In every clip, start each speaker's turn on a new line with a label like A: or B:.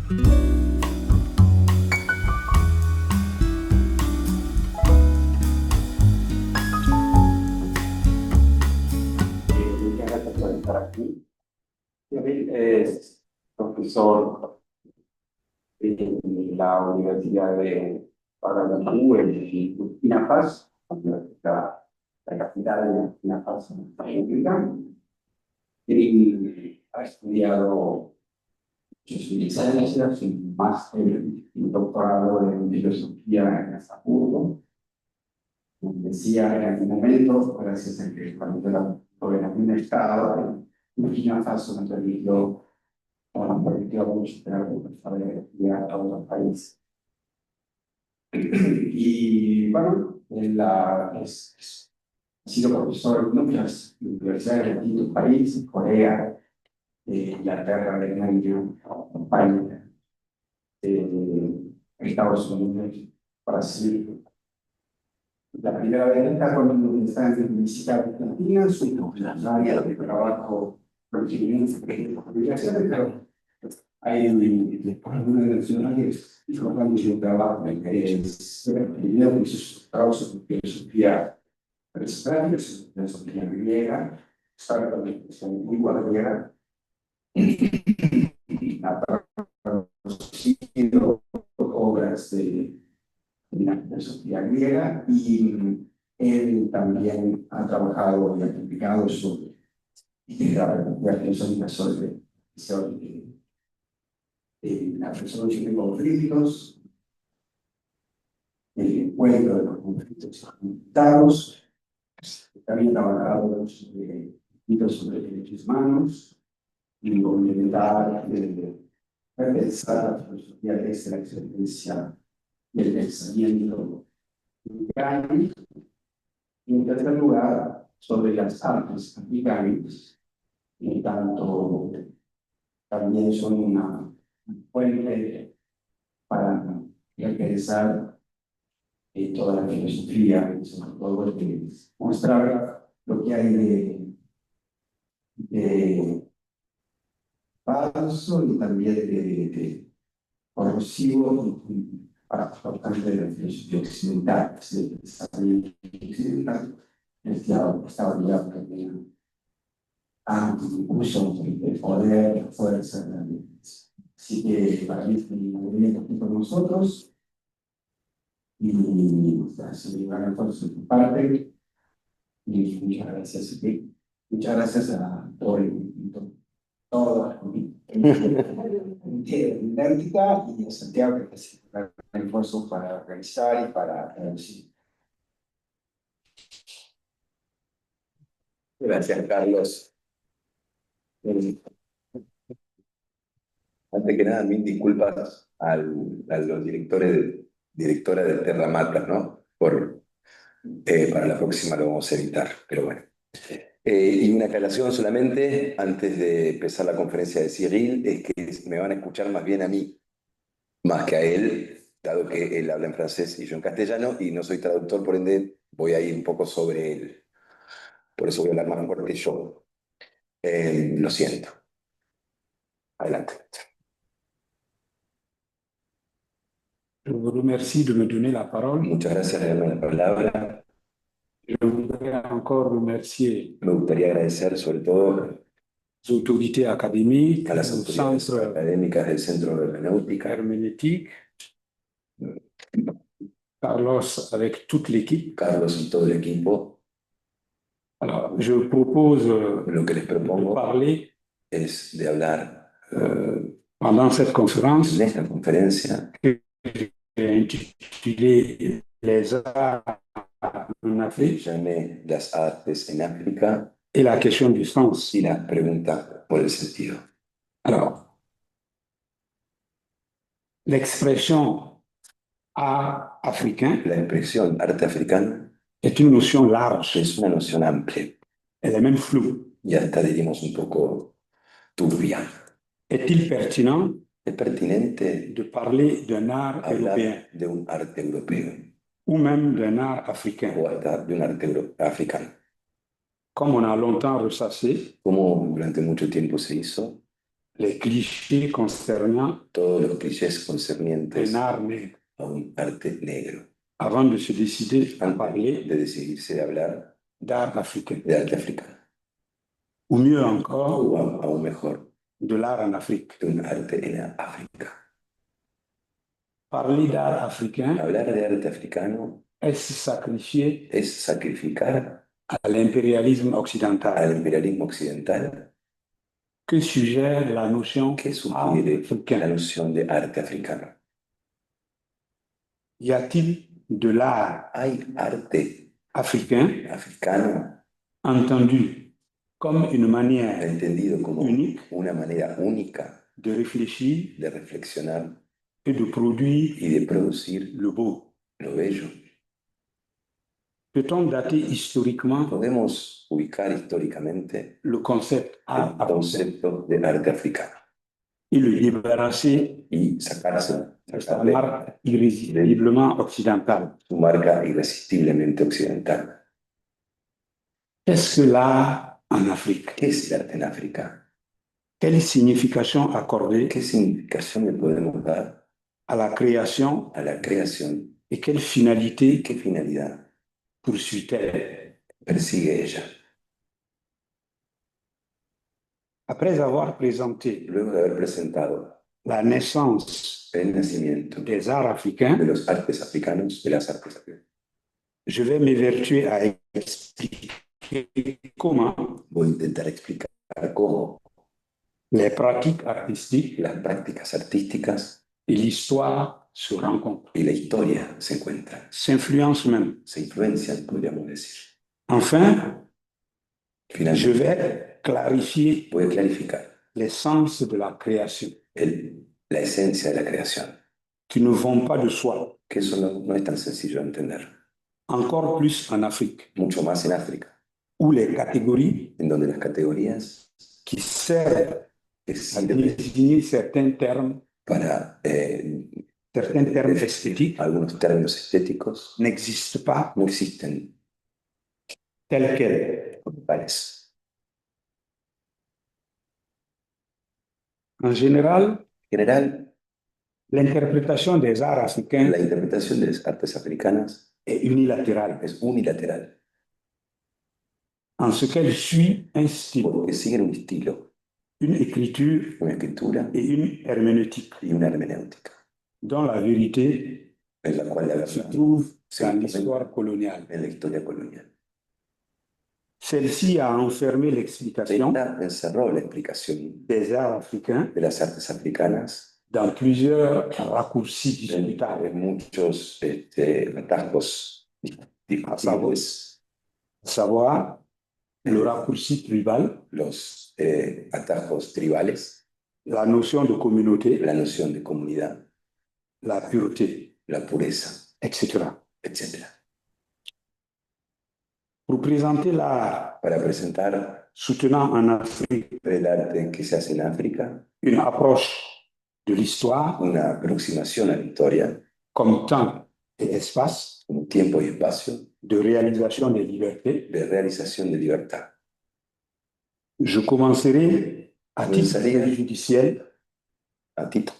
A: Muchas gracias por estar aquí. Cyril es profesor en la Universidad de Paramaribo en Burkina Faso, la capital de Burkina Faso, en República. Y ha estudiado muchas licencias, un máster y doctorado en filosofía en Estrasburgo. Como decía en algún momento, gracias a que cuando era gobernador del Estado, en Burkina Faso me permitió mucho para estudiar a otros países. Y bueno, ha sido profesor en muchas universidades de distintos países, Corea, Inglaterra, Alemania, España, Estados Unidos, Brasil. La primera vez está con está en visita a Argentina, su área de trabajo, publicaciones, pero hay algunas nacionales importantes de trabajo que es primero sus trabajos de filosofía presentaria, filosofía griega, sabe también que son muy griega, ha traducido obras de la filosofía griega y él también ha trabajado y ha publicado sobre la filosofía sobre la resolución de conflictos, el encuentro de los conflictos conectados. También ha trabajado sobre derechos humanos y complementar repensar la filosofía de la excelencia y el pensamiento africano. Y en tercer lugar, sobre las artes africanas, y tanto también son una fuente para repensar toda la filosofía, y sobre todo mostrar lo que hay de falso y también de corrosivo para parte de la filosofía occidental, del pensamiento occidental, estaba ligado también a un uso del poder, la fuerza, la violencia. Así que para mí es un movimiento aquí con nosotros y hace un gran esfuerzo de tu parte y muchas gracias a ti. Muchas gracias a todo toda la idéntica y a Santiago que hace un gran esfuerzo para organizar y para traducir.
B: Gracias, Carlos. Antes que nada, mil disculpas a los directora de Terra Mata, ¿no? Para la próxima lo vamos a evitar, pero bueno. Y una aclaración solamente, antes de empezar la conferencia de Cyril, es que me van a escuchar más bien a mí, más que a él, dado que él habla en francés y yo en castellano, y no soy traductor, por ende voy a ir un poco sobre él. Por eso voy a hablar más fuerte yo. Lo siento. Adelante.
C: Je vous remercie de me donner la parole.
B: Muchas gracias por darme la palabra.
C: Je voudrais encore remercier
B: Me gustaría agradecer sobre todo
C: les autorités académiques,
B: a las
C: au
B: autoridades
C: Centre
B: académicas del Centro de Hermenéutica,
C: herméneutique, Carlos avec toute l'équipe.
B: Carlos y todo el equipo.
C: Alors, je propose
B: Lo que les
C: de
B: propongo
C: parler
B: es de hablar
C: pendant cette conférence
B: en esta conferencia
C: que j'ai intitulée Les arts en
B: que
C: Afrique
B: llamé Las artes en África
C: et la question du sens.
B: y la pregunta por el sentido.
C: Alors, l'expression art africain
B: La expresión arte africano
C: est une notion large,
B: es una noción amplia
C: elle est même floue.
B: y hasta diríamos un poco turbia.
C: Est-il pertinent
B: Es pertinente
C: de parler d'un art européen
B: hablar de un arte europeo
C: ou même d'un art africain?
B: o hasta de un arte africano.
C: Comme on a longtemps ressassé,
B: Como durante mucho tiempo se hizo,
C: les clichés concernant
B: todos los clichés concernientes
C: un art negro
B: a un arte negro,
C: avant de se décider à
B: antes
C: parler
B: de decidirse de hablar
C: d'art africain,
B: de arte africano,
C: ou mieux encore,
B: o aún mejor,
C: de l'art en Afrique.
B: de un arte en África.
C: Parler d'art africain,
B: Hablar de arte africano
C: est-ce sacrifier
B: es sacrificar
C: à l'impérialisme
B: al
C: occidental?
B: imperialismo occidental.
C: Que suggère la notion
B: ¿Qué
C: art
B: sugiere la
C: africain?
B: noción de arte africano?
C: Y a-t-il de l'art
B: ¿Hay arte
C: africain
B: africano
C: entendu comme une manière
B: entendido como
C: unique
B: una manera única
C: de réfléchir
B: de reflexionar
C: et de produire
B: y de producir
C: le beau?
B: lo bello?
C: Peut-on dater historiquement
B: Podemos ubicar históricamente
C: le concept
B: el
C: art africain
B: concepto de arte africano
C: et le débarrasser
B: y
C: de sa
B: sacarle
C: marque irrésistiblement occidentale?
B: su marca irresistiblemente occidental.
C: Qu'est-ce que l'art en Afrique?
B: ¿Qué es el arte en África?
C: Quelle signification accorder
B: ¿Qué significación le podemos dar
C: à la création
B: a la creación
C: et quelle
B: y
C: finalité
B: qué finalidad
C: poursuit-elle?
B: persigue ella?
C: Après avoir présenté
B: Luego de haber presentado
C: la naissance
B: el nacimiento
C: des arts
B: de
C: africains,
B: los artes africanos, de las artes africanas,
C: je vais m'évertuer à expliquer comment
B: voy a intentar explicar cómo
C: les pratiques artistiques
B: las prácticas artísticas
C: et l'histoire se rencontrent,
B: y la historia se encuentran,
C: s'influencent même.
B: se influencian, podríamos decir.
C: Enfin, je
B: Finalmente,
C: vais clarifier
B: voy a clarificar
C: l'essence de la création,
B: la esencia de la creación,
C: qui ne vont pas de soi,
B: que eso no es tan sencillo de entender,
C: encore plus en Afrique,
B: mucho más en África,
C: où les catégories
B: en donde las categorías
C: qui servent
B: que
C: à
B: sirven
C: désigner certains termes
B: para
C: esthétiques
B: algunos términos estéticos
C: n'existent pas
B: no existen
C: tels quels.
B: como tales.
C: En général,
B: En general,
C: l'interprétation des arts africains
B: la interpretación de las artes africanas
C: est unilatérale,
B: es unilateral,
C: en ce qu'elle suit un style,
B: porque siguen un estilo,
C: une écriture
B: una escritura
C: et une herméneutique,
B: y una hermenéutica,
C: dont la vérité
B: en la cual la
C: se
B: verdad
C: trouve
B: se
C: dans
B: encuentra
C: l'histoire coloniale.
B: en la historia colonial.
C: Celle-ci a enfermé l'explication
B: Esta encerró la explicación
C: des arts africains
B: de las artes africanas
C: dans plusieurs raccourcis discutables,
B: en muchos atajos discutibles,
C: à savoir le raccourci tribal,
B: los atajos tribales,
C: la notion de communauté,
B: la noción de comunidad,
C: la pureté,
B: la pureza,
C: etc.
B: etc.
C: Pour présenter l'art
B: Para presentar
C: soutenant en Afrique
B: el arte que se hace en África,
C: une approche de l'histoire
B: una aproximación a la historia
C: comme temps et espace
B: como tiempo y espacio
C: de réalisation des libertés,
B: de realización de libertad.
C: je commencerai à titre
B: Comenzaría
C: préjudiciel,
B: a título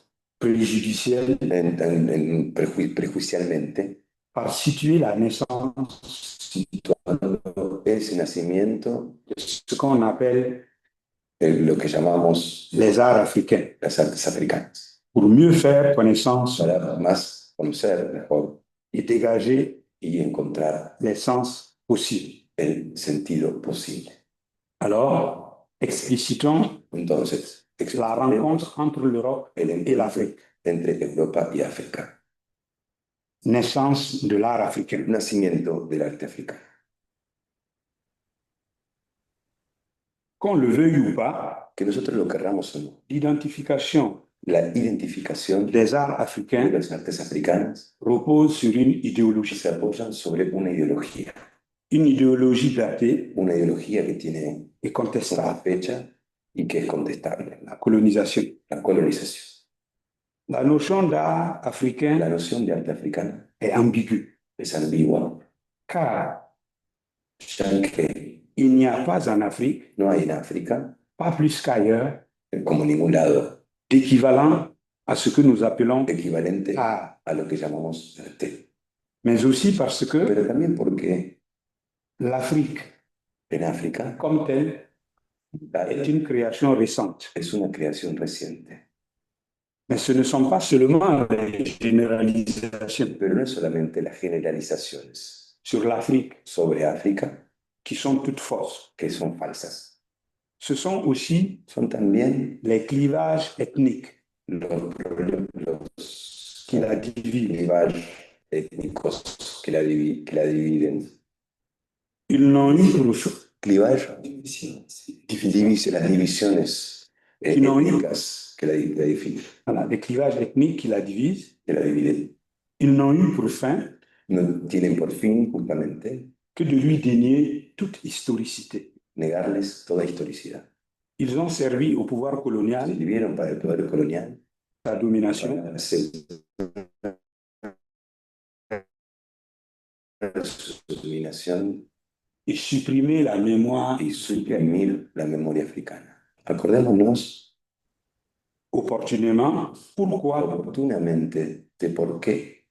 B: prejuicialmente
C: par situer la naissance
B: situando ese nacimiento
C: de ce qu'on appelle
B: en lo que llamamos
C: les arts africains,
B: las artes africanas,
C: pour mieux faire connaissance
B: para más conocer mejor
C: et dégager
B: y encontrar
C: les sens possibles.
B: el sentido posible.
C: Alors, explicitons
B: Entonces,
C: la rencontre entre l'Europe
B: el
C: et l'Afrique.
B: entre Europa y África.
C: Naissance de l'art africain.
B: Nacimiento del arte africano.
C: Qu'on le veuille ou pas,
B: Que nosotros lo querramos o no,
C: l'identification
B: la identificación
C: des arts
B: de
C: africains
B: las artes africanas
C: repose sur une idéologie
B: se apoyan sobre una ideología
C: datée
B: que tiene
C: et
B: una
C: contestable,
B: fecha y que es contestable,
C: la colonisation.
B: la colonización.
C: La notion d'art
B: La
C: africain
B: noción de arte africana
C: est ambiguë,
B: es ambigua,
C: car
B: ya que
C: il n'y a pas en Afrique,
B: no hay en África,
C: pas plus qu'ailleurs,
B: como ningún lado,
C: d'équivalent à ce que nous appelons
B: equivalente
C: art,
B: a lo que llamamos arte.
C: mais aussi parce que
B: Pero también porque
C: l'Afrique,
B: en África
C: comme telle, est une création récente.
B: es una creación reciente.
C: Mais ce ne sont pas seulement les généralisations
B: Pero no es solamente las generalizaciones
C: sur l'Afrique
B: sobre África
C: qui sont toutes fausses.
B: que son falsas.
C: Ce sont aussi
B: Son también
C: les clivages ethniques
B: los
C: qui la divisent.
B: clivajes étnicos que la dividen.
C: Ils n'ont eu pour
B: Clivaje, las divisiones
C: Qui n'ont eu-
B: étnicas que la dividen.
C: voilà, les clivages ethniques qui la divisent,
B: Que la dividen.
C: ils n'ont eu pour fin
B: No tienen por fin justamente
C: que de lui dénier toute historicité.
B: negarles toda historicidad.
C: Ils ont servi au pouvoir colonial,
B: Sirvieron para el poder colonial,
C: sa domination,
B: para hacer su dominación
C: et supprimer la mémoire
B: y
C: africaine.
B: suprimir la memoria africana. Acordémonos
C: Opportunément, pourquoi
B: oportunamente de por qué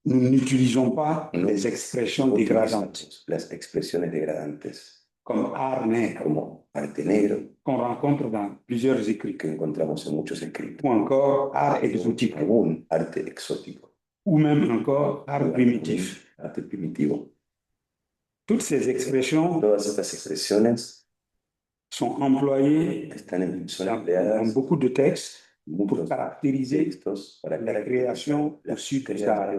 C: nous n'utilisons pas
B: no
C: les expressions dégradantes
B: utilizamos las expresiones degradantes
C: comme art nègre
B: como arte negro
C: qu'on rencontre dans plusieurs écrits,
B: que encontramos en muchos escritos,
C: ou encore art exotique,
B: aún arte exótico,
C: ou même encore art primitif.
B: arte primitivo.
C: Toutes ces expressions
B: Todas estas expresiones
C: sont employées
B: son
C: dans
B: empleadas
C: beaucoup de textes
B: en
C: pour
B: muchos
C: caractériser
B: textos para
C: les créations au sud du Sahara.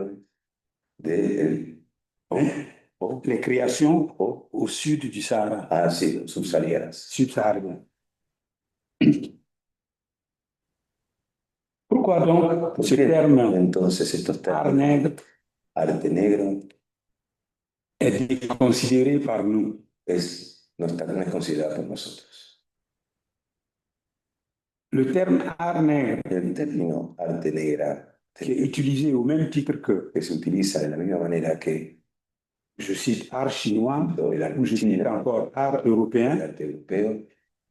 C: Les créations au sud du Sahara,
B: sí, subsaharianas.
C: subsaharien. Pourquoi donc
B: ¿Por
C: ce
B: qué
C: terme
B: entonces estos
C: art
B: términos,
C: nègre
B: arte negro,
C: est considéré par nous?
B: no es considerado por nosotros?
C: Le terme art nègre,
B: El término arte negra,
C: qui est utilisé au même titre que,
B: que se utiliza de la misma manera que
C: je cite, art chinois,
B: el arte
C: ou je cite
B: chino,
C: encore art
B: el
C: européen,
B: arte europeo,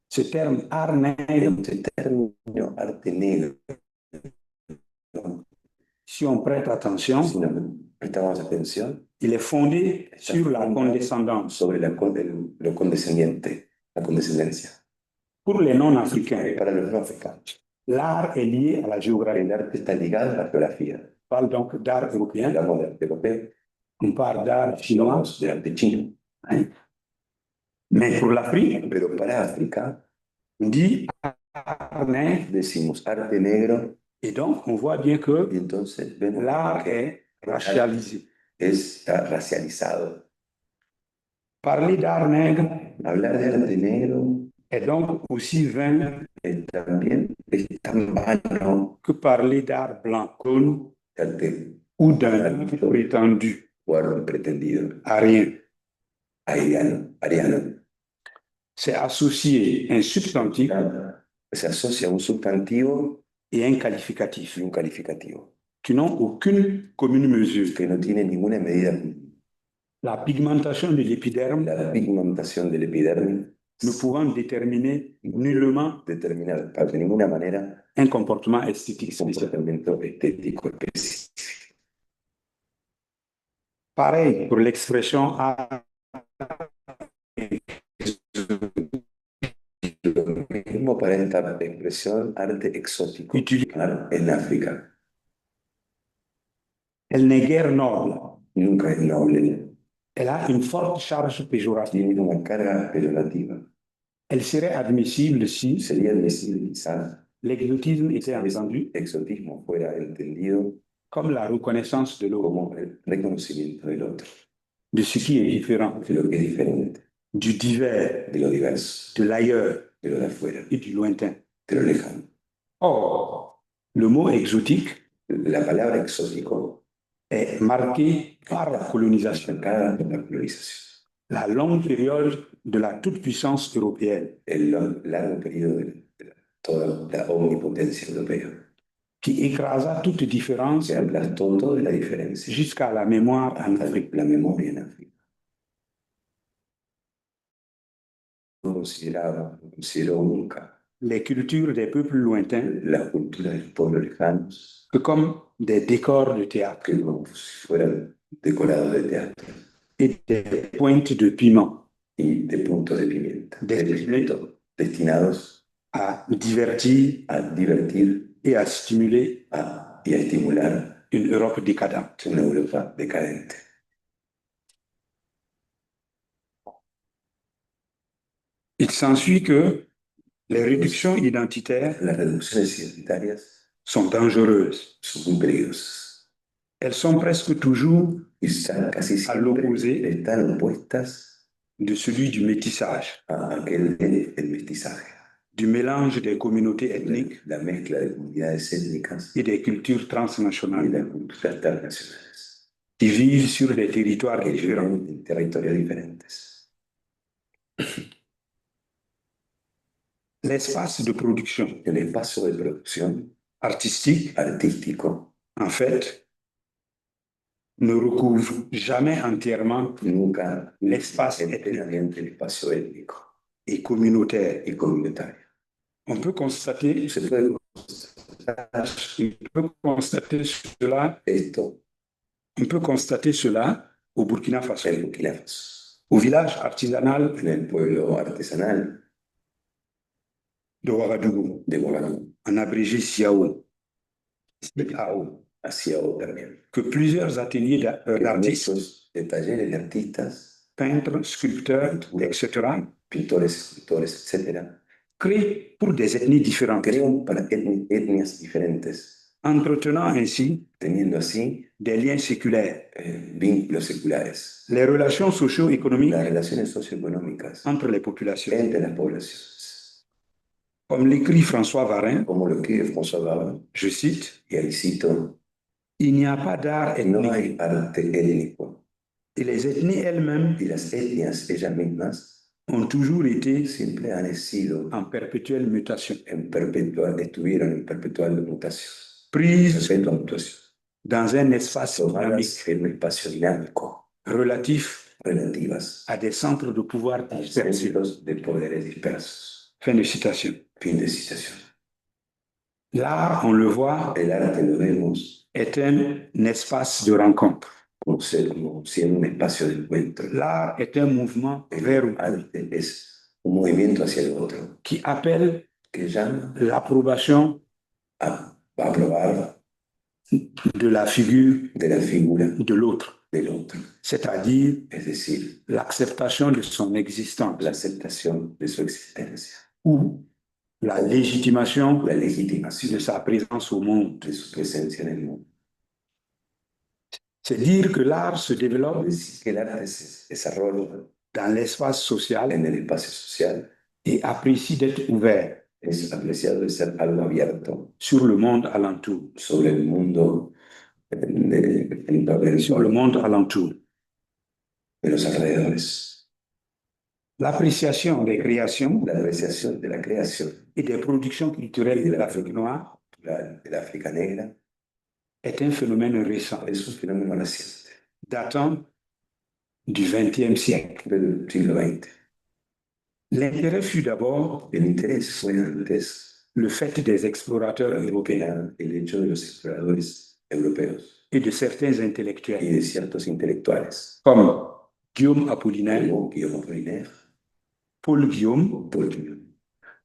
C: ce terme art nègre,
B: este término arte negro,
C: si on prête attention,
B: si nos prestamos atención,
C: il est fondé
B: está
C: sur la
B: fundado
C: condescendance.
B: sobre lo condescendiente, la condescendencia.
C: Pour les non-africains,
B: Para los no africanos,
C: l'art est lié à la géographie.
B: el arte está ligado a la geografía.
C: On parle donc d'art européen,
B: Hablamos de arte europeo,
C: on parle d'art chinois,
B: hablamos de arte chino.
C: mais pour l'Afrique,
B: Pero para África
C: on dit art nègre,
B: decimos arte negro
C: et donc on voit bien que
B: y entonces vemos
C: l'art
B: que
C: est racialisé.
B: está racializado.
C: Parler d'art nègre
B: Hablar de arte negro
C: est donc aussi vain
B: también es tan vano
C: que parler d'art blanc
B: con arte
C: ou d'un prétendu
B: o arte pretendido,
C: arien.
B: ariano.
C: C'est associé un substantif
B: Se asocia a un sustantivo
C: et un qualificatif
B: y un calificativo
C: qui n'ont aucune commune mesure.
B: que no tiene ninguna medida.
C: La pigmentation de l'épiderme
B: La pigmentación del epidermis
C: ne pouvant déterminer nullement
B: determinar de ninguna manera
C: un comportement esthétique
B: un
C: spécial.
B: comportamiento estético específico.
C: Pareil pour l'expression art.
B: Lo mismo para esta expresión arte exótico en África.
C: Elle n'est guère noble.
B: Nunca es noble,
C: Elle a une forte charge péjorative.
B: tiene una carga peyorativa.
C: Elle serait admissible si
B: Sería admisible quizás
C: l'exotisme était
B: si
C: entendu
B: el exotismo fuera entendido
C: comme la reconnaissance de l'autre,
B: como el reconocimiento del otro,
C: de ce qui est différent,
B: de lo que es diferente,
C: du divers,
B: de lo diverso,
C: de l'ailleurs
B: de lo de afuera,
C: et du lointain.
B: de lo lejano.
C: Or, le mot exotique
B: La palabra exótico
C: est marqué par la colonisation,
B: marcada por la colonización.
C: la longue période de la toute-puissance européenne,
B: El largo periodo de toda la omnipotencia europea.
C: qui écrasa toute différence
B: Se aplastó toda la diferencia
C: jusqu'à la mémoire en
B: hasta
C: Afrique.
B: la memoria en África. No consideró nunca
C: les cultures des peuples lointains
B: la cultura de los pueblos lejanos,
C: que comme des décors de théâtre
B: que como si fueran decorados de teatro
C: et des pointes de piment
B: y de puntos de pimienta, destinados
C: à divertir
B: a divertir
C: et à stimuler
B: y a estimular
C: une Europe décadente.
B: una Europa decadente.
C: Il s'ensuit que les réductions identitaires
B: Las reducciones identitarias
C: sont dangereuses.
B: son muy peligrosas
C: Elles sont presque toujours
B: y casi
C: à
B: siempre
C: l'opposé
B: están opuestas
C: de celui du métissage,
B: a aquel del mestizaje,
C: du mélange des communautés ethniques
B: la mezcla de comunidades étnicas
C: et des cultures
B: y de
C: transnationales
B: las culturas internacionales
C: qui vivent sur des territoires
B: que
C: différents.
B: viven en territorios diferentes.
C: L'espace de production
B: El espacio de producción
C: artistique,
B: artístico
C: en fait, ne recouvre jamais entièrement
B: nunca
C: l'espace
B: enteramente el espacio étnico
C: et communautaire.
B: y comunitario.
C: On peut constater,
B: Se puede
C: on peut constater cela,
B: esto
C: on peut constater cela au Burkina Faso,
B: en Burkina Faso,
C: au village artisanal
B: en el pueblo artesanal
C: de Ouagadougou,
B: de Ouagadougou,
C: en abrégé CIAO, CIAO,
B: hacia también.
C: que plusieurs ateliers d'artistes,
B: Muchos de talleres de artistas,
C: peintres, sculpteurs, etc.,
B: pintores, escultores, etcétera,
C: créent pour des ethnies différentes,
B: crean para etnias diferentes,
C: entretenant ainsi
B: teniendo así
C: des liens séculaires.
B: vínculos seculares,
C: Les relations socio-économiques
B: las relaciones socioeconómicas
C: entre les populations.
B: entre las poblaciones.
C: Comme l'écrit François Varin,
B: Como lo que François Baron,
C: je cite,
B: y ahí cito,
C: il n'y a pas d'art
B: no
C: ethnique
B: hay arte étnico
C: et les ethnies elles-mêmes
B: y las etnias ellas mismas
C: ont toujours été
B: siempre han sido
C: en perpétuelle mutation,
B: estuvieron en perpetual mutación,
C: prises
B: perpetua mutación,
C: dans un espace dynamique
B: tomadas en un espacio dinámico,
C: relatif
B: relativas
C: à des centres de pouvoir
B: a
C: dispersés.
B: centros de poderes dispersos.
C: Fin de citation.
B: Fin de citación.
C: L'art, on le voit,
B: El arte lo vemos
C: est un espace de rencontre.
B: como siendo un espacio de encuentro.
C: L'art est un mouvement vers
B: El arte es un movimiento hacia el otro
C: qui appelle
B: que llama
C: l'approbation
B: a aprobar
C: de la figure
B: de la figura
C: de l'autre,
B: del otro,
C: c'est-à-dire
B: es decir,
C: l'acceptation de son existence
B: la aceptación de su existencia,
C: ou la légitimation
B: la
C: de
B: legitimación
C: sa présence au monde.
B: de su presencia en el mundo.
C: C'est dire que l'art se développe
B: Es decir, que el arte se desarrolla
C: dans l'espace social
B: en el espacio social,
C: et apprécie d'être ouvert
B: es apreciado de ser algo abierto
C: sur le monde alentour.
B: sobre el mundo
C: Sur le monde alentour.
B: de los alrededores.
C: L'appréciation des créations
B: La apreciación de la creación
C: et des productions culturelles de l'Afrique noire
B: de la África negra
C: est un phénomène récent,
B: es un fenómeno reciente
C: datant du XXe siècle.
B: del siglo XX.
C: L'intérêt fut d'abord
B: El interés fue antes
C: le fait des explorateurs européens
B: el hecho de los exploradores europeos
C: et de certains
B: y
C: intellectuels,
B: de ciertos intelectuales
C: comme Guillaume Apollinaire,
B: como Guillaume Apollinaire,
C: Paul Guillaume,
B: Paul Guillaume,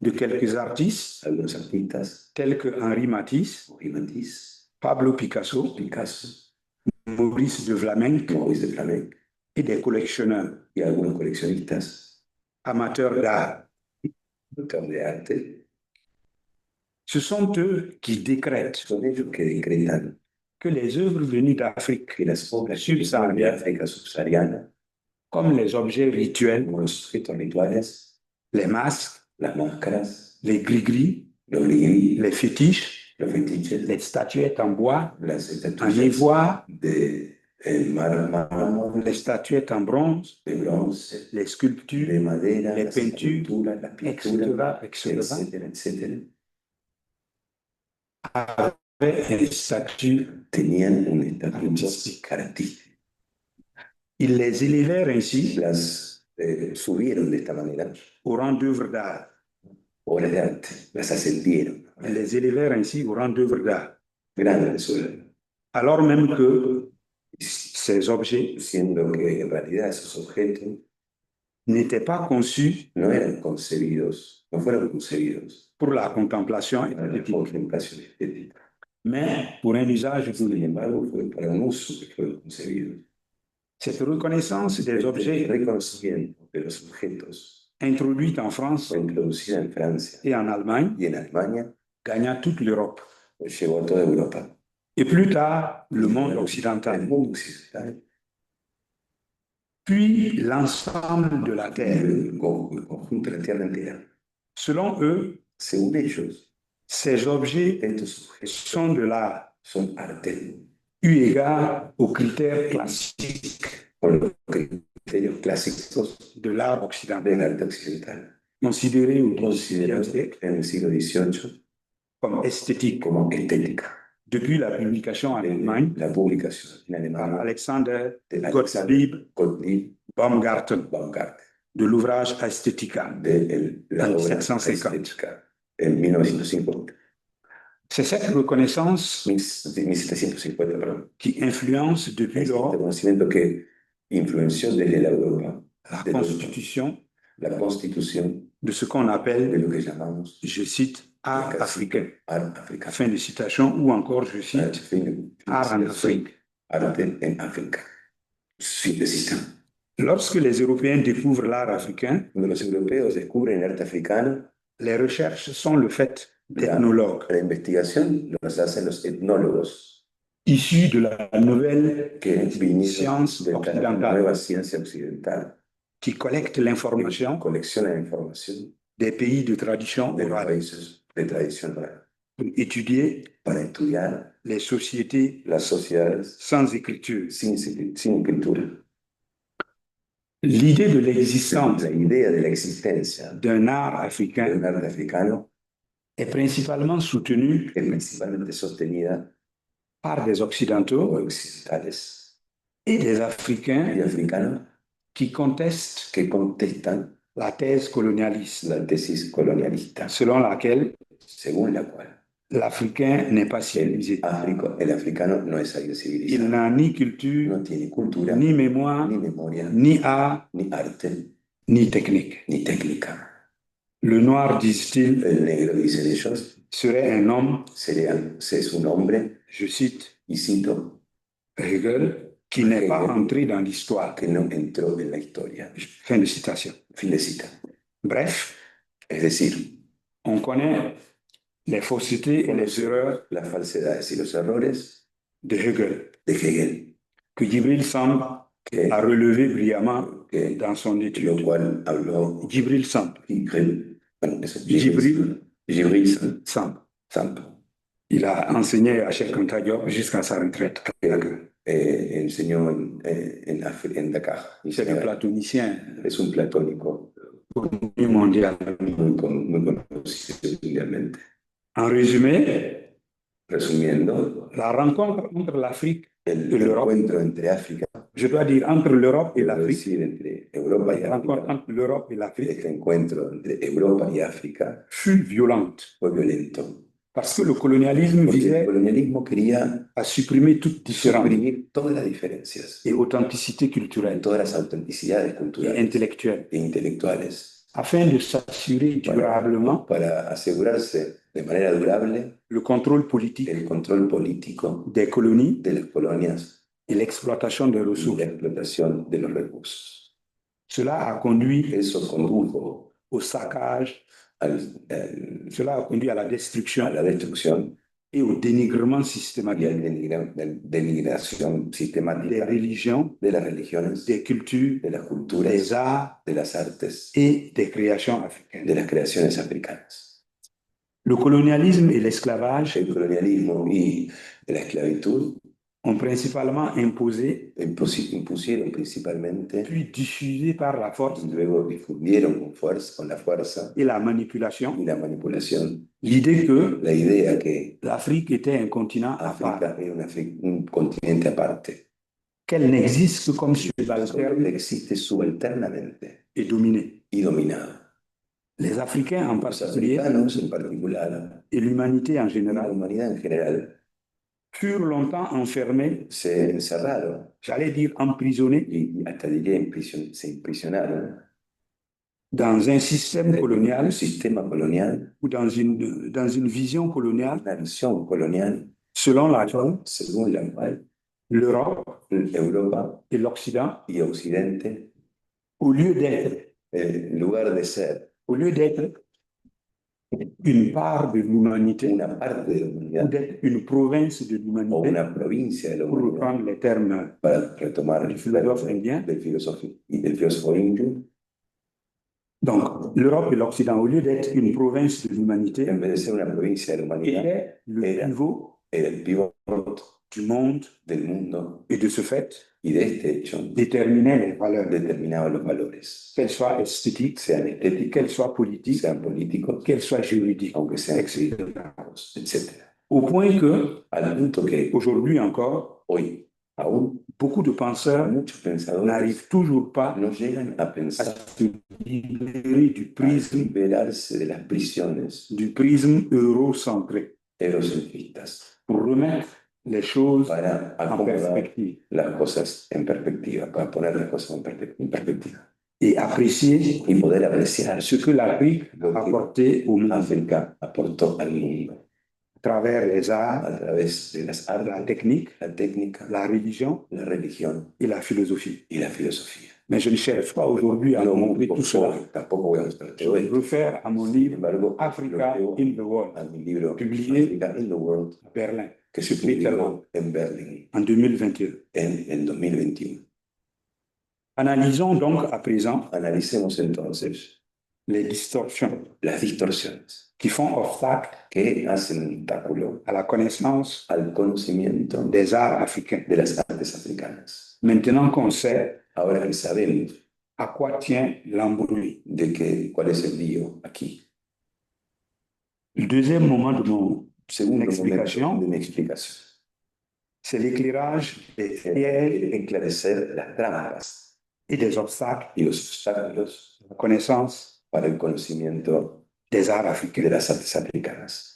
C: de quelques artistes
B: algunos artistas,
C: tels que Henri Matisse,
B: Henri Matisse,
C: Pablo Picasso,
B: Picasso,
C: Maurice de Vlaminck
B: Maurice de Flamenc
C: et des collectionneurs
B: y algunos coleccionistas,
C: amateurs d'art.
B: autores de arte,
C: Ce sont eux qui décrètent
B: son ellos que decretan
C: que les œuvres venues d'Afrique,
B: que las obras que vienen de África subsahariana,
C: comme les objets rituels,
B: como los objetos rituales,
C: les masques,
B: las máscaras,
C: les gris-gris,
B: los gris,
C: les fétiches,
B: los fetiches,
C: les statuettes en bois,
B: las
C: en
B: estatuillas
C: ivoire,
B: de mármol,
C: les statuettes en bronze,
B: de bronce,
C: les
B: de
C: sculptures,
B: madera,
C: les
B: las
C: peintures,
B: esculturas, las pinturas,
C: etc.,
B: etcétera, etcétera,
C: avaient un statut
B: tenían un estatus
C: artístico.
B: artístico.
C: Ils les élevèrent ainsi
B: Las subieron de esta manera
C: au rang d'œuvres d'art.
B: obras de arte, las ascendieron,
C: et les élevèrent ainsi au rang d'œuvres d'art,
B: grandes obras,
C: alors même que ces objets
B: siendo que en realidad esos objetos
C: n'étaient pas conçus
B: no eran concebidos, no fueron concebidos
C: pour la contemplation
B: para la
C: esthétique,
B: contemplación estética.
C: mais pour un usage
B: Sin
C: politique.
B: embargo, fue para un uso que fueron concebidos.
C: Cette reconnaissance des
B: El
C: objets
B: reconocimiento de los objetos
C: introduite en France
B: fue introducida en Francia
C: et en Allemagne
B: y en Alemania,
C: gagna toute l'Europe
B: pues llegó a toda Europa.
C: et plus tard le monde
B: El
C: occidental,
B: mundo occidental,
C: puis l'ensemble de la Terre.
B: el conjunto de la Tierra entera.
C: Selon eux,
B: Según ellos,
C: ces objets
B: estos objetos
C: sont de l'art,
B: son arte,
C: eu égard aux critères classiques
B: con los criterios clásicos
C: de l'art occidental,
B: del arte occidental,
C: considérés au XVIIe
B: considerados
C: siècle
B: en el siglo XVIII
C: comme esthétiques.
B: como estética.
C: Depuis la publication en Allemagne
B: La publicación en
C: par
B: Alemania
C: Alexander
B: de
C: Gottlieb
B: Gottlieb
C: Baumgarten
B: Baumgarten
C: de l'ouvrage Aesthetica
B: de la
C: en
B: obra
C: 1750.
B: estética en 1950.
C: C'est cette reconnaissance
B: 1750, perdón.
C: qui influence depuis
B: Este
C: lors
B: conocimiento que influenció desde la Europa
C: la
B: de
C: constitution
B: la constitución
C: de ce qu'on
B: de
C: appelle,
B: lo que llamamos
C: je cite, art africain.
B: arte africano.
C: Fin de citation, ou encore, je cite, art en Afrique.
B: Arte en África. Fin de cita.
C: Lorsque les Européens découvrent l'art africain,
B: Cuando los europeos descubren el arte africano,
C: les recherches sont le fait d'ethnologues
B: la investigación los hacen los etnólogos
C: issus de la nouvelle
B: que vinieron
C: science
B: de la
C: occidentale
B: nueva ciencia occidental,
C: qui collectent
B: que
C: l'information
B: colecciona la información
C: des pays de tradition
B: de los
C: orale
B: países de tradición oral
C: pour étudier
B: para estudiar
C: les sociétés
B: las sociedades
C: sans écriture.
B: sin escritura.
C: L'idée de l'existence
B: La idea de la existencia
C: d'un art
B: de
C: africain
B: un arte africano
C: est principalement soutenue
B: es principalmente sostenida
C: par des
B: por
C: Occidentaux
B: occidentales
C: et des
B: y
C: Africains
B: africanos
C: qui contestent
B: que contestan
C: la thèse colonialiste,
B: la tesis colonialista,
C: selon laquelle
B: según la cual
C: l'Africain n'est pas civilisé.
B: el africano no es alguien
C: Il
B: civilizado,
C: n'a ni culture,
B: no tiene cultura,
C: ni mémoire,
B: ni memoria,
C: ni art,
B: ni arte,
C: ni technique.
B: ni técnica.
C: Le noir, disent-ils,
B: El negro, dicen ellos,
C: serait un homme,
B: es un hombre,
C: je cite
B: y cito,
C: Hegel, qui n'est pas entré dans l'histoire.
B: que no entró en la historia.
C: Fin de citation.
B: Fin de cita.
C: Bref,
B: Es decir,
C: on connaît les faussetés et les erreurs
B: las falsedades y los errores
C: de Hegel,
B: de Hegel,
C: que Djibril Samb
B: que,
C: a relevé brillamment
B: que
C: dans son
B: lo
C: étude.
B: cual habló
C: Djibril Samb.
B: Bueno, eso,
C: Djibril
B: Samb.
C: Samb. Il a enseigné à Cheikh Anta Diop jusqu'à sa retraite.
B: Enseñó en Dakar.
C: C'est un platonicien
B: Es un platónico
C: connu mondial.
B: muy conocido mundialmente.
C: En résumé,
B: Resumiendo,
C: la rencontre entre l'Afrique
B: el
C: et l'Europe,
B: encuentro entre África,
C: je dois dire entre l'Europe et
B: quiero
C: l'Afrique,
B: decir, entre Europa y
C: la rencontre
B: África,
C: entre l'Europe et l'Afrique
B: este encuentro entre Europa y África
C: fut violente
B: fue violento,
C: parce que le colonialisme
B: porque el
C: visait
B: colonialismo quería
C: à supprimer toute différence
B: suprimir todas las diferencias
C: et authenticité culturelle
B: todas las autenticidades
C: et
B: culturales
C: intellectuelle
B: e intelectuales
C: afin de s'assurer durablement
B: para asegurarse de manera durable
C: le contrôle politique
B: el control político
C: des colonies
B: de las colonias
C: et l'exploitation des
B: y
C: ressources.
B: la explotación de los recursos.
C: Cela a conduit
B: Eso condujo
C: au saccage, cela a conduit à la
B: a
C: destruction
B: la destrucción
C: et au dénigrement
B: y a
C: systématique
B: la denigración
C: des
B: sistemática
C: religions,
B: de las religiones,
C: des cultures,
B: de las
C: des
B: culturas,
C: arts
B: de las artes,
C: et des créations africaines.
B: de las creaciones africanas.
C: Le colonialisme et l'esclavage
B: El colonialismo y la esclavitud
C: ont principalement imposé,
B: impusieron principalmente
C: puis diffusé par la force
B: y luego difundieron con la fuerza
C: et la manipulation,
B: y la manipulación
C: l'idée que
B: la idea que
C: l'Afrique était un continent à part,
B: África era un continente aparte,
C: qu'elle n'existe que comme
B: que
C: subalterne
B: existe subalternamente
C: et dominée.
B: y dominado.
C: Les Africains en
B: Los
C: particulier
B: africanos en particular,
C: et l'humanité en
B: la
C: général
B: humanidad en general,
C: furent longtemps enfermés,
B: se encerraron
C: j'allais dire emprisonnés,
B: y hasta diría se imprisionaron
C: dans un système
B: en
C: colonial
B: un sistema colonial,
C: ou dans une vision coloniale
B: una visión colonial
C: selon laquelle
B: según la cual
C: l'Europe
B: Europa
C: et l'Occident,
B: y Occidente,
C: au lieu d'être
B: en lugar de ser
C: une part de l'humanité
B: una parte de la
C: ou
B: humanidad
C: d'être une province de
B: o
C: l'humanité,
B: una provincia de la
C: pour
B: humanidad,
C: reprendre les termes
B: para retomar
C: du philosophe indien.
B: del filósofo indio,
C: Donc, l'Europe et l'Occident, au lieu d'être une province de l'humanité,
B: en vez de ser una provincia de la humanidad,
C: étaient le pivot
B: era el pivot
C: du monde
B: del mundo
C: et de ce fait
B: y de este hecho
C: déterminaient les valeurs,
B: determinaba los valores,
C: qu'elles soient esthétiques,
B: sean estéticos,
C: qu'elles soient politiques,
B: sean políticos,
C: qu'elles soient juridiques,
B: aunque sean
C: etc.
B: jurídicos, etc.
C: Au point que,
B: Al punto que
C: aujourd'hui encore,
B: hoy aún
C: beaucoup de penseurs
B: muchos pensadores
C: n'arrivent toujours pas
B: no llegan a
C: à
B: pensar
C: se libérer
B: a liberarse de las prisiones
C: du prisme eurocentré
B: eurocentristas
C: pour remettre les choses
B: para
C: en
B: acomodar
C: perspective
B: las cosas en perspectiva, para poner las cosas en perspectiva
C: et apprécier
B: y poder apreciar
C: ce que l'Afrique a apporté au monde
B: África aportó al mundo
C: à travers les arts,
B: a través de las
C: la
B: artes,
C: technique,
B: la técnica,
C: la religion
B: la religión
C: et la philosophie.
B: y la filosofía.
C: Mais je ne cherche pas aujourd'hui à
B: No,
C: montrer tout cela.
B: tampoco voy a mostrar
C: Je
B: todo esto.
C: réfère à mon
B: Sin
C: livre
B: embargo,
C: Africa
B: lo
C: in the World,
B: a mi libro
C: publié
B: Africa in the World,
C: à Berlin,
B: que se
C: Switzerland,
B: publicó en Berlín
C: en 2021.
B: en 2021.
C: Analysons donc à présent
B: Analicemos entonces
C: les distorsions
B: las distorsiones
C: qui font obstacle
B: que hacen un obstáculo
C: à la connaissance
B: al conocimiento
C: des arts africains.
B: de las artes africanas.
C: Maintenant qu'on sait
B: Ahora que sabemos
C: à quoi tient l'embrouille.
B: cuál es el lío aquí.
C: Le deuxième moment de mon
B: Segundo
C: explicación
B: momento de mi explicación.
C: c'est l'éclairage des
B: Es
C: pièges
B: esclarecer las trampas
C: et des obstacles
B: y los obstáculos
C: à la connaissance
B: para el conocimiento
C: des arts
B: de
C: africains.
B: las artes africanas.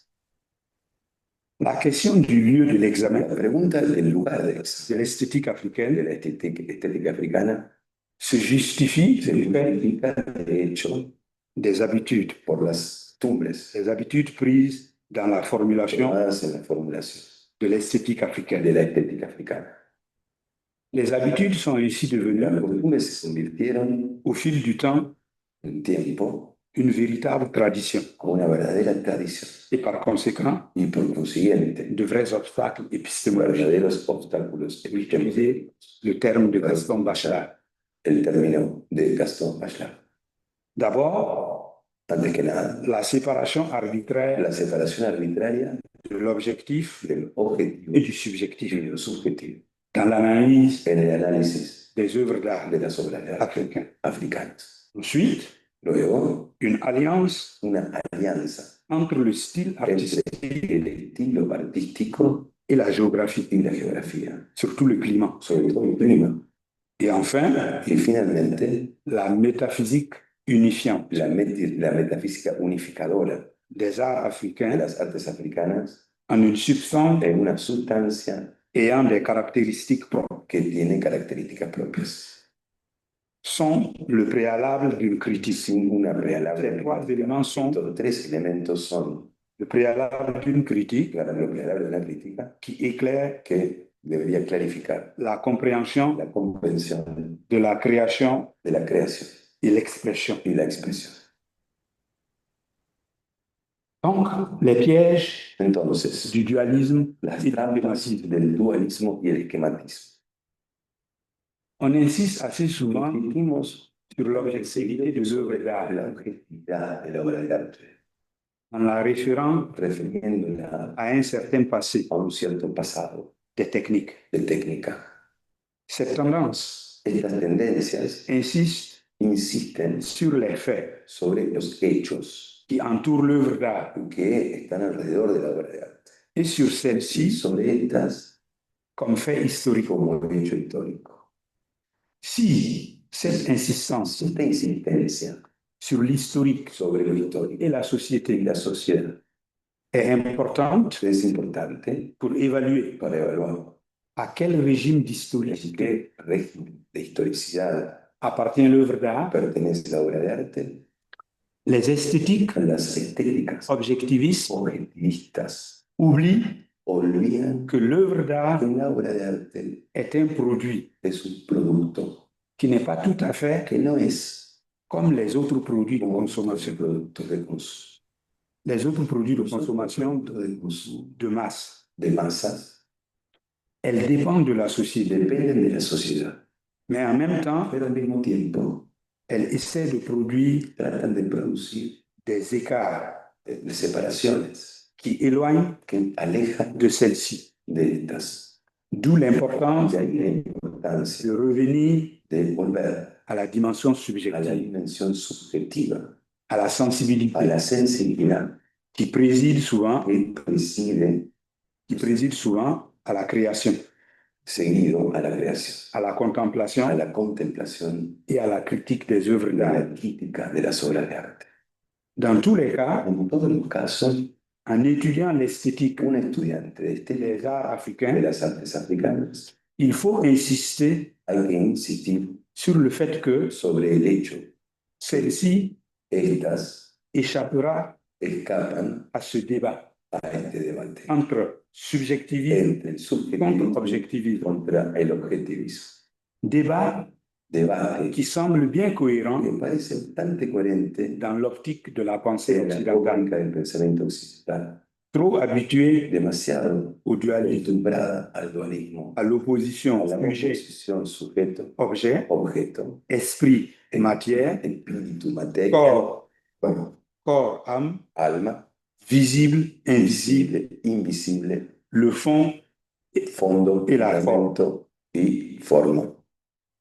C: La question du lieu de l'examen
B: La pregunta del lugar
C: de
B: de
C: l'esthétique africaine
B: la estética africana
C: se justifie
B: se
C: du fait
B: justifica, de hecho,
C: des habitudes
B: des
C: habitudes prises dans la formulation
B: tomadas en la formulación
C: de l'esthétique
B: de
C: africaine.
B: la estética africana.
C: Les habitudes sont ainsi
B: Las
C: devenues,
B: costumbres se convirtieron
C: au fil du temps,
B: en tiempo
C: une véritable tradition
B: como una verdadera tradición
C: et par conséquent,
B: y por consiguiente
C: de vrais obstacles épistémologiques.
B: verdaderos obstáculos
C: Pour
B: epistémicos.
C: utiliser le terme de Gaston Bachelard.
B: El término de Gaston Bachelard.
C: D'abord,
B: Antes que nada,
C: la séparation arbitraire
B: la separación arbitraria
C: de l'objectif
B: del objetivo
C: et du subjectif
B: y del subjetivo
C: dans l'analyse
B: en el análisis
C: des œuvres d'art
B: de las obras de arte
C: africaines.
B: africanas.
C: Ensuite,
B: Luego,
C: une alliance
B: una alianza
C: entre le style
B: entre
C: artistique
B: el estilo artístico
C: et la géographie,
B: y la geografía,
C: surtout le climat.
B: sobre todo el clima.
C: Et enfin,
B: Y finalmente,
C: la métaphysique unifiante
B: la metafísica unificadora
C: des arts
B: de
C: africains
B: las artes africanas
C: en une substance
B: en una sustancia
C: ayant des caractéristiques propres
B: que tiene características propias,
C: sont le préalable d'une critique.
B: sin una prealable
C: Ces trois
B: crítica.
C: éléments sont
B: Estos tres elementos son
C: le préalable d'une critique
B: lo prealable de la crítica,
C: qui éclaire
B: que debería clarificar
C: la compréhension
B: la comprensión
C: de la création
B: de la creación
C: et l'expression.
B: y la expresión.
C: Donc, les pièges
B: Entonces,
C: du dualisme
B: las
C: et du
B: trampas
C: schématisme.
B: del dualismo y el esquematismo.
C: On insiste assez souvent
B: Insistimos
C: sur l'objectivité de l'œuvre
B: en
C: d'art
B: la objetividad de la obra de arte,
C: en la référant
B: refiriéndola
C: à un certain passé
B: a un cierto pasado
C: des techniques.
B: de técnica.
C: Cette tendance
B: Estas tendencias
C: insiste
B: insisten
C: sur les faits
B: sobre los hechos
C: qui entourent l'œuvre d'art
B: que están alrededor de la obra de arte
C: et sur
B: y
C: celle-ci
B: sobre estas
C: comme fait historique.
B: como hecho histórico.
C: Si cette insistance
B: Esta insistencia
C: sur l'historique
B: sobre lo histórico
C: et la
B: y
C: société
B: la sociedad
C: est importante
B: es importante
C: pour évaluer
B: para evaluar
C: à quel régime
B: en
C: d'historicité
B: qué régimen de historicidad
C: appartient l'œuvre d'art.
B: pertenece la obra de arte.
C: Les esthétiques
B: Las estéticas
C: objectivistes
B: objetivistas
C: oublient
B: olvidan
C: que l'œuvre d'art
B: que una obra de arte
C: est un produit
B: es un producto
C: qui n'est pas tout à fait
B: que no es
C: comme les autres produits de
B: como
C: consommation.
B: otros productos de consumo,
C: Les autres produits de consommation
B: de consumo
C: de masse.
B: de masas,
C: Elles dépendent de la société,
B: dependen de la sociedad,
C: mais en même temps,
B: pero al mismo tiempo
C: elles essaient de produire
B: tratan de producir
C: des écarts
B: de separaciones
C: qui éloignent
B: que alejan
C: de celles-ci.
B: de estas.
C: D'où l'importance
B: De ahí la
C: de
B: importancia
C: revenir
B: de volver
C: à la dimension
B: a la
C: subjective,
B: dimensión subjetiva,
C: à la
B: a
C: sensibilité
B: la sensibilidad
C: qui préside souvent,
B: que preside
C: à la création,
B: seguido a la creación,
C: à la contemplation
B: a la contemplación
C: et à la critique des œuvres
B: y a
C: d'art.
B: la crítica de las obras de arte.
C: Dans tous les cas,
B: En todos los casos,
C: en étudiant l'esthétique
B: un estudiante de
C: des arts
B: de
C: africains,
B: las artes africanas
C: il faut insister
B: hay que insistir
C: sur le fait que
B: sobre el hecho
C: celle-ci
B: estas
C: échappera
B: escapan
C: à ce débat
B: a este debate
C: entre subjectivisme
B: entre el
C: contre
B: subjetivismo
C: objectivisme.
B: contra el objetivismo.
C: Débat
B: Debate
C: qui semble bien cohérent
B: que parece bastante coherente
C: dans l'optique de la pensée
B: en la
C: occidentale,
B: óptica del pensamiento occidental,
C: trop habituée
B: demasiado
C: au dualisme,
B: acostumbrada al dualismo,
C: à
B: a
C: l'opposition
B: la
C: sujet-objet,
B: oposición sujeto-objeto,
C: esprit-matière,
B: espíritu, materia,
C: corps,
B: bueno,
C: corps-âme,
B: alma,
C: visible, invisible,
B: visible, invisible,
C: le fond,
B: fondo,
C: y la
B: fundamento y forma.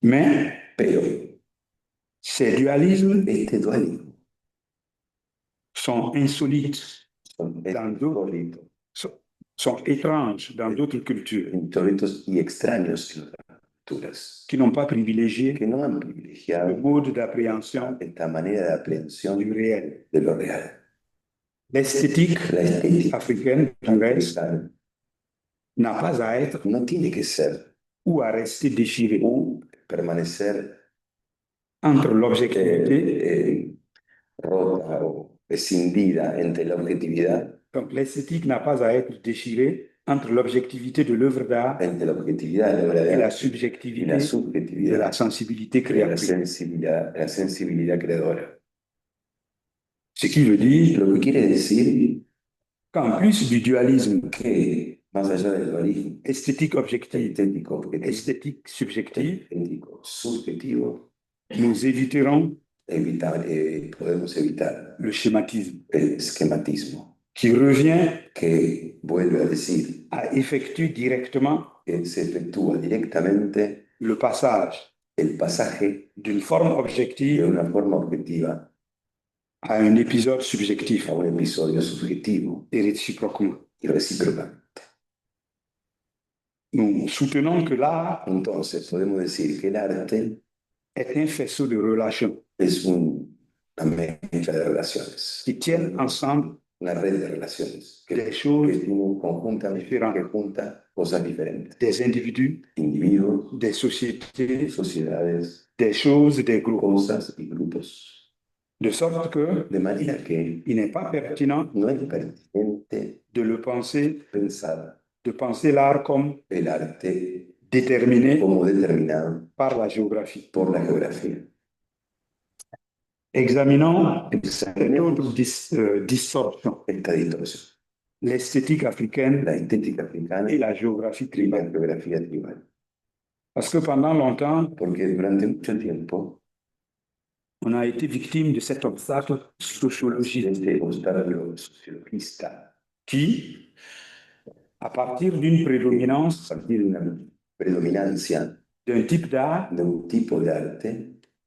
C: mais
B: Pero
C: ces dualismes
B: este dualismo
C: sont insolites,
B: son
C: Dans d'autres-
B: insólitos,
C: sont étranges dans d'autres cultures
B: insólitos y extraños en otras culturas,
C: qui n'ont pas privilégié
B: que no han
C: le
B: privilegiado
C: mode d'appréhension
B: esta manera de aprehensión
C: du réel.
B: de lo real.
C: L'esthétique
B: La estética
C: africaine, du reste,
B: africana
C: n'a pas à être
B: no tiene que ser
C: ou à rester déchirée
B: permanecer
C: entre l'objectivité.
B: Rota o escindida entre la objetividad,
C: Donc l'esthétique n'a pas à être déchirée entre l'objectivité de l'œuvre d'art
B: entre la objetividad de la obra de
C: et la
B: arte y
C: subjectivité
B: la
C: de la
B: subjetividad
C: sensibilité
B: de la
C: créatrice.
B: sensibilidad creadora.
C: Ce qui veut dire
B: Lo que quiere decir
C: qu'en plus du dualisme
B: que, más allá del dualismo
C: esthétique objective,
B: estético, objetivo,
C: esthétique subjective,
B: estético, subjetivo,
C: nous éviterons
B: podemos evitar
C: le schématisme
B: el esquematismo,
C: qui revient
B: que vuelve a decir
C: à effectuer directement
B: que se efectúa directamente
C: le passage
B: el pasaje
C: d'une forme
B: de
C: objective
B: una forma objetiva
C: à un épisode subjectif
B: a un episodio subjetivo
C: et réciproquement.
B: y recíprocamente.
C: Nous soutenons que l'art
B: Entonces, podemos decir que el arte
C: est un faisceau de relations
B: es una mezcla de relaciones,
C: qui tiennent ensemble
B: una red de relaciones
C: des
B: que
C: choses,
B: tienen conjuntamente,
C: diferentes.
B: que junta cosas diferentes.
C: des individus,
B: Individuos,
C: des sociétés,
B: sociedades,
C: des choses, des groupes.
B: cosas y grupos.
C: De sorte que
B: De manera que
C: il n'est pas pertinent
B: no es pertinente
C: de le penser,
B: pensar
C: de penser l'art comme
B: el arte
C: déterminé
B: como determinado
C: par la géographie.
B: por la geografía.
C: Examinons
B: Examinemos
C: d'autres distorsions.
B: esta distorsión.
C: L'esthétique africaine
B: La estética africana
C: et la géographie
B: y la
C: tribale.
B: geografía tribal.
C: Parce que pendant longtemps,
B: Porque durante mucho tiempo,
C: on a été victime de cet obstacle sociologique
B: este obstáculo sociologista,
C: qui, à partir d'une
B: a
C: prédominance
B: partir de una predominancia
C: d'un type d'art
B: de un tipo de arte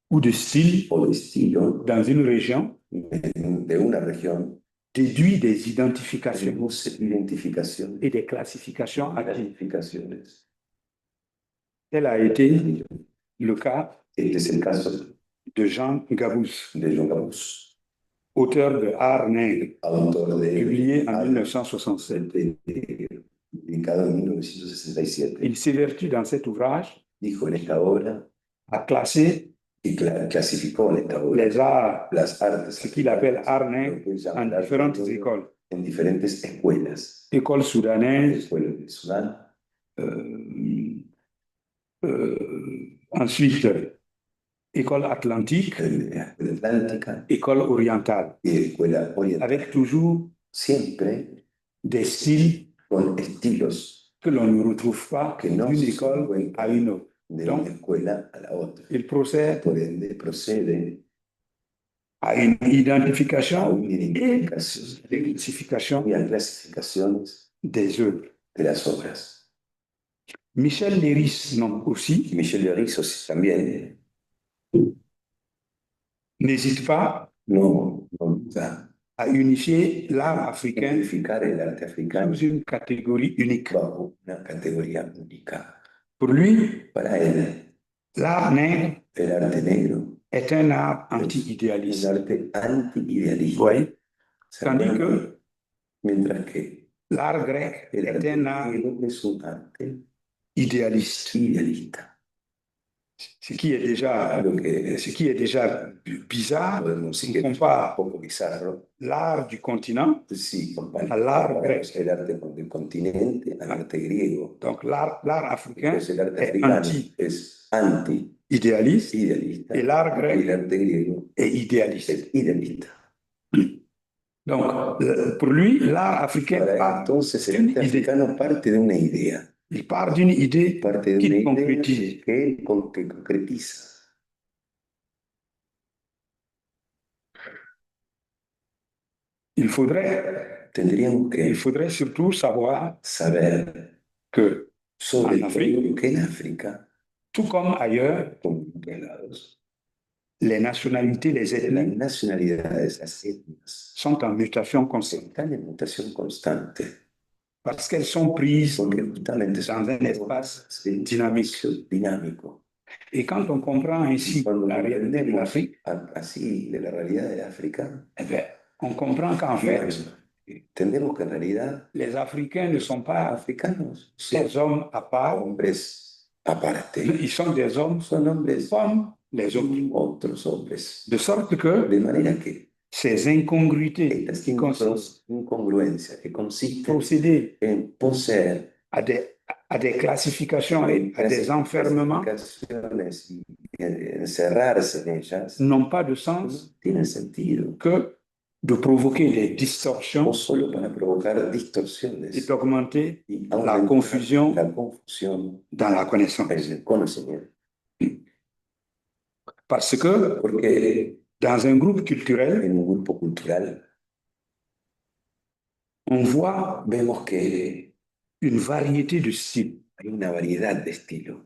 C: ou de style
B: o de estilo
C: dans une région,
B: de una región,
C: déduit des identifications
B: tenemos identificación
C: et des classifications
B: y
C: acquises.
B: clasificaciones.
C: Tel a été le cas
B: Este es el caso
C: de Jean Gabus,
B: de Jean Gabus,
C: auteur de Art Nègre,
B: autor de
C: publié en 1967.
B: publicado en 1967.
C: Il s'évertue dans cet ouvrage
B: Dijo en esta obra
C: à classer
B: y clasificó en esta obra
C: les arts,
B: las artes,
C: ce qu'il appelle Art Nègre, en différentes écoles.
B: en diferentes escuelas.
C: École soudanaise,
B: Escuela de Sudán,
C: ensuite école atlantique,
B: escuela atlántica
C: école orientale,
B: y escuela oriental.
C: avec toujours
B: Siempre
C: des styles
B: con estilos
C: que l'on ne retrouve pas
B: que no
C: d'une
B: se
C: école à une
B: encuentran
C: autre.
B: de
C: Donc,
B: una escuela a la otra.
C: il procède
B: Por ende, procede
C: à une
B: a
C: identification
B: una
C: et
B: identificación
C: des classifications
B: y a clasificaciones
C: des œuvres.
B: de las obras.
C: Michel Léris, non, aussi,
B: Michel de Rizos también
C: n'hésite pas
B: no duda
C: à unifier l'art
B: en
C: africain
B: unificar el arte africano
C: sous une catégorie unique.
B: bajo una categoría única.
C: Pour lui,
B: Para él,
C: l'art nègre
B: el arte negro
C: est un art
B: es un
C: anti-idéaliste.
B: arte anti-idealista.
C: Oui.
B: ¿Se
C: Tandis
B: acuerdan?
C: que
B: Mientras que
C: l'art grec
B: el
C: est
B: arte
C: un art
B: griego es un arte
C: idéaliste.
B: idealista.
C: Ce qui est déjà bizarre,
B: Podemos
C: si
B: decir
C: on
B: que es un
C: compare
B: poco bizarro.
C: l'art du continent,
B: Sí,
C: al
B: comparamos el arte del continente al arte griego.
C: donc l'art africain
B: Pues el arte
C: est
B: africano es
C: anti-idéaliste
B: anti-idealista
C: et l'art
B: y el
C: grec
B: arte griego
C: est idéaliste.
B: es idealista.
C: Donc, pour lui, l'art africain
B: Para él,
C: part
B: entonces, el
C: d'une
B: arte
C: idée.
B: africano parte de una idea,
C: Il part d'une idée
B: parte de
C: qu'il
B: una idea
C: concrétise.
B: que él que concretiza.
C: Il faudrait
B: Tendríamos que
C: surtout savoir
B: saber
C: que,
B: sobre
C: En África.
B: todo que en África,
C: tout comme ailleurs,
B: como en otros lados,
C: les nationalités, les
B: las
C: ethnies
B: nacionalidades, las etnias,
C: sont en mutation constante
B: están en mutación constante,
C: parce qu'elles sont prises
B: porque justamente son
C: dans un espace
B: dinámico. Dinámico.
C: Et quand on comprend ainsi
B: Cuando
C: la réalité de
B: entendemos
C: l'Afrique,
B: así de la realidad de África,
C: eh bien, on comprend qu'en fait,
B: entendemos que en realidad
C: les Africains ne sont pas
B: africanos son
C: des hommes à part,
B: hombres aparte,
C: ils sont des hommes
B: son hombres
C: comme les autres.
B: otros hombres.
C: De sorte que
B: De manera que
C: ces incongruités
B: estas
C: qui consistent
B: incongruencias que consisten
C: procéder
B: en poseer
C: à des classifications et à des enfermements
B: clasificaciones y encerrarse en ellas,
C: n'ont pas de sens
B: no tienen sentido,
C: que de provoquer des distorsions
B: no solo para provocar distorsiones
C: et d'augmenter
B: y
C: la
B: aumentar
C: confusion
B: la confusión
C: dans la connaissance.
B: en el conocimiento.
C: Parce que
B: Porque
C: dans un groupe culturel,
B: en un grupo cultural
C: on voit
B: vemos que
C: une variété de styles.
B: hay una variedad de estilos.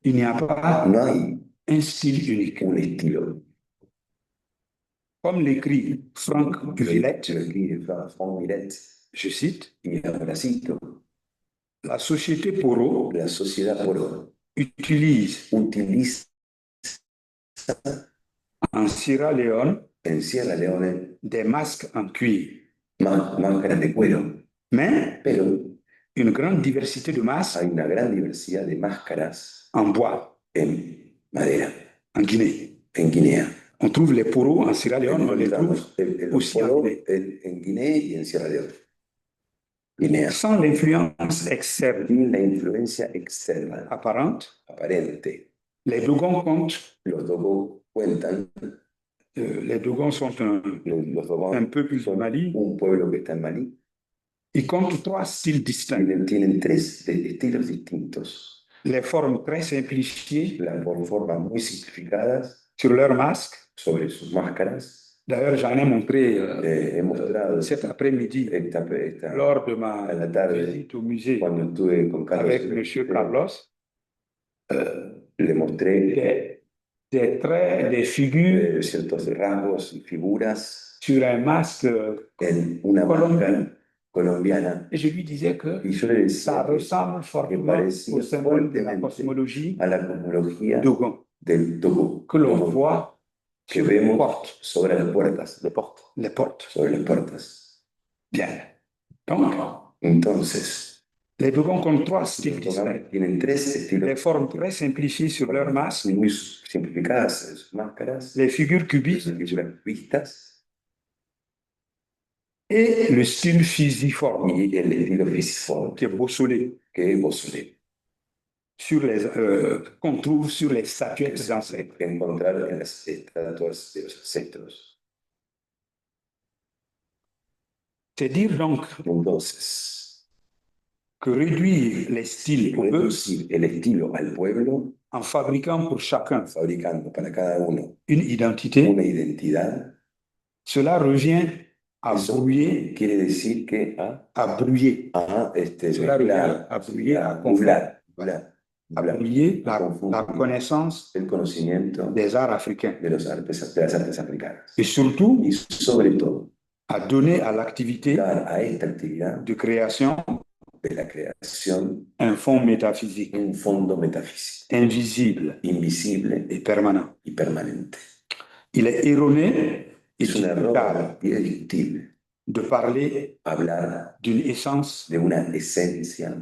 C: Il n'y a pas
B: No hay
C: un style unique.
B: un estilo.
C: Comme l'écrit Frank Villette,
B: Lo escribe Frank Millet,
C: je cite,
B: y ahora cito,
C: la société Poro
B: la sociedad por
C: utilise
B: utiliza
C: en Sierra Leone
B: en Sierra Leone
C: des masques en cuir,
B: máscaras de cuero,
C: mais
B: pero
C: une grande diversité de masques
B: hay una gran diversidad de máscaras
C: en bois
B: en madera,
C: en Guinée.
B: en Guinea.
C: On trouve les poros en Sierra Leone, on les trouve
B: Encontramos el
C: aussi en
B: polo
C: Guinée.
B: en Guinea y en Sierra Leone. Guinea.
C: Sans l'influence externe
B: Sin la influencia externa
C: apparente,
B: aparente.
C: les Dogons comptent,
B: Los Dogo cuentan,
C: les Dogons sont
B: los Dogon
C: un peuple du
B: son
C: Mali,
B: un pueblo que está en Malí.
C: ils comptent 3 styles distincts.
B: Tienen tres estilos distintos.
C: Les formes très simplifiées
B: Por formas muy simplificadas
C: sur leur masque.
B: sobre sus máscaras.
C: D'ailleurs, j'en ai montré
B: He mostrado
C: cet après-midi lors de ma
B: a la tarde,
C: visite au musée
B: cuando estuve con Carlos,
C: avec M. Carlos,
B: le mostré
C: des traits, des figures
B: ciertos rasgos y figuras
C: sur un masque
B: en una máscara colombiana.
C: et je lui disais que
B: Y yo le decía
C: ça
B: que
C: ressemble fortement
B: parecía
C: au symbole de la
B: fuertemente
C: cosmologie
B: a la cosmología
C: Dogon.
B: del tubo
C: que l'on voit
B: que
C: sur les
B: vemos
C: portes.
B: sobre las puertas,
C: Les portes.
B: sobre las puertas.
C: Bien. Donc,
B: Entonces,
C: les dragons ont trois
B: los
C: styles distincts.
B: togames tienen tres
C: Les
B: estilos
C: formes très simplifiées sur leur masque,
B: muy simplificadas en sus máscaras,
C: les figures
B: las
C: cubiques
B: figuras vistas
C: et le style fusiforme
B: y el estilo fisiforme,
C: qui est bosselé
B: que es Beausoleil,
C: sur qu'on trouve sur les
B: que
C: statuettes
B: se
C: ancêtres.
B: puede encontrar en las estatuas de los ancestros.
C: C'est dire donc
B: Entonces,
C: que réduire les styles au beurre
B: reducir el estilo al pueblo,
C: en fabriquant pour chacun
B: fabricando para cada uno
C: une identité,
B: una identidad,
C: cela revient à
B: eso
C: brouiller,
B: quiere decir que
C: à brouiller,
B: mezclar,
C: cela revient à brouiller, à confondre, à brouiller la
B: confundir
C: connaissance
B: el conocimiento
C: des arts africains
B: de las artes africanas.
C: et surtout
B: Y sobre todo,
C: à donner à l'activité
B: dar a esta actividad
C: de création
B: de la creación
C: un fond métaphysique,
B: un fondo metafísico,
C: invisible
B: invisible
C: et permanent.
B: y permanente.
C: Il est erroné et
B: Es un error y es discutible
C: de parler
B: hablar
C: d'une essence
B: de una esencia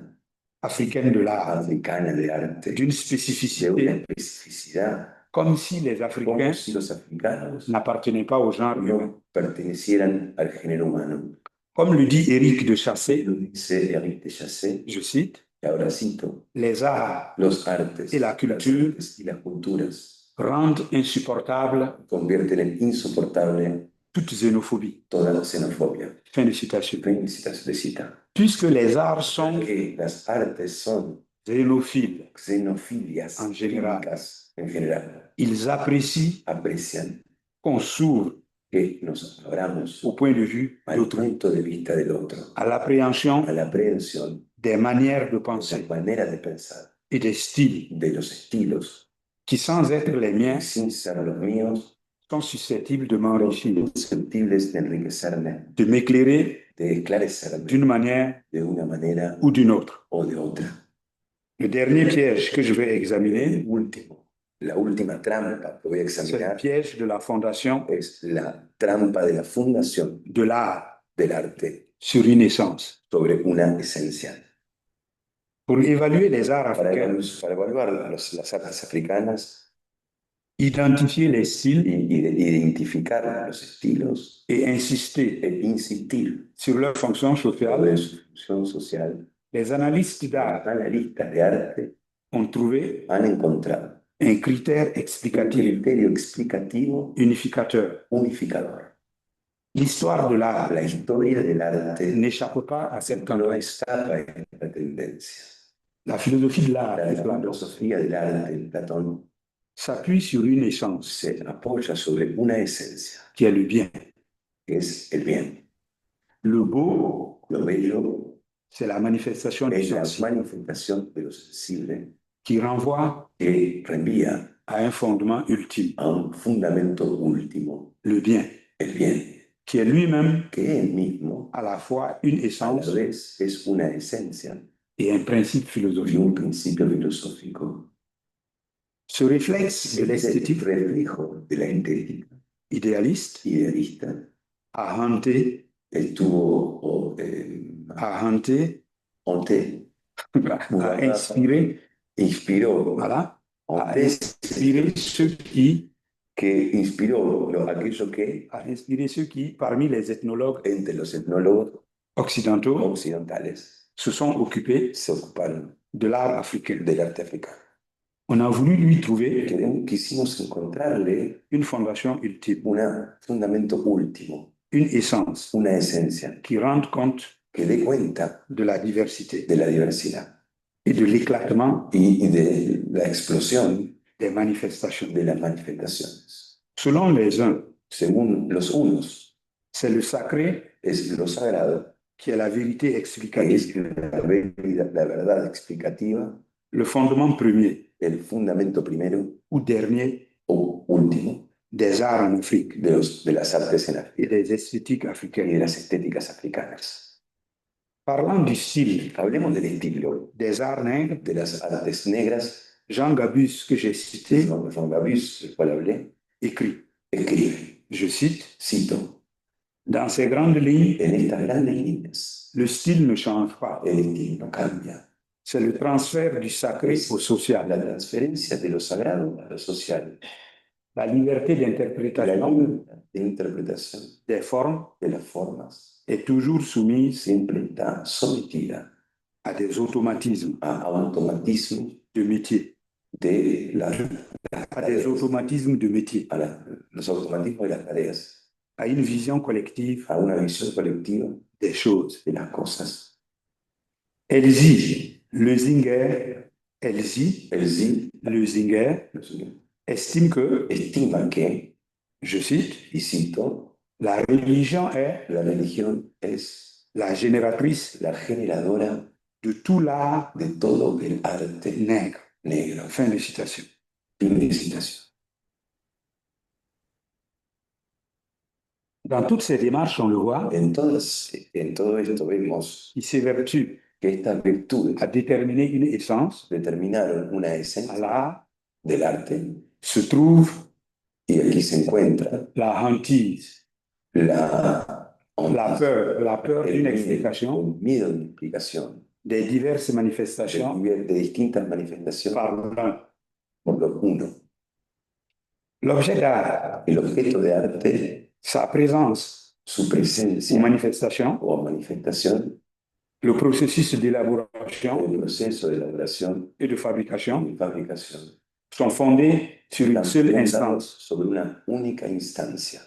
C: africaine de l'art,
B: africana de arte,
C: d'une
B: de una
C: spécificité,
B: especificidad,
C: comme si les
B: como
C: Africains
B: si los africanos
C: n'appartenaient pas au genre humain.
B: no pertenecieran al género humano.
C: Comme le dit Éric de Chassé,
B: Lo dice Eric de Chassé,
C: je cite,
B: y ahora cito,
C: les arts
B: los artes
C: y la culture
B: y las culturas
C: rendent insupportable
B: convierten en insoportable
C: toute xénophobie.
B: toda xenofobia.
C: Fin de citation.
B: Fin de cita.
C: Puisque les arts sont
B: Que las artes son
C: xénophiles,
B: xenofilias
C: En general.
B: fílicas en general,
C: ils apprécient
B: aprecian
C: qu'on s'ouvre
B: que nos abramos
C: au point de vue
B: al
C: d'autrui,
B: punto de vista del otro,
C: à l'appréhension
B: a la aprehensión
C: des manières de
B: de
C: penser
B: la manera de pensar,
C: et des styles
B: de los estilos,
C: qui, sans être les miens,
B: sin ser los míos,
C: sont susceptibles de
B: son
C: m'enrichir,
B: susceptibles de enriquecerme,
C: de m'éclairer
B: de esclarecerme
C: d'une manière
B: de una manera
C: ou d'une autre.
B: o de otra.
C: Le dernier piège que je vais examiner,
B: La última trampa que voy a
C: c'est le
B: examinar
C: piège de la fondation
B: es la trampa de la fundación
C: de l'art
B: del arte
C: sur une essence.
B: sobre una esencia.
C: Pour évaluer les arts
B: Para
C: africains,
B: evaluar las artes africanas
C: identifier les styles
B: y identificar los estilos
C: et insister
B: e insistir
C: sur leur fonction sociale,
B: sobre su función social,
C: les analystes
B: los
C: d'art
B: analistas de arte
C: ont trouvé
B: han encontrado
C: un critère
B: un
C: explicatif
B: criterio explicativo
C: unificateur.
B: unificador.
C: L'histoire de l'art
B: La historia del arte
C: n'échappe pas à cette
B: no
C: tendance.
B: escapa a esta tendencia.
C: La philosophie de l'art
B: La
C: de Platon
B: filosofía del arte de Platón
C: s'appuie sur une essence
B: se apoya sobre una esencia,
C: qui est le bien.
B: que es el bien.
C: Le beau,
B: Lo bello
C: c'est la manifestation du
B: es la
C: sensible
B: manifestación de lo sensible
C: qui renvoie
B: que reenvía
C: à un fondement ultime,
B: a un fundamento último,
C: le bien,
B: el bien,
C: qui est lui-même
B: que él mismo
C: à la fois une
B: a la
C: essence
B: vez es una esencia
C: et un principe
B: y
C: philosophique.
B: un principio filosófico.
C: Ce réflexe de
B: Este
C: l'esthétique
B: reflejo de la estética
C: idéaliste
B: idealista
C: a hanté,
B: estuvo
C: a inspiré,
B: inspiró,
C: voilà, a
B: Hanté,
C: inspiré ceux qui,
B: que inspiró aquello que
C: a inspiré ceux qui, parmi les ethnologues
B: entre los etnólogos
C: occidentaux,
B: occidentales
C: se sont occupés
B: se ocuparon
C: de l'art africain.
B: del arte africano.
C: On a voulu lui trouver
B: Quisimos encontrarle
C: une fondation ultime,
B: un fundamento último,
C: une essence
B: una esencia
C: qui rende compte
B: que dé cuenta
C: de la diversité
B: de la diversidad
C: et de l'éclatement
B: y de la explosión
C: des manifestations.
B: de las manifestaciones.
C: Selon les uns,
B: Según los unos,
C: c'est le sacré
B: es lo sagrado,
C: qui est la vérité
B: que
C: explicative,
B: es la verdad explicativa,
C: le fondement premier
B: el fundamento primero
C: ou dernier
B: o último
C: des arts en Afrique
B: de las artes en
C: et
B: África
C: des esthétiques
B: y de
C: africaines.
B: las estéticas africanas.
C: Parlant du style
B: Hablemos del estilo
C: des arts nègres,
B: de las artes negras,
C: Jean Gabus, que j'ai cité,
B: Jean Gabus, del cual hablé,
C: écrit,
B: escribe,
C: je cite,
B: cito,
C: dans ces grandes lignes,
B: en estas grandes líneas,
C: le style ne change pas.
B: el estilo no cambia.
C: C'est le transfert du sacré au social.
B: La transferencia de lo sagrado a lo social.
C: La liberté
B: La
C: d'interprétation
B: libertad de interpretación
C: des formes
B: de las formas
C: est toujours soumise
B: siempre está sometida
C: à des automatismes
B: a automatismos
C: de métier,
B: de
C: à des automatismes de métier,
B: los automatismos de las tareas,
C: à une vision collective
B: a una visión colectiva
C: des choses.
B: de las cosas.
C: Elsie Leuzinger, Elsie
B: Elsie
C: Leuzinger estime que,
B: estima que,
C: je cite,
B: y cito,
C: la religion est
B: la religión es
C: la génératrice
B: la generadora
C: de tout l'art
B: de todo el arte
C: nègre.
B: negro.
C: Fin de citation.
B: Fin de citación.
C: Dans toutes ces démarches, on le voit,
B: En todo esto vemos
C: il s'évertue
B: que estas virtudes
C: à déterminer une essence
B: determinaron una
C: à
B: esencia
C: l'art,
B: del arte
C: se trouve
B: y aquí se encuentra
C: la hantise,
B: la
C: la peur d'une explication
B: el miedo de una explicación
C: des diverses manifestations
B: de distintas manifestaciones
C: par l'un.
B: por lo uno.
C: L'objet d'art,
B: El objeto de arte,
C: sa présence
B: su
C: ou
B: presencia
C: manifestation,
B: o manifestación,
C: le processus d'élaboration
B: el proceso de elaboración
C: et de fabrication
B: y fabricación
C: sont fondés sur une
B: están
C: seule
B: fundados
C: instance,
B: sobre una única instancia,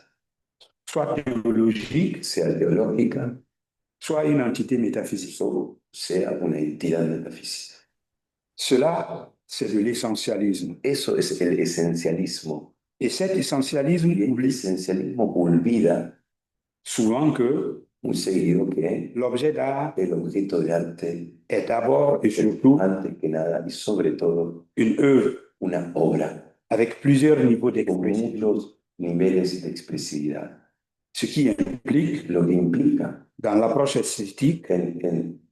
C: soit théologique,
B: sea teológica
C: soit une entité métaphysique.
B: o sea una entidad metafísica.
C: Cela, c'est de l'essentialisme.
B: Eso es el esencialismo.
C: Et cet essentialisme
B: Y el
C: oublie
B: esencialismo olvida
C: souvent que
B: muy seguido que
C: l'objet d'art
B: el objeto de arte
C: est d'abord et surtout
B: antes que nada y sobre todo
C: une œuvre
B: una obra
C: avec plusieurs niveaux
B: con
C: d'expression,
B: muchos niveles de expresividad,
C: ce qui implique,
B: lo que implica
C: dans l'approche esthétique,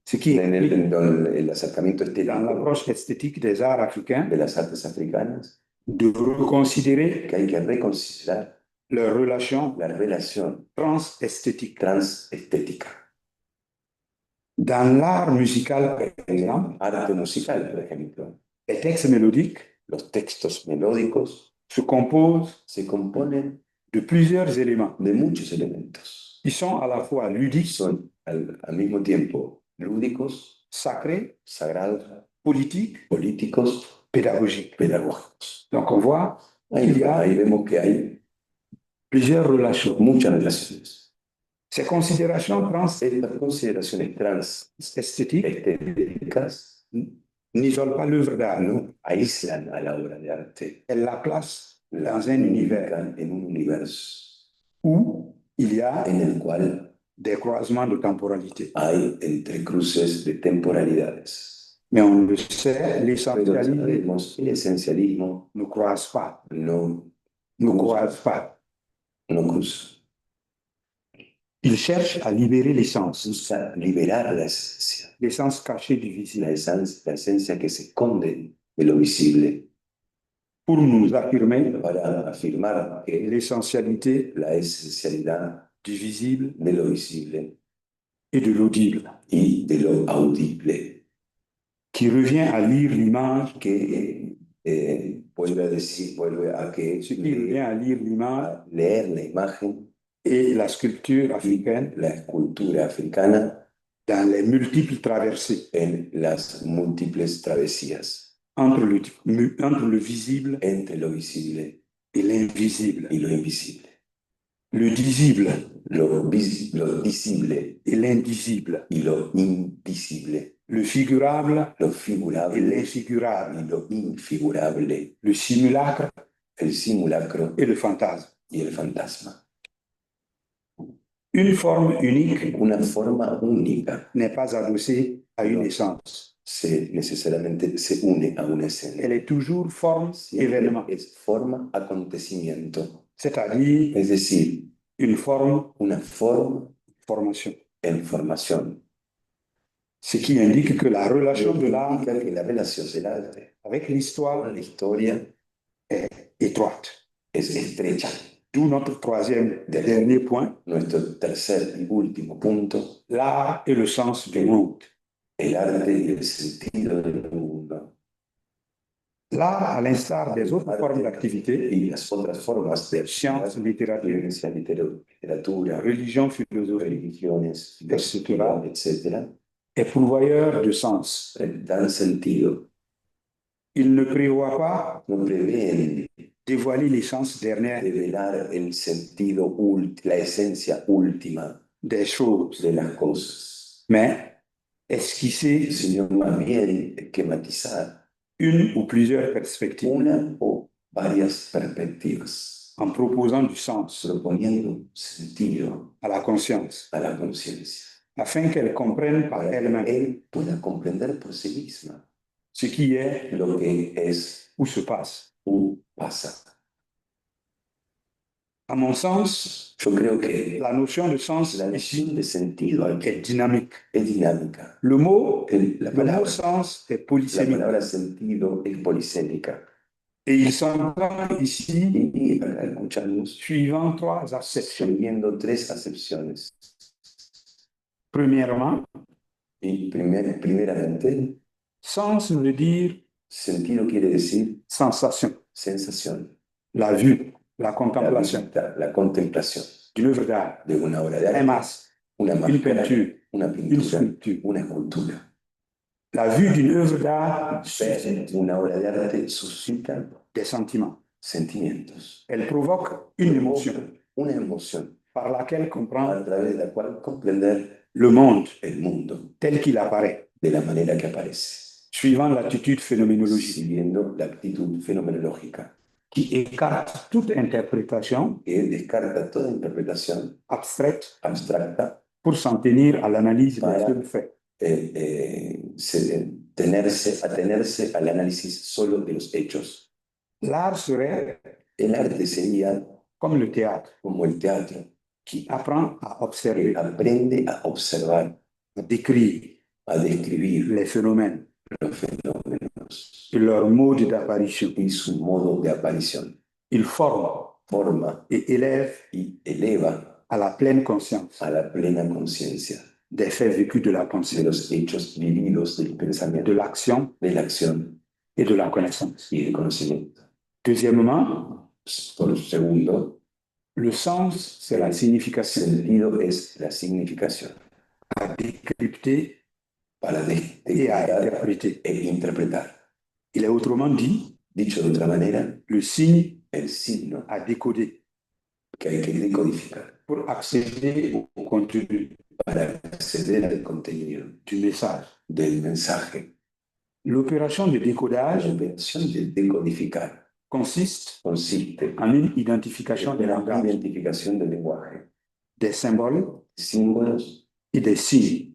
C: ce qui implique
B: el acercamiento
C: dans
B: estético
C: l'approche esthétique des arts africains,
B: de las artes africanas,
C: de reconsidérer
B: que hay que reconsiderar
C: leur relation
B: la relación
C: transesthétique.
B: transestética.
C: Dans l'art musical, par
B: En el
C: exemple,
B: arte musical, por ejemplo,
C: les textes mélodiques
B: los textos melódicos
C: se composent
B: se componen
C: de plusieurs éléments.
B: de muchos elementos.
C: Ils sont à la fois ludiques,
B: Son al mismo tiempo lúdicos,
C: sacrés,
B: sagrados,
C: politiques,
B: políticos,
C: pédagogiques.
B: pedagógicos.
C: Donc on voit qu'il y a
B: Ahí vemos que hay
C: plusieurs relations.
B: muchas relaciones.
C: Ces considérations
B: Estas consideraciones
C: transesthétiques
B: transestéticas
C: n'isolent pas l'œuvre d'art,
B: no aíslan a la obra de arte,
C: elles la placent
B: la
C: dans un univers
B: ubican en un universo
C: où il y a
B: en el cual
C: des croisements de temporalité.
B: hay entrecruces de temporalidades.
C: Mais on le sait,
B: Pero
C: l'essentialisme
B: sabemos, el esencialismo
C: ne croise pas,
B: no
C: pas.
B: cruza.
C: Il cherche à libérer l'essence,
B: Busca liberar la esencia,
C: l'essence cachée du visible,
B: la esencia que se esconde de lo visible,
C: pour nous affirmer
B: para afirmar que
C: l'essentialité
B: la esencialidad
C: du visible
B: de lo visible
C: et de l'audible,
B: y de lo audible,
C: qui revient à lire l'image,
B: que vuelve a que
C: ce qui revient à lire l'image
B: a leer la imagen
C: et la sculpture
B: y
C: africaine
B: la escultura africana
C: dans les multiples traversées
B: en las múltiples travesías
C: entre le visible
B: entre lo visible
C: et l'invisible,
B: y lo invisible,
C: le visible
B: lo visible
C: et l'indisible,
B: y lo invisible,
C: le figurable
B: lo
C: et
B: figurable
C: l'infigurable,
B: y lo infigurable,
C: le simulacre
B: el simulacro
C: et le fantasme.
B: y el fantasma.
C: Une forme unique
B: Una forma única
C: n'est pas adossée à une essence.
B: necesariamente se une a una
C: Elle
B: escena.
C: est toujours forme,
B: Siempre
C: événement,
B: es forma, acontecimiento,
C: c'est-à-dire
B: es decir,
C: une forme,
B: una forma
C: formation.
B: en formación.
C: Ce qui indique que la relation
B: Lo
C: de
B: que
C: l'art
B: indica que la relación del arte
C: avec
B: con
C: l'histoire
B: la historia
C: est étroite.
B: es estrecha.
C: D'où notre troisième et dernier point,
B: Nuestro tercer y último punto,
C: l'art et le sens du monde.
B: el arte y el sentido del mundo.
C: L'art, à l'instar des autres formes
B: Arte
C: d'activité,
B: y las otras formas de
C: sciences, littérature,
B: ciencia, literatura,
C: religion, philosophie,
B: religiones, filosofía, etc.,
C: est pourvoyeur de sens.
B: dan sentido.
C: Il ne prévoit pas
B: No prevén
C: dévoiler l'essence dernière
B: revelar el sentido, la esencia última
C: des choses,
B: de las cosas,
C: mais esquisser
B: sino más bien esquematizar
C: une ou plusieurs perspectives
B: una o varias perspectivas,
C: en proposant du sens
B: proponiendo sentido
C: à la conscience,
B: a la conciencia,
C: afin qu'elle comprenne par
B: para que
C: elle-même
B: él pueda comprender por sí misma
C: ce qui est
B: lo que es
C: ou se passe.
B: u pasa.
C: À mon sens,
B: Yo creo que
C: la notion de sens
B: la
C: ici
B: noción de sentido aquí
C: est dynamique.
B: es dinámica.
C: Le mot
B: La palabra,
C: sens est
B: la
C: polysémique.
B: palabra sentido es polisémica.
C: Et il s'entend ici
B: Y acá escuchamos
C: suivant trois acceptions.
B: viendo tres acepciones.
C: Premièrement,
B: Y primeramente,
C: sens veut dire
B: sentido quiere decir
C: sensation,
B: sensación,
C: la vue, la
B: la
C: contemplation
B: vista, la contemplación
C: d'une œuvre d'art,
B: de una obra de
C: un
B: arte,
C: masque,
B: una
C: une
B: máscara,
C: peinture,
B: una
C: une
B: pintura,
C: sculpture.
B: una escultura.
C: La vue d'une œuvre d'art
B: Ver
C: suscite
B: una obra de arte suscita
C: des sentiments.
B: sentimientos,
C: Elle provoque une émotion
B: una emoción
C: par laquelle comprend
B: a través de la cual comprender
C: le monde
B: el mundo
C: tel qu'il apparaît,
B: de la manera que aparece,
C: suivant l'attitude phénoménologique
B: siguiendo la actitud fenomenológica
C: qui écarte toute interprétation
B: que descarta toda interpretación
C: abstraite
B: abstracta
C: pour s'en tenir à l'analyse des
B: Voilà.
C: seuls faits.
B: Atenerse al análisis solo de los hechos.
C: L'art serait
B: El arte sería
C: comme le théâtre
B: como el teatro,
C: qui apprend à
B: que
C: observer,
B: aprende a observar,
C: à décrire
B: a describir
C: les phénomènes
B: los fenómenos
C: et leur mode d'apparition.
B: y su modo de aparición.
C: Il forme
B: Forma
C: et élève
B: y eleva
C: à la pleine conscience
B: a la plena conciencia
C: des faits vécus de la
B: de
C: pensée,
B: los hechos vividos del
C: de
B: pensamiento,
C: l'action
B: de la acción
C: et de la connaissance.
B: y del conocimiento.
C: Deuxièmement,
B: Por segundo,
C: le sens, c'est la signification
B: sentido es la significación
C: à décrypter
B: para
C: et à
B: declarar
C: interpréter.
B: e interpretar.
C: Il est autrement dit
B: Dicho de otra manera,
C: le signe
B: el signo
C: à décoder
B: que hay que decodificar
C: pour accéder au contenu
B: para acceder al contenido
C: du message.
B: del mensaje.
C: L'opération de
B: La
C: décodage
B: operación de decodificar
C: consiste
B: consiste
C: en une identification des
B: en la
C: langages,
B: identificación del lenguaje,
C: des symboles
B: símbolos
C: et des signes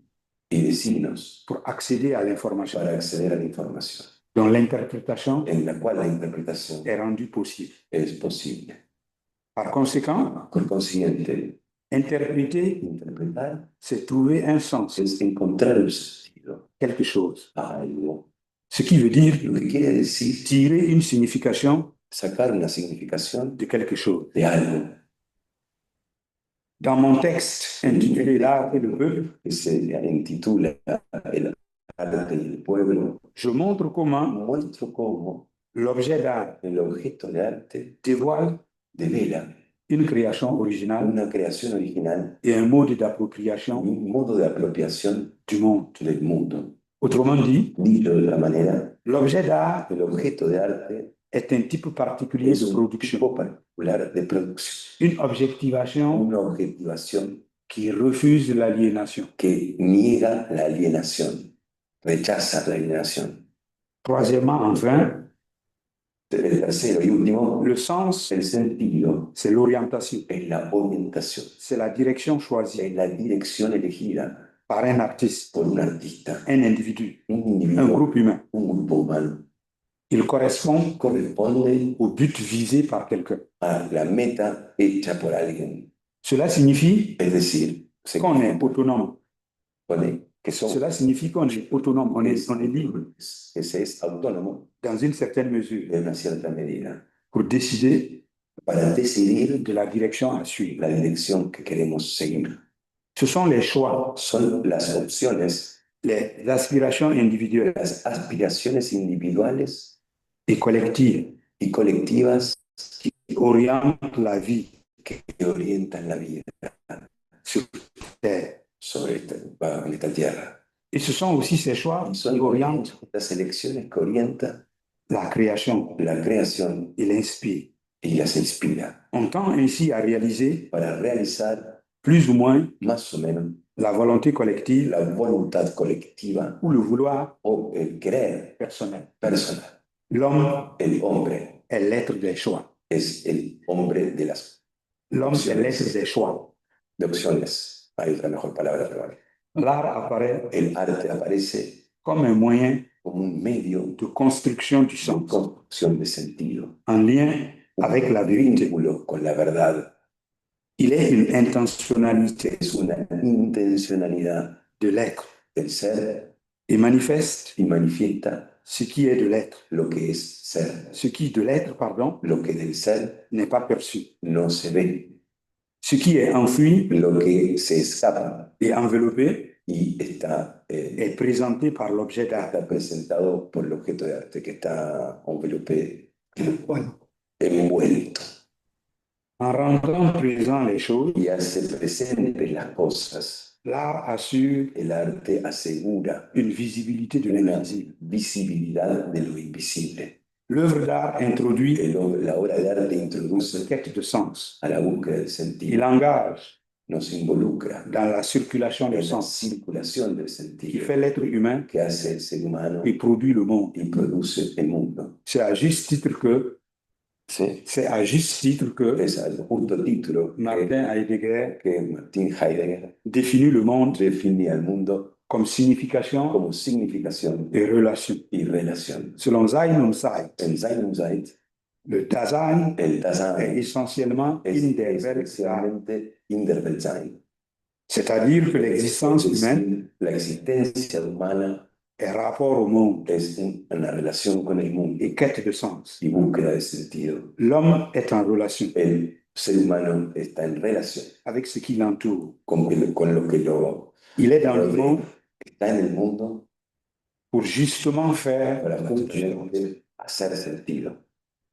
B: y de signos
C: pour accéder à l'information,
B: para acceder a la información,
C: dont l'interprétation
B: en la cual la interpretación
C: est rendue possible.
B: es posible.
C: Par conséquent,
B: Por consiguiente,
C: interpréter,
B: interpretar
C: c'est trouver un sens,
B: es encontrar el sentido
C: quelque chose.
B: a algo.
C: Ce qui veut dire
B: Lo que quiere decir
C: tirer une signification
B: sacar una significación
C: de quelque chose.
B: de algo.
C: Dans mon texte intitulé L'art et le peuple,
B: Que se intitula El arte y el pueblo,
C: je montre comment
B: muestro cómo
C: l'objet d'art
B: el objeto de arte
C: dévoile
B: devela
C: une création originale
B: una creación original
C: et un mode
B: y
C: d'appropriation
B: un modo de apropiación
C: du monde.
B: del mundo.
C: Autrement dit,
B: Dicho de otra manera,
C: l'objet d'art
B: el objeto de arte
C: est un type particulier
B: es
C: de
B: un
C: production,
B: tipo particular de producción,
C: une objectivation
B: una objetivación
C: qui refuse l'aliénation.
B: que niega la alienación, rechaza la alienación.
C: Troisièmement, enfin,
B: El tercero y último,
C: le sens,
B: el sentido
C: c'est l'orientation,
B: es la orientación,
C: c'est la direction choisie
B: es la dirección elegida
C: par un artiste,
B: por un artista,
C: un individu,
B: un
C: un
B: individuo,
C: groupe humain.
B: un grupo humano.
C: Il correspond
B: Corresponde
C: au but visé par quelqu'un.
B: a la meta hecha por alguien.
C: Cela signifie
B: Es decir, se
C: qu'on est autonome,
B: pone que son,
C: Cela signifie qu'on est autonome, on est libre
B: que se es autónomo
C: dans une certaine mesure
B: en una cierta medida
C: pour décider
B: para decidir
C: de la direction à suivre.
B: la dirección que queremos seguir.
C: Ce sont les choix,
B: Son las opciones,
C: les aspirations individuelles
B: las aspiraciones individuales
C: et collectives
B: y colectivas
C: qui orientent la vie
B: que orientan la vida
C: sur Terre.
B: en esta tierra.
C: Et ce sont aussi ces choix
B: Y
C: qui
B: son
C: orientent
B: estas elecciones que orientan
C: la création
B: la creación
C: et l'inspirent.
B: y las inspira
C: On tend ainsi à réaliser
B: para realizar
C: plus ou moins
B: más o menos
C: la volonté collective
B: la voluntad colectiva
C: ou le vouloir
B: o el querer
C: personnel.
B: personal.
C: L'homme
B: El hombre
C: est l'être des choix.
B: es el hombre de las
C: L'homme est l'être des choix.
B: de opciones. Hay otra mejor palabra, pero vale.
C: L'art apparaît
B: El arte aparece
C: comme un moyen
B: como un medio
C: de construction du
B: de
C: sens,
B: construcción de sentido,
C: en lien avec la vérité.
B: vínculo con la verdad.
C: Il est une intentionnalité
B: Es una intencionalidad
C: de l'être
B: del ser
C: et manifeste
B: y manifiesta
C: ce qui est de l'être.
B: lo que es ser.
C: Ce qui de l'être, pardon,
B: Lo que del ser
C: n'est pas perçu.
B: no se ve,
C: Ce qui est enfoui
B: lo que se escapa
C: et enveloppé
B: y está,
C: est présenté par l'objet d'art.
B: está presentado por el objeto de arte que está envelope,
C: Bueno.
B: envuelto
C: En rendant présent les choses,
B: y hace presentes las cosas.
C: l'art assure
B: El arte asegura
C: une visibilité de
B: una
C: l'invisible.
B: visibilidad de lo invisible.
C: L'œuvre d'art introduit
B: La obra de arte
C: une
B: introduce
C: quête de sens.
B: a la búsqueda del
C: Il
B: sentido,
C: engage
B: nos involucra
C: dans la circulation des
B: en la
C: sens
B: circulación del
C: qui
B: sentido
C: fait l'être humain
B: que hace el ser humano
C: et produit le monde.
B: y produce el mundo.
C: C'est à juste titre que,
B: Sí.
C: c'est à juste titre que
B: Es al justo título
C: Martin Heidegger
B: que Martin Heidegger
C: définit le monde
B: define al mundo
C: comme signification
B: como significación
C: et relation.
B: y relación.
C: Selon Sein und Zeit,
B: En Sein und Zeit,
C: le Dasein
B: el
C: est
B: Dasein
C: essentiellement
B: es
C: in der Welt da.
B: especialmente in der Weltsein.
C: C'est-à-dire que l'existence
B: Es
C: humaine
B: decir, la existencia humana
C: est rapport au monde
B: es una relación con el mundo
C: et quête de sens.
B: y búsqueda de sentido.
C: L'homme est en relation
B: El ser humano está en relación
C: avec ce qui l'entoure.
B: con lo que lo
C: Il est dans le
B: rodea.
C: monde
B: Está en el mundo
C: pour justement faire
B: para
C: la différence.
B: justamente hacer sentido.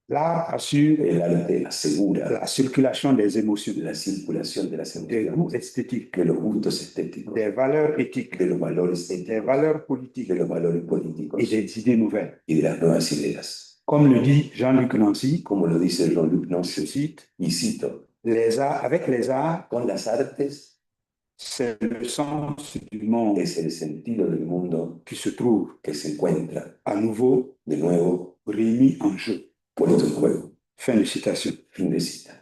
C: L'art assure
B: El arte asegura
C: la circulation des émotions,
B: la circulación de las
C: des goûts
B: emociones,
C: esthétiques,
B: de los gustos estéticos,
C: des valeurs éthiques,
B: de los valores
C: des
B: éticos,
C: valeurs politiques
B: de los valores políticos
C: et des idées nouvelles.
B: y de las nuevas ideas.
C: Comme le dit Jean-Luc Nancy,
B: Como lo dice Jean-Luc
C: je
B: Nancy,
C: cite,
B: y cito,
C: avec les arts,
B: con las artes
C: c'est le sens du monde
B: es el sentido del mundo
C: qui se trouve
B: que se encuentra
C: à nouveau
B: de nuevo
C: remis en jeu.
B: puesto en juego.
C: Fin de citation.
B: Fin de cita.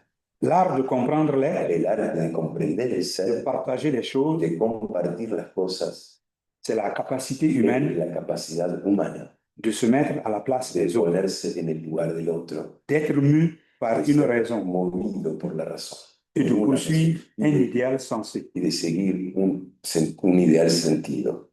C: L'art de comprendre l'être,
B: El arte de comprender el
C: de
B: ser,
C: partager les choses,
B: de compartir las cosas,
C: c'est la capacité
B: es
C: humaine
B: la capacidad humana
C: de se mettre à la place
B: de
C: des autres,
B: ponerse en el lugar del otro,
C: d'être mu par
B: de
C: une
B: ser
C: raison
B: movido por la razón
C: et de
B: por una
C: poursuivre
B: razón,
C: un idéal sensé.
B: y de seguir un ideal sentido.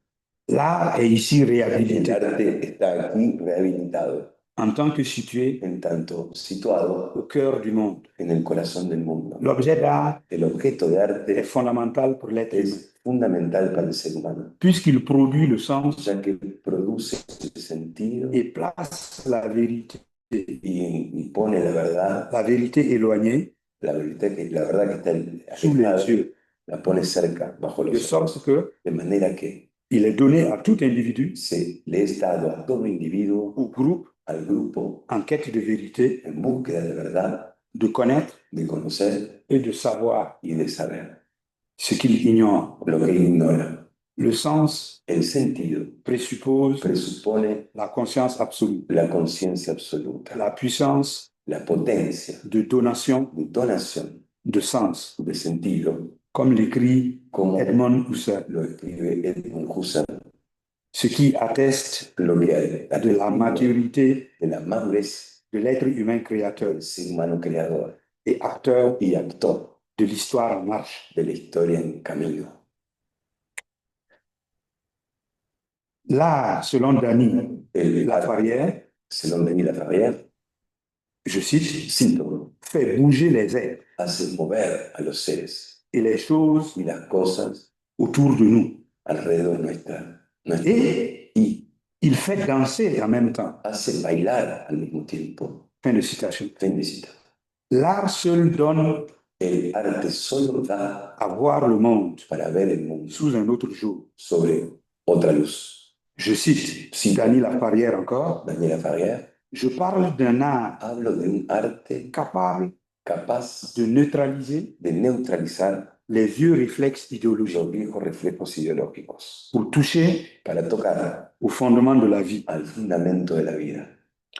C: L'art est ici
B: El
C: réhabilité
B: arte está aquí rehabilitado,
C: en tant que situé
B: en tanto situado
C: au cœur du monde.
B: en el corazón del mundo.
C: L'objet d'art
B: El objeto de
C: est
B: arte
C: fondamental pour l'être humain,
B: es fundamental para el ser humano,
C: puisqu'il produit le sens
B: ya que produce el sentido
C: et place la vérité
B: y pone la vérité
C: éloignée
B: la verdad que está
C: sous les
B: alejada,
C: yeux,
B: la pone cerca, bajo
C: de
B: los
C: sorte
B: ojos,
C: que
B: de manera que
C: il est donné à tout individu
B: se le es dado a todo individuo,
C: ou groupe
B: al grupo,
C: en quête de vérité,
B: en búsqueda de verdad,
C: de connaître
B: de conocer
C: et de savoir
B: y de saber
C: ce qu'il ignore.
B: lo que ignora.
C: Le sens
B: El sentido
C: présuppose
B: presupone
C: la conscience absolue,
B: la conciencia absoluta,
C: la puissance
B: la potencia
C: de donation
B: de donación
C: de sens,
B: de sentido,
C: comme l'écrit
B: como
C: Edmond Husserl,
B: lo escribe Edmund Husserl,
C: ce qui atteste
B: lo que
C: de la
B: atestigua
C: maturité
B: de la madurez
C: de l'être humain créateur
B: del ser humano creador
C: et acteur
B: y actor
C: de l'histoire en marche.
B: de la historia en camino.
C: Là, selon Dany
B: El
C: Lafarrière,
B: selon Denis Lafarrière,
C: je cite,
B: síntoma
C: fait bouger les êtres
B: hace mover a los seres
C: et les choses
B: y las cosas
C: autour de nous.
B: alrededor nuestra
C: Et
B: y
C: il fait danser en même temps.
B: hace bailar al mismo tiempo.
C: Fin de citation.
B: Fin de cita.
C: L'art seul donne
B: El arte solo da
C: à voir le monde
B: para ver el mundo
C: sous un autre jour.
B: sobre otra luz.
C: Je cite
B: Sí.
C: Dany Lafarrière encore.
B: Daniela Farrière,
C: Je parle d'un art
B: hablo de un arte
C: capable
B: capaz
C: de neutraliser
B: de neutralizar
C: les vieux réflexes idéologiques
B: los viejos reflejos ideológicos
C: pour toucher
B: para tocar
C: au fondement de la vie.
B: al fundamento de la vida.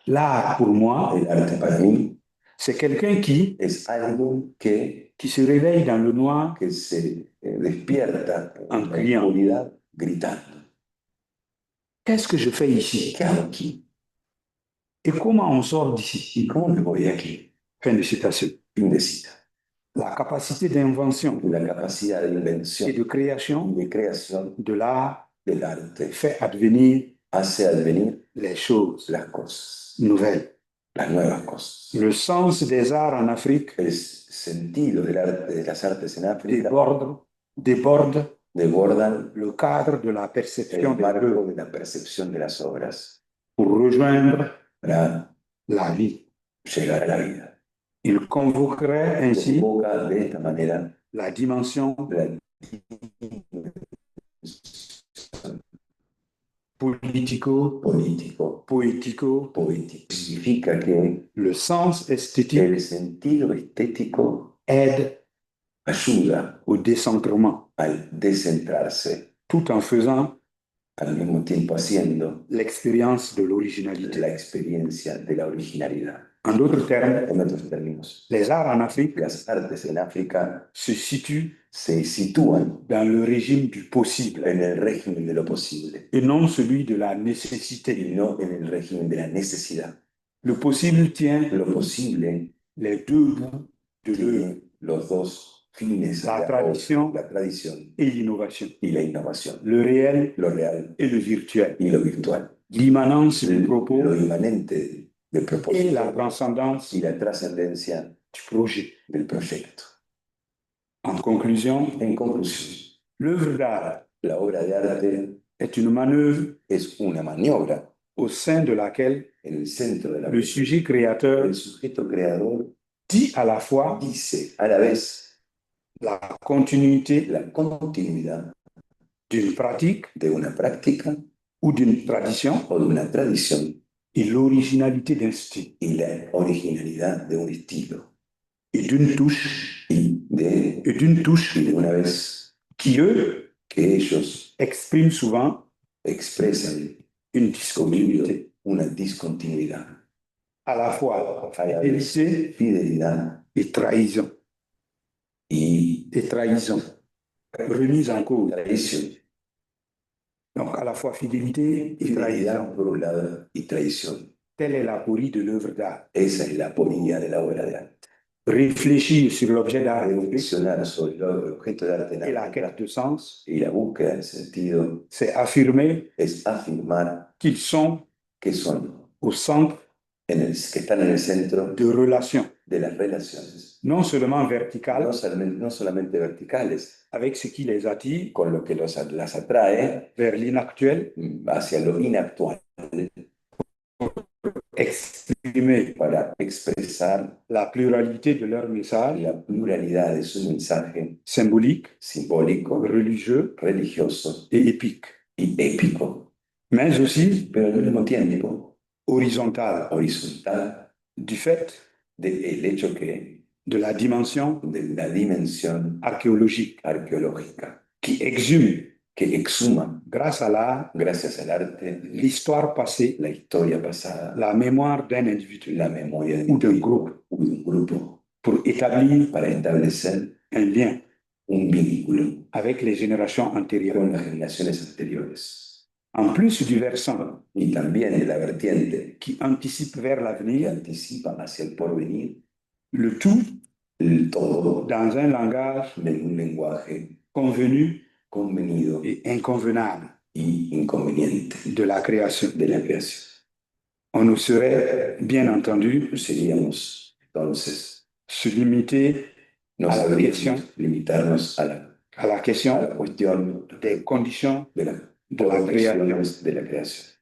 C: L'art, pour moi,
B: El arte para mí
C: c'est quelqu'un
B: es algo
C: qui se réveille dans le noir
B: que se despierta
C: En
B: en la
C: criant.
B: oscuridad gritando.
C: Qu'est-ce que je fais ici?
B: ¿Qué hago aquí?
C: Et comment on sort d'ici?
B: ¿Y cómo me voy de aquí?
C: Fin de citation.
B: Fin de cita.
C: La capacité d'invention
B: La capacidad de invención
C: et de création
B: y de creación
C: de l'art
B: del arte
C: fait advenir
B: hace advenir
C: les choses
B: las cosas,
C: nouvelles.
B: las nuevas cosas.
C: Le sens des arts en Afrique
B: El sentido del arte, de las artes en África
C: déborde
B: desbordan
C: le cadre de la
B: el
C: perception des
B: marco
C: œuvres
B: de la percepción de las obras
C: pour rejoindre
B: para
C: la vie.
B: llegar a la vida.
C: Il convoquerait ainsi
B: Convoca de esta manera
C: la dimension
B: la
C: politico,
B: político,
C: poético,
B: poético. Significa que
C: le sens esthétique
B: el sentido estético
C: aide
B: ayuda
C: au décentrement,
B: al descentrarse,
C: tout en faisant
B: al mismo tiempo haciendo
C: l'expérience de l'originalité.
B: la experiencia de la originalidad.
C: En d'autres termes,
B: En otros términos,
C: les arts en Afrique
B: las artes en África
C: se situent
B: se sitúan
C: dans le régime du possible
B: en el régimen de lo posible
C: et non celui de la
B: y
C: nécessité.
B: no en el régimen de la necesidad.
C: Le possible tient
B: Lo posible
C: les deux bouts de l'œuvre,
B: tiene los dos fines,
C: La
B: de
C: tradición.
B: la tradición
C: et l'innovation,
B: y la innovación,
C: le réel
B: lo real
C: et le virtuel,
B: y lo virtual,
C: l'immanence du propos
B: lo inmanente del
C: et
B: propósito
C: la transcendance
B: y la trascendencia
C: du projet.
B: del proyecto.
C: En conclusion,
B: En conclusión,
C: l'œuvre d'art
B: la obra de arte
C: est une manœuvre
B: es una maniobra
C: au sein de laquelle
B: en el centro de la
C: le sujet créateur
B: El sujeto creador
C: dit à la fois
B: dice a la vez
C: la continuité
B: la continuidad
C: d'une pratique
B: de una práctica
C: ou d'une tradition
B: o de una tradición
C: et l'originalité d'un style
B: y la originalidad de un estilo
C: et d'une touche
B: y de una vez
C: qui, eux,
B: que ellos
C: expriment souvent
B: expresan
C: une
B: conmigo
C: discontinuité,
B: una discontinuidad,
C: à la fois
B: a la vez
C: fidélité
B: fidelidad
C: et trahison,
B: y
C: remise en cause.
B: traición.
C: Donc, à la fois fidélité et
B: Fidelidad
C: trahison.
B: por un lado y traición.
C: Telle est la polie de l'œuvre d'art.
B: Esa es la polilla de la obra de arte.
C: Réfléchir sur l'objet d'art
B: Reflexionar sobre el objeto de arte en
C: et la
B: África
C: quête de sens,
B: y la búsqueda del sentido
C: c'est affirmer
B: es afirmar
C: qu'ils sont
B: que son
C: au centre
B: que están en el centro
C: de relations,
B: de las relaciones,
C: non seulement verticales,
B: no solamente verticales,
C: avec ce qui les attire
B: con lo que las atrae
C: vers l'inactuel,
B: hacia lo inactual,
C: exprimer
B: para expresar
C: la pluralité de leur message
B: la pluralidad de su mensaje
C: symbolique,
B: simbólico,
C: religieux
B: religioso
C: et épique,
B: y épico,
C: mais aussi
B: pero al mismo tiempo
C: horizontal,
B: horizontal,
C: du fait
B: del hecho que
C: de la dimension
B: de la dimensión
C: archéologique
B: arqueológica
C: qui exhume,
B: que exhuma,
C: grâce à l'art,
B: gracias al arte,
C: l'histoire passée,
B: la historia pasada,
C: la mémoire d'un individu
B: la memoria de
C: ou d'un
B: individuo
C: groupe
B: o de un grupo,
C: pour établir
B: para establecer
C: un lien
B: un vínculo
C: avec les générations
B: con
C: antérieures.
B: las generaciones anteriores.
C: En plus du versant
B: Y también de la vertiente
C: qui anticipe vers
B: que
C: l'avenir,
B: anticipa hacia el porvenir,
C: le tout
B: el todo
C: dans un langage
B: en un lenguaje
C: convenu
B: convenido
C: et inconvenable,
B: y inconveniente
C: de la création.
B: de la creación.
C: On ne saurait, bien entendu,
B: Seríamos entonces,
C: se limiter
B: no
C: a la
B: sabríamos
C: question,
B: limitarnos a la cuestión
C: des conditions
B: de
C: de
B: las
C: la création.
B: condiciones de la creación,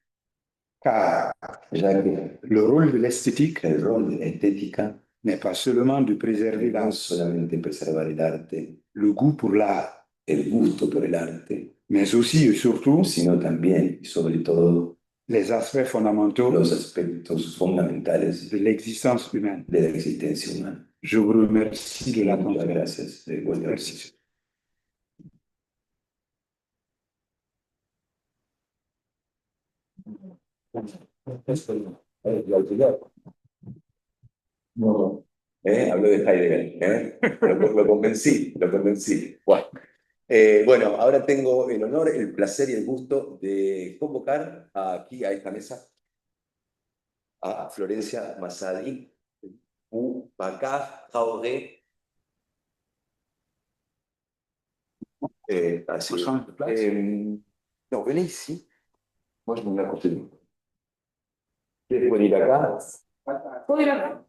C: Car
B: ya que
C: le rôle de l'esthétique
B: el rol de la estética
C: n'est pas seulement de préserver
B: no
C: l'art,
B: es solamente preservar el arte,
C: le goût pour l'art,
B: el gusto por el arte,
C: mais aussi et surtout
B: sino también y sobre todo
C: les aspects fondamentaux
B: los aspectos fundamentales
C: de l'existence humaine.
B: de la existencia humana.
C: Je vous remercie de
B: Muchas
C: l'attention.
B: gracias de vuelta.
C: Merci.
B: Habló de Heidegger, lo convencí, lo convencí. Bueno. Bueno, ahora tengo el honor, el placer y el gusto de convocar aquí a esta mesa a Florencia Massadi, Boubacar Traoré. No, venez ici. Moi, je me mets à côté de vous. ¿Quieres venir acá?
D: ¿Puedo ir acá?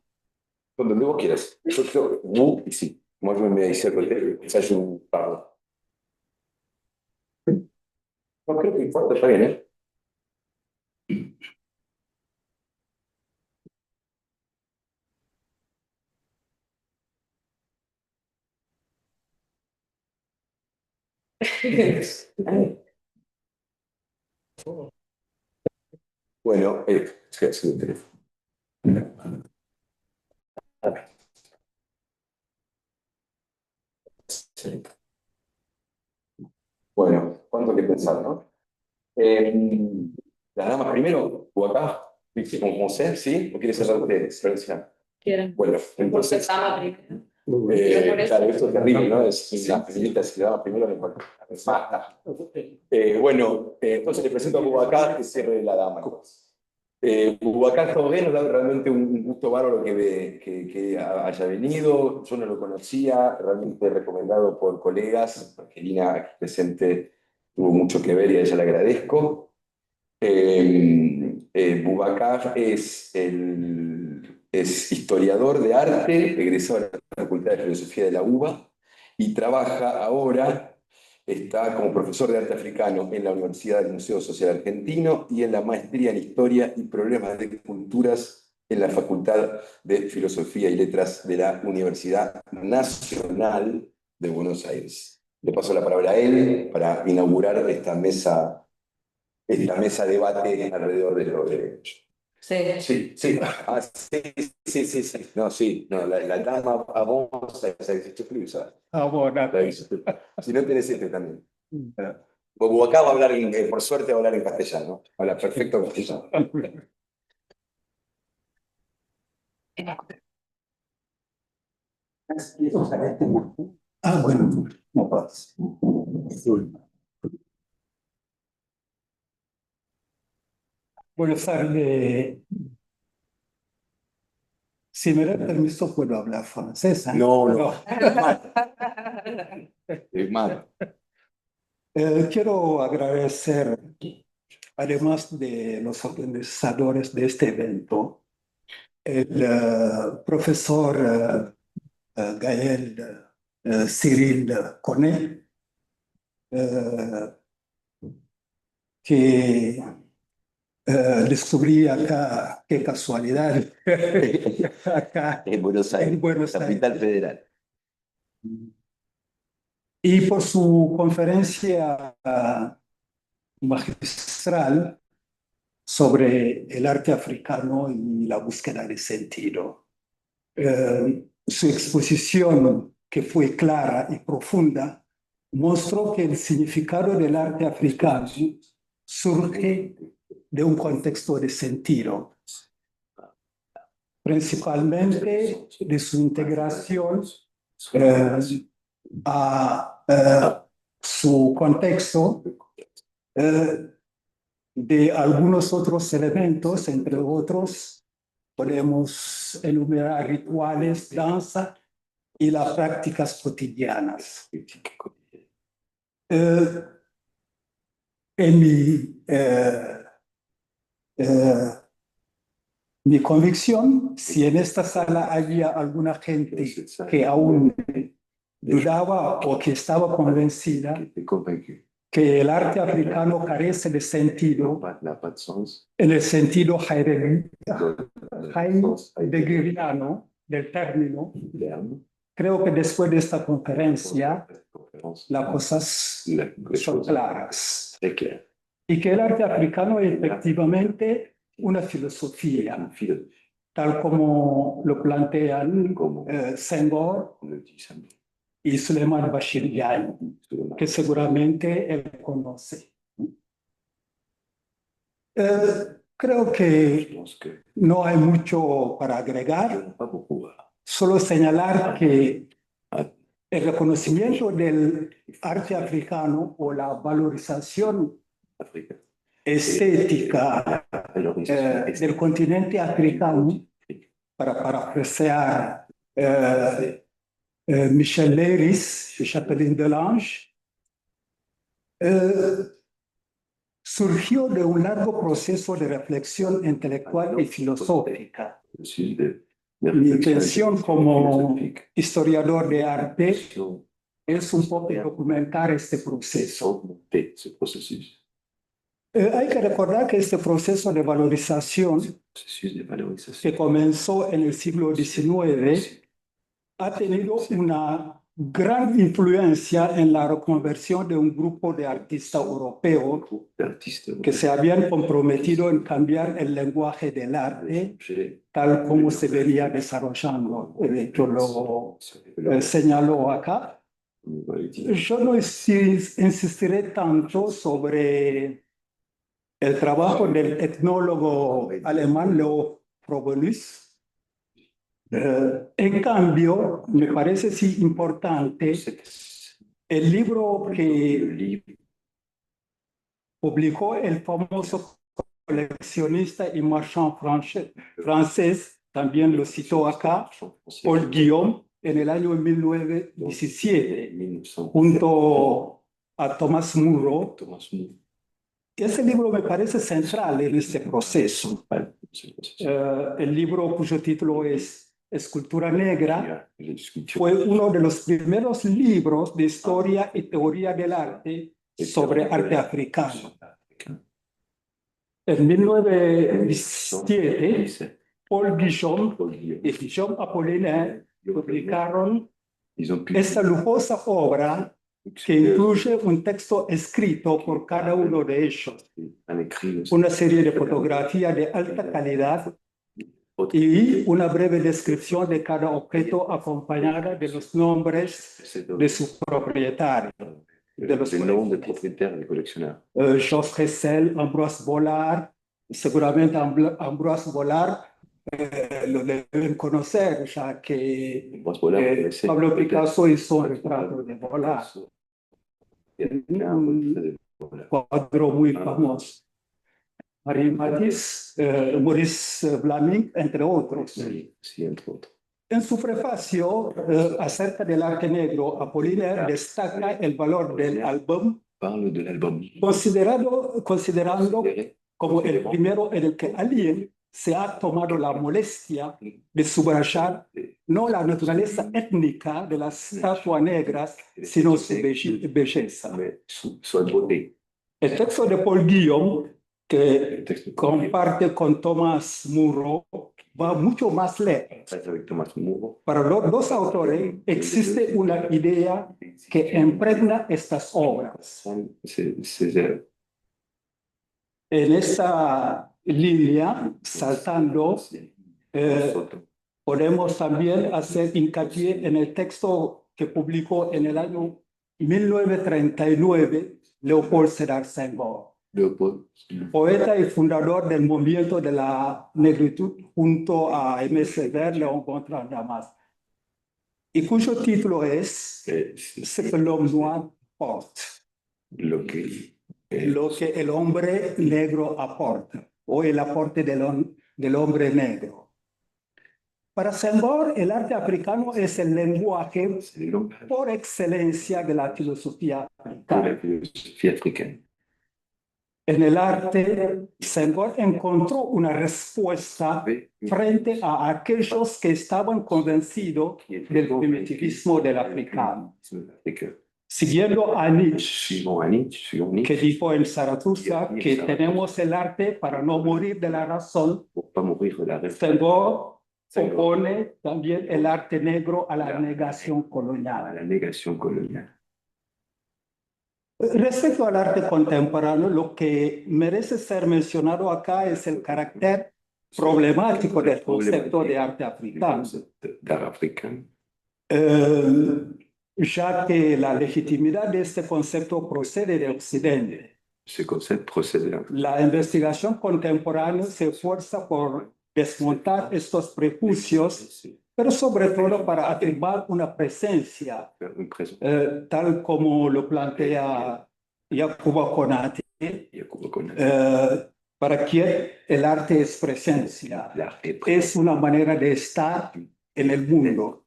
B: Donde vos quieras. Yo creo, vous, ici. Moi, je me mets ici à côté. Ça, je vous parle. No creo que importa, está bien, ¿eh? Bueno, sí, sí, el teléfono. Sí. Bueno, ¿cuánto que pensar, no? Las damas primero, o acá, como sé, ¿sí? ¿O quieres hacer ustedes, Florencia?
D: Quieren.
B: Bueno, entonces.
D: Dama primero.
B: Claro, esto es terrible, ¿no? Es las feministas si la dama primero le mata. Bueno, entonces le presento a Boubacar que cierre la dama. Boubacar Traoré nos da realmente un gusto bárbaro que haya venido. Yo no lo conocía, realmente recomendado por colegas. Angelina, aquí presente, tuvo mucho que ver y a ella le agradezco. Boubacar es historiador de arte, egresado de la Facultad de Filosofía de la UBA y trabaja ahora. Está como profesor de arte africano en la Universidad del Museo Social Argentino y en la maestría en Historia y Problemas de Culturas en la Facultad de Filosofía y Letras de la Universidad Nacional de Buenos Aires. Le paso la palabra a él para inaugurar esta mesa debate alrededor de los derechos.
D: Sí.
B: Sí, sí. Ah, sí. No, sí. No, la dama avanza, ça existe plus, ça.
C: Ah, bon,
B: Ça existe plus. Si no tenés este también. Boubacar va a hablar, por suerte, va a hablar en castellano. Habla perfecto castellano.
C: Ah, bueno, no pasa. Buenas tardes. Si me da permiso, puedo hablar francés.
B: No. Es malo.
C: Quiero agradecer, además de los organizadores de este evento, el profesor Gaël Cyril Cornet, que descubrí acá, qué casualidad, acá
B: En Buenos Aires,
C: en Buenos
B: capital
C: Aires.
B: federal.
C: Y por su conferencia magistral sobre el arte africano y la búsqueda de sentido. Su exposición, que fue clara y profunda, mostró que el significado del arte africano surge de un contexto de sentido, principalmente de su integración a su contexto de algunos otros elementos, entre otros podemos enumerar rituales, danza y las prácticas cotidianas. en mi convicción, si en esta sala había alguna gente que aún dudaba o que estaba convencida que el arte africano carece de sentido, en el sentido heideggeriano del término, creo que después de esta conferencia las cosas son claras. Y que el arte africano es efectivamente una filosofía, tal como lo plantean Senghor y Suleiman Bashirian, que seguramente él conoce. Creo que no hay mucho para agregar, solo señalar que el reconocimiento del arte africano o la valorización estética del continente africano, para parafrasear Michel Leiris de Chapelain de Lange, surgió de un largo proceso de reflexión intelectual y filosófica. Mi intención como historiador de arte es un poco documentar este proceso. Hay que recordar que este proceso de valorización que comenzó en el siglo XIX ha tenido una gran influencia en la reconversión de un grupo de artistas europeos que se habían comprometido en cambiar el lenguaje del arte tal como se venía desarrollando. Yo lo señalo acá. Yo no insistiré tanto sobre el trabajo del etnólogo alemán Leo Frobenius. En cambio, me parece sí importante el libro que publicó el famoso coleccionista y marchand francés, también lo citó acá, Paul Guillaume, en el año 1917, junto a Thomas Muro. Ese libro me parece central en este proceso. El libro cuyo título es Escultura Negra fue uno de los primeros libros de historia y teoría del arte sobre arte africano. En 1917, Paul Guillaume y Guillaume Apollinaire publicaron esta lujosa obra que incluye un texto escrito por cada uno de ellos, una serie de fotografías de alta calidad y una breve descripción de cada objeto acompañada de los nombres de sus propietarios. De los Georges Ressel, Ambroise Vollard, seguramente Ambroise Vollard lo deben conocer, ya que Pablo Picasso hizo un retrato de Vollard, un cuadro muy famoso. Marie Matisse, Maurice Blaming, entre otros. En su prefacio acerca del arte negro, Apollinaire destaca el valor del álbum, considerando como el primero en el que alguien se ha tomado la molestia de subrayar no la naturaleza étnica de las estatuas negras, sino su belleza. El texto de Paul Guillaume, que comparte con Thomas Muro, va mucho más lejos. Para los dos autores existe una idea que impregna estas obras. En esta línea, saltando, podemos también hacer hincapié en el texto que publicó en el año 1939 Léopold Sédar Senghor, poeta y fundador del movimiento de la negritud junto a Aimé Césaire, Léon Gontran Damas, y cuyo título es Ce que l'homme noir porte, lo que el hombre negro aporta, o el aporte del hombre negro. Para Senghor, el arte africano es el lenguaje por excelencia de la filosofía africana. en el arte, Senghor encontró una respuesta frente a aquellos que estaban convencidos del primitivismo del africano. Siguiendo a Nietzsche, que dijo en Zaratustra que tenemos el arte para no morir de la razón, Senghor opone también el arte negro a la negación colonial. Respecto al arte contemporáneo, lo que merece ser mencionado acá es el carácter problemático del concepto de arte africano. Ya que la legitimidad de este concepto procede de Occidente. La investigación contemporánea se esfuerza por desmontar estos prejuicios, pero sobre todo para afirmar una presencia, tal como lo plantea Yakuba Konate, para que el arte es presencia, es una manera de estar en el mundo.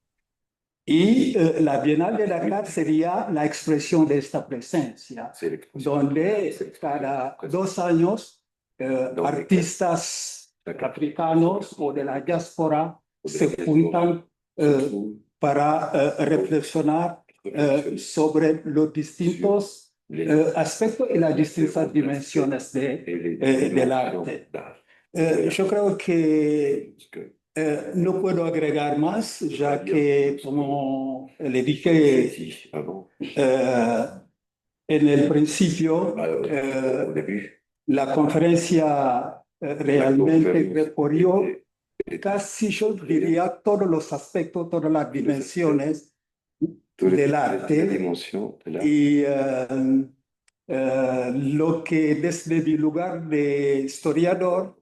C: Y la Bienal de Dakar sería la expresión de esta presencia, donde cada 2 años artistas africanos o de la diáspora se juntan para reflexionar sobre los distintos aspectos y las distintas dimensiones del arte. Yo creo que no puedo agregar más, ya que, como le dije en el principio, la conferencia realmente recorrió casi, yo diría, todos los aspectos, todas las dimensiones del arte. Y lo que desde mi lugar de historiador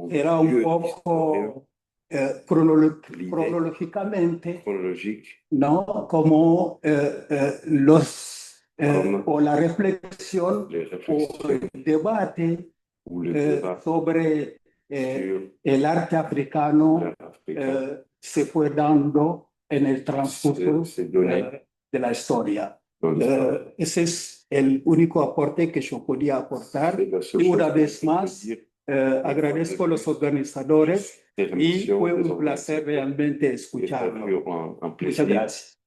C: era un poco cronológicamente, ¿no? Como o la reflexión o el debate sobre el arte africano se fue dando en el transcurso de la historia. Ese es el único aporte que yo podía aportar. Y una vez más, agradezco a los organizadores y fue un placer realmente escucharlo. Muchas gracias.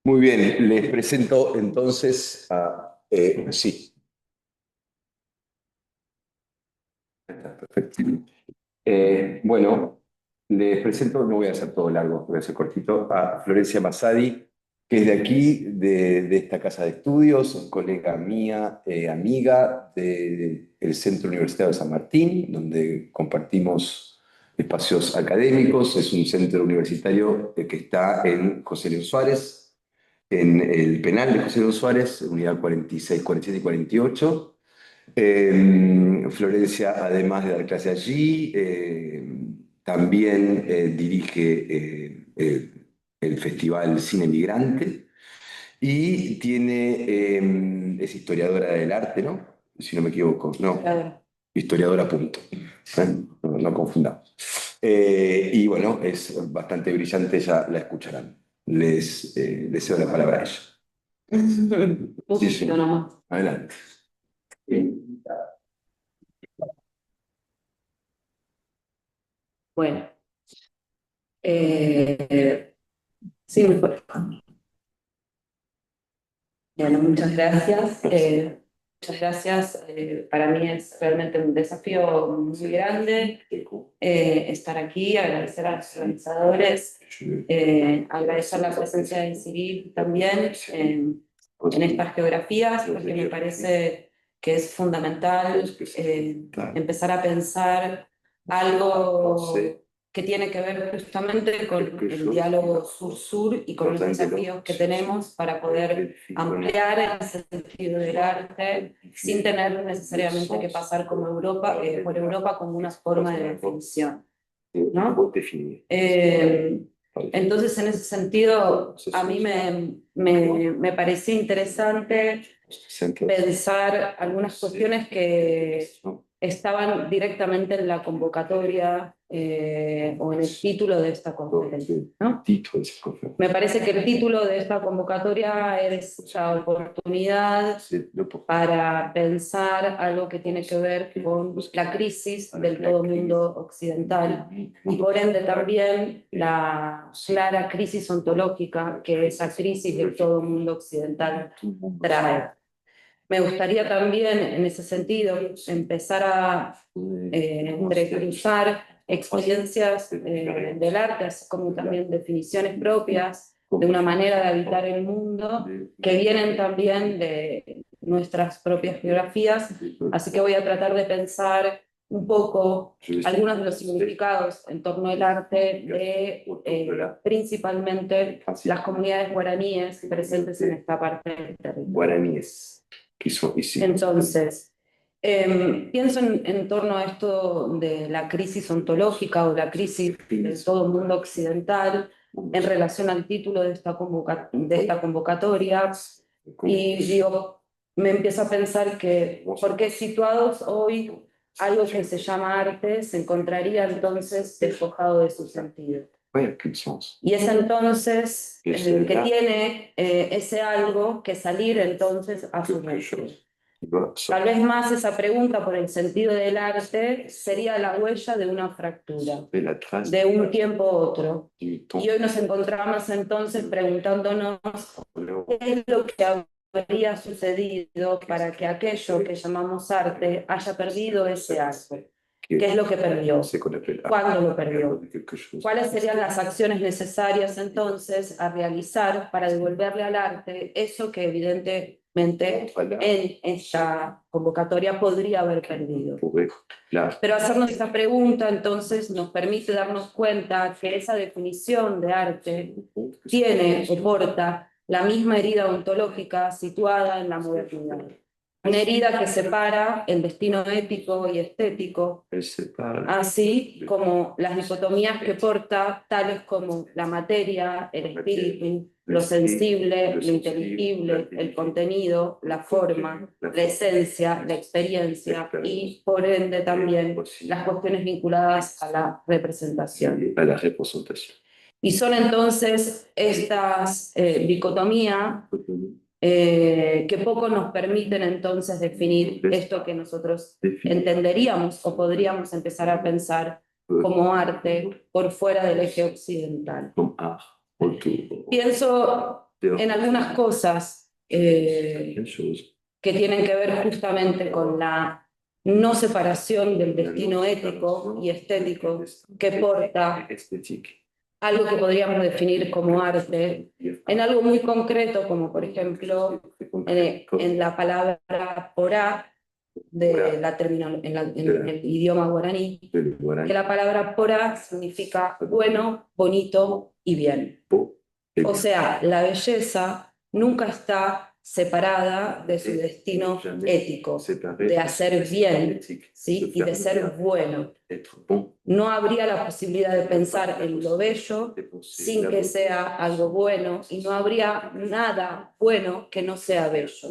B: Muy bien, les presento entonces a... sí. Perfecto. Bueno, les presento, no voy a hacer todo largo, voy a hacer cortito, a Florencia Massadi, que es de aquí, de esta casa de estudios, colega mía, amiga del Centro Universitario de San Martín, donde compartimos espacios académicos. Es un centro universitario que está en José León Suárez, en el penal de José León Suárez, unidad 46, 47 y 48. Florencia, además de dar clase allí, también dirige el Festival Cine Migrante y es historiadora del arte, ¿no? Si no me equivoco, no. Historiadora, punto. No confundamos. Y bueno, es bastante brillante, ya la escucharán. Les cedo la palabra a ella.
D: Sí, sí.
B: Adelante.
D: Bueno, sí, bueno, muchas gracias. Muchas gracias. Para mí es realmente un desafío muy grande estar aquí, agradecer a los organizadores, agradecer la presencia de Cyril también en estas geografías, porque me parece que es fundamental empezar a pensar algo que tiene que ver justamente con el diálogo sur-sur y con los desafíos que tenemos para poder ampliar el sentido del arte sin tener necesariamente que pasar como por Europa como una forma de definición, ¿no? Entonces, en ese sentido, a mí me parecía interesante pensar algunas cuestiones que estaban directamente en la convocatoria o en el título de esta conferencia, ¿no? Me parece que el título de esta convocatoria es la oportunidad para pensar algo que tiene que ver con la crisis del todo mundo occidental y por ende también la clara crisis ontológica que esa crisis del todo mundo occidental trae. Me gustaría también, en ese sentido, empezar a entrecruzar experiencias del arte, así como también definiciones propias de una manera de habitar el mundo, que vienen también de nuestras propias biografías. Así que voy a tratar de pensar un poco algunos de los significados en torno al arte de principalmente las comunidades guaraníes presentes en esta parte del territorio.
B: Guaraníes.
D: Entonces, pienso en torno a esto de la crisis ontológica o la crisis de todo el mundo occidental en relación al título de esta convocatoria y digo, me empiezo a pensar que, porque situados hoy algo que se llama arte se encontraría entonces despojado de su sentido. Y es entonces que tiene ese algo que salir entonces a su mente. Tal vez más esa pregunta por el sentido del arte sería la huella de una fractura, de un tiempo a otro. Y hoy nos encontramos entonces preguntándonos qué es lo que habría sucedido para que aquello que llamamos arte haya perdido ese arte. ¿Qué es lo que perdió? ¿Cuándo lo perdió? ¿Cuáles serían las acciones necesarias entonces a realizar para devolverle al arte eso que evidentemente en esta convocatoria podría haber perdido? Pero hacernos esta pregunta entonces nos permite darnos cuenta que esa definición de arte tiene o porta la misma herida ontológica situada en la modernidad. Una herida que separa el destino ético y estético, así como las dicotomías que porta, tales como la materia, el espíritu, lo sensible, lo inteligible, el contenido, la forma, la esencia, la experiencia y, por ende, también las cuestiones vinculadas a la representación. Y son entonces estas dicotomías que poco nos permiten entonces definir esto que nosotros entenderíamos o podríamos empezar a pensar como arte por fuera del eje occidental. Pienso en algunas cosas que tienen que ver justamente con la no separación del destino ético y estético que porta algo que podríamos definir como arte, en algo muy concreto, como por ejemplo en la palabra porá, en el idioma guaraní, que la palabra porá significa bueno, bonito y bien. O sea, la belleza nunca está separada de su destino ético, de hacer bien, ¿sí? Y de ser bueno. No habría la posibilidad de pensar en lo bello sin que sea algo bueno, y no habría nada bueno que no sea bello.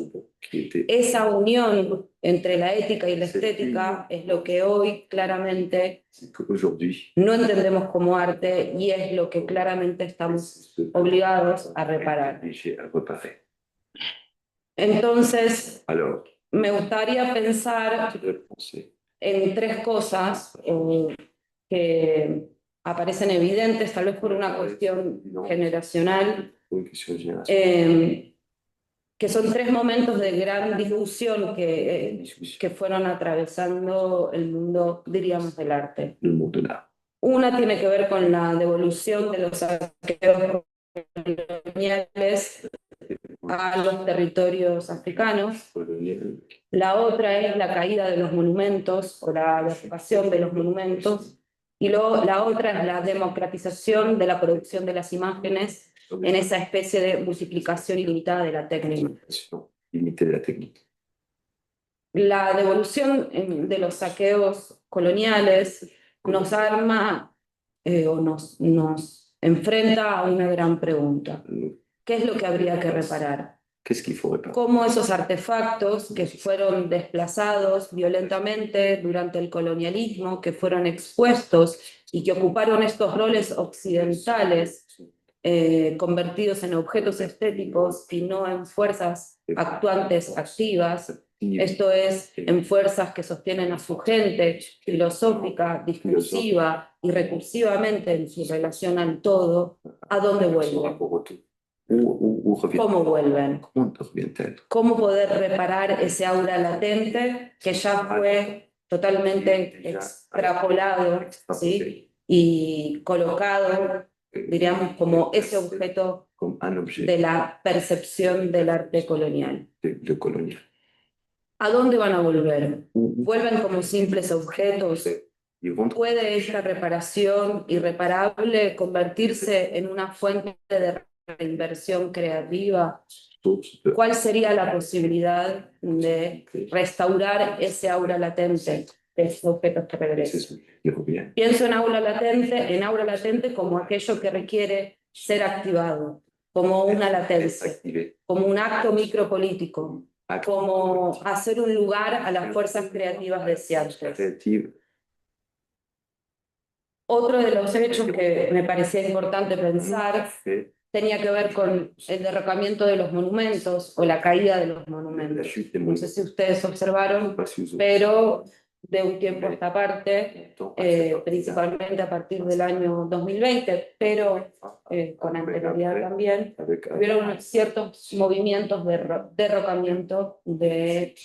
D: Esa unión entre la ética y la estética es lo que hoy claramente no entendemos como arte y es lo que claramente estamos obligados a reparar. Entonces, me gustaría pensar en tres cosas que aparecen evidentes, tal vez por una cuestión generacional, que son tres momentos de gran discusión que fueron atravesando el mundo, diríamos, del arte. Una tiene que ver con la devolución de los saqueos coloniales a los territorios africanos. La otra es la caída de los monumentos o la derrocación de los monumentos. Y la otra es la democratización de la producción de las imágenes en esa especie de multiplicación ilimitada de la técnica. La devolución de los saqueos coloniales nos arma o nos enfrenta a una gran pregunta. ¿Qué es lo que habría que reparar?
B: Qu'est-ce qu'il faut réparer?
D: cómo esos artefactos que fueron desplazados violentamente durante el colonialismo, que fueron expuestos y que ocuparon estos roles occidentales, convertidos en objetos estéticos y no en fuerzas actuantes activas, esto es, en fuerzas que sostienen a su gente, filosófica, discursiva y recursivamente en su relación al todo, ¿a dónde vuelven?
B: Où revient?
D: ¿Cómo vuelven?
B: Comment revient-elle?
D: ¿Cómo poder reparar ese aura latente que ya fue totalmente extrapolado, ¿sí? Y colocado, diríamos, como ese objeto
B: Comme un objet
D: de la percepción del arte colonial?
B: de colonial.
D: ¿A dónde van a volver? ¿Vuelven como simples objetos?
B: Ils vont
D: ¿Puede esta reparación irreparable convertirse en una fuente de reinversión creativa?
B: source de
D: ¿Cuál sería la posibilidad de restaurar ese aura latente de esos objetos que regresan?
B: qui revient.
D: Pienso en aura latente como aquello que requiere ser activado, como una latencia,
B: Activé.
D: como un acto micropolítico, como hacer un lugar a las fuerzas creativas deseantes.
B: Créative.
D: Otro de los hechos que me parecía importante pensar
B: Fait
D: tenía que ver con el derrocamiento de los monumentos o la caída de los
B: la
D: monumentos.
B: chute des
D: No sé si ustedes observaron,
B: pas si vous
D: pero de un tiempo a esta parte, principalmente a partir del año 2020, pero con anterioridad también,
B: avec
D: hubieron ciertos movimientos de derrocamiento de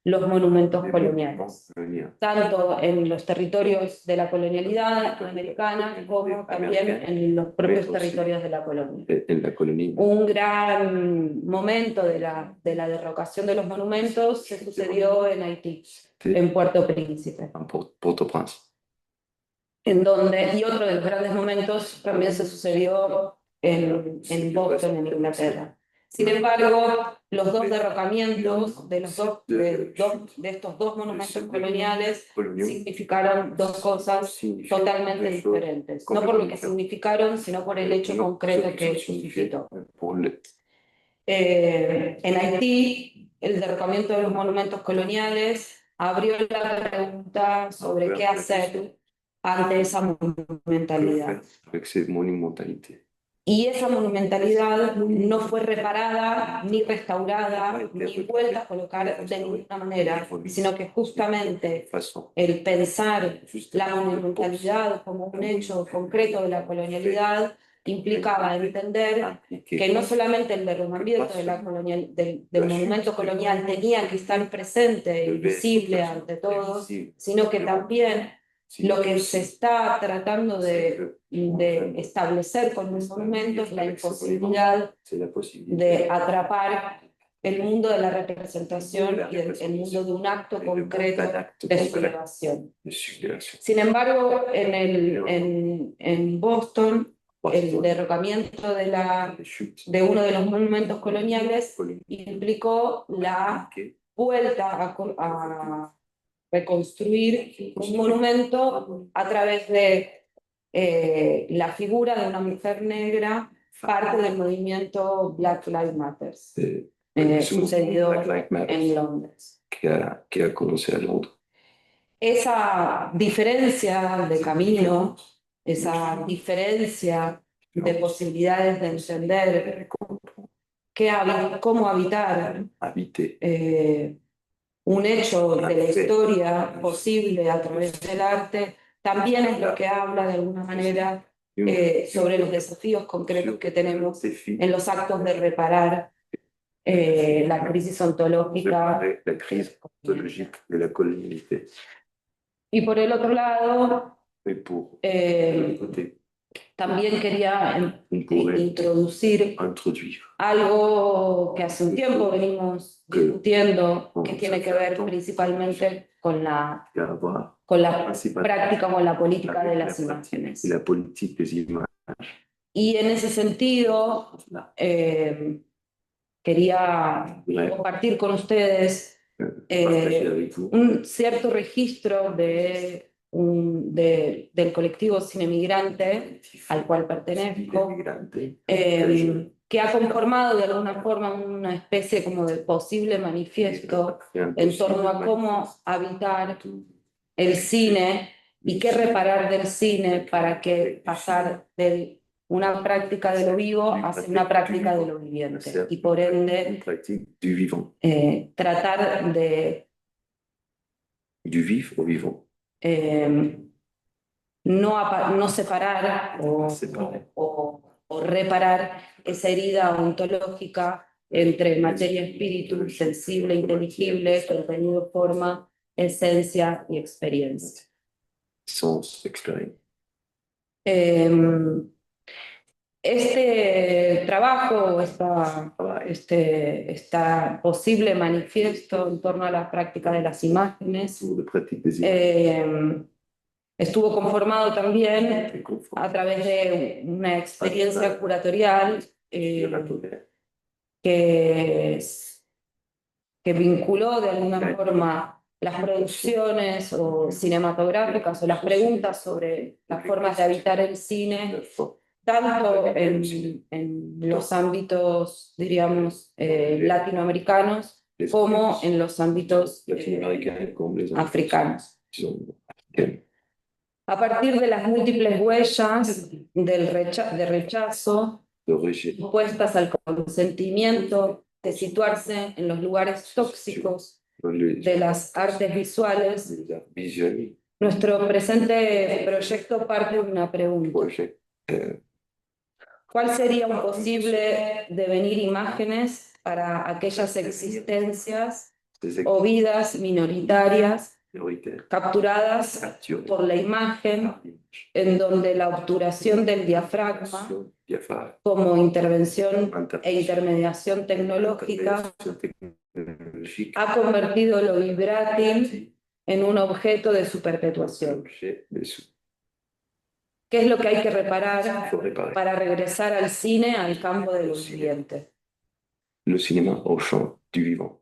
D: los monumentos coloniales, tanto en los territorios de la colonialidad americana como también en los propios territorios de la colonia.
B: en la colonie.
D: Un gran momento de la derrocación de los monumentos se sucedió en Haití, en Puerto Príncipe,
B: En Port-au-Prince.
D: y otro de los grandes momentos también se sucedió en Boston, en Inglaterra. Sin embargo, los dos derrocamientos de estos dos monumentos coloniales significaron dos cosas totalmente diferentes. No por lo que significaron, sino por el hecho concreto que suscitó. En Haití, el derrocamiento de los monumentos coloniales abrió la pregunta sobre qué hacer ante esa monumentalidad.
B: Avec ces monumentalités.
D: Y esa monumentalidad no fue reparada, ni restaurada, ni vuelta a colocar de ninguna manera, sino que justamente
B: Façon.
D: el pensar la monumentalidad como un hecho concreto de la colonialidad implicaba entender que no solamente el derrumbamiento del monumento colonial tenía que estar presente y visible ante todos, sino que también lo que se está tratando de establecer con un monumento es la imposibilidad de atrapar el mundo de la representación y el mundo de un acto concreto de sublevación. Sin embargo, en Boston, el derrocamiento de uno de los monumentos coloniales implicó la vuelta a reconstruir un monumento a través de la figura de una mujer negra, parte del movimiento Black Lives Matter, sucedido en Londres.
B: Que a commencé à Londres.
D: Esa diferencia de camino, esa diferencia de posibilidades de entender cómo habitar
B: Habiter.
D: un hecho de la historia posible a través del arte, también es lo que habla de alguna manera sobre los desafíos concretos que tenemos en los actos de reparar la crisis ontológica.
B: La crise ontologique de la colonialité.
D: Y por el otro lado,
B: Et pour l'autre côté,
D: también quería introducir
B: introduire
D: algo que hace un tiempo venimos discutiendo, que tiene que ver principalmente con la
B: à avoir
D: práctica, con la política de las imágenes.
B: et la politique des images.
D: Y en ese sentido, quería compartir con ustedes
B: Partager avec vous
D: un cierto registro del colectivo Cine Migrante al cual pertenezco, que ha conformado de alguna forma una especie como de posible manifiesto en torno a cómo habitar el cine y qué reparar del cine para que pasar de una práctica de lo vivo hacia una práctica de lo viviente y por ende tratar de
E: Du vif au vivant.
D: no separar o reparar esa herida ontológica entre materia, espíritu, sensible, inteligible, contenido, forma, esencia y experiencia.
E: Sens, expérience.
D: Este trabajo, esta posible manifiesto en torno a la práctica de las imágenes,
E: De pratique des images.
D: estuvo conformado también a través de una experiencia curatorial que vinculó de alguna forma las producciones o cinematográficas o las preguntas sobre las formas de habitar el cine, tanto en los ámbitos, diríamos, latinoamericanos como en los ámbitos africanos. A partir de las múltiples huellas de rechazo puestas al consentimiento de situarse en los lugares tóxicos de las artes visuales, nuestro presente proyecto parte de una pregunta. ¿Cuál sería un posible devenir imágenes para aquellas existencias o vidas minoritarias capturadas por la imagen, en donde la obturación del diafragma como intervención e intermediación tecnológica ha convertido lo vibrátil en un objeto de su perpetuación? ¿Qué es lo que hay que reparar para regresar al cine, al campo de lo viviente?
E: Le cinéma au champ du vivant.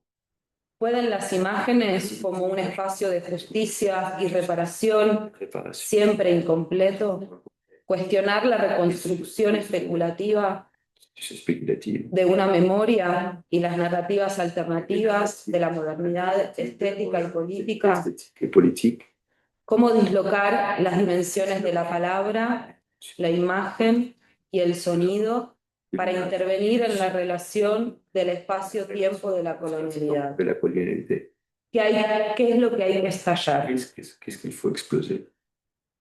D: ¿Pueden las imágenes, como un espacio de justicia y reparación, siempre incompleto, cuestionar la reconstrucción especulativa de una memoria y las narrativas alternativas de la modernidad estética y política? ¿Cómo dislocar las dimensiones de la palabra, la imagen y el sonido para intervenir en la relación del espacio-tiempo de la colonialidad? ¿Qué es lo que hay que estallar?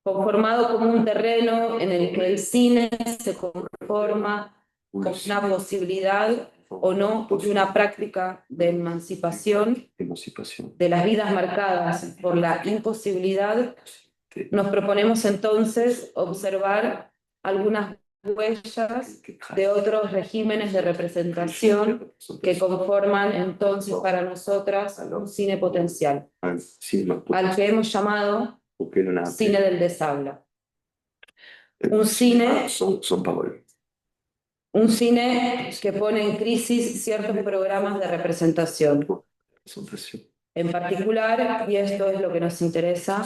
D: Conformado como un terreno en el que el cine se conforma como una posibilidad o no de una práctica de emancipación de las vidas marcadas por la imposibilidad, nos proponemos entonces observar algunas huellas de otros regímenes de representación que conforman entonces para nosotras un cine potencial, al que hemos llamado cine del deshabla. Un cine que pone en crisis ciertos programas de representación. En particular, y esto es lo que nos interesa,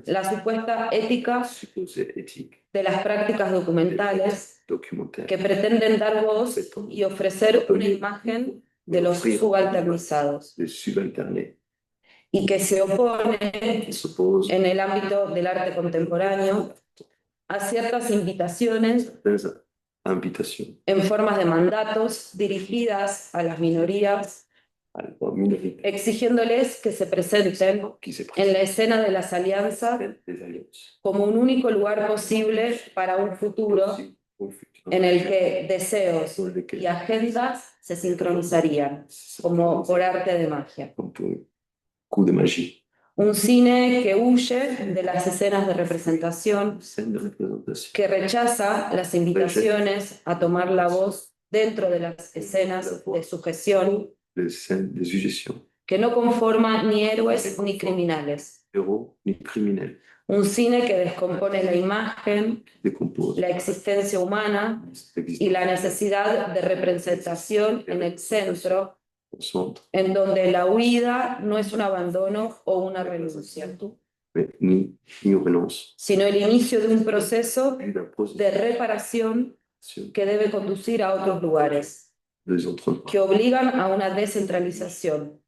D: la supuesta ética de las prácticas documentales que pretenden dar voz y ofrecer una imagen de los subalternizados y que se opone en el ámbito del arte contemporáneo a ciertas invitaciones en formas de mandatos dirigidas a las minorías, exigiéndoles que se presenten en la escena de las alianzas como un único lugar posible para un futuro en el que deseos y agendas se sincronizarían, como por arte de magia. Un cine que huye de las escenas de representación, que rechaza las invitaciones a tomar la voz dentro de las escenas de sujeción, que no conforma ni héroes ni criminales. Un cine que descompone la imagen, la existencia humana y la necesidad de representación en el centro, en donde la huida no es un abandono o una renuncia, sino el inicio de un proceso de reparación que debe conducir a otros lugares,
E: Deux autres
D: que obligan a una descentralización,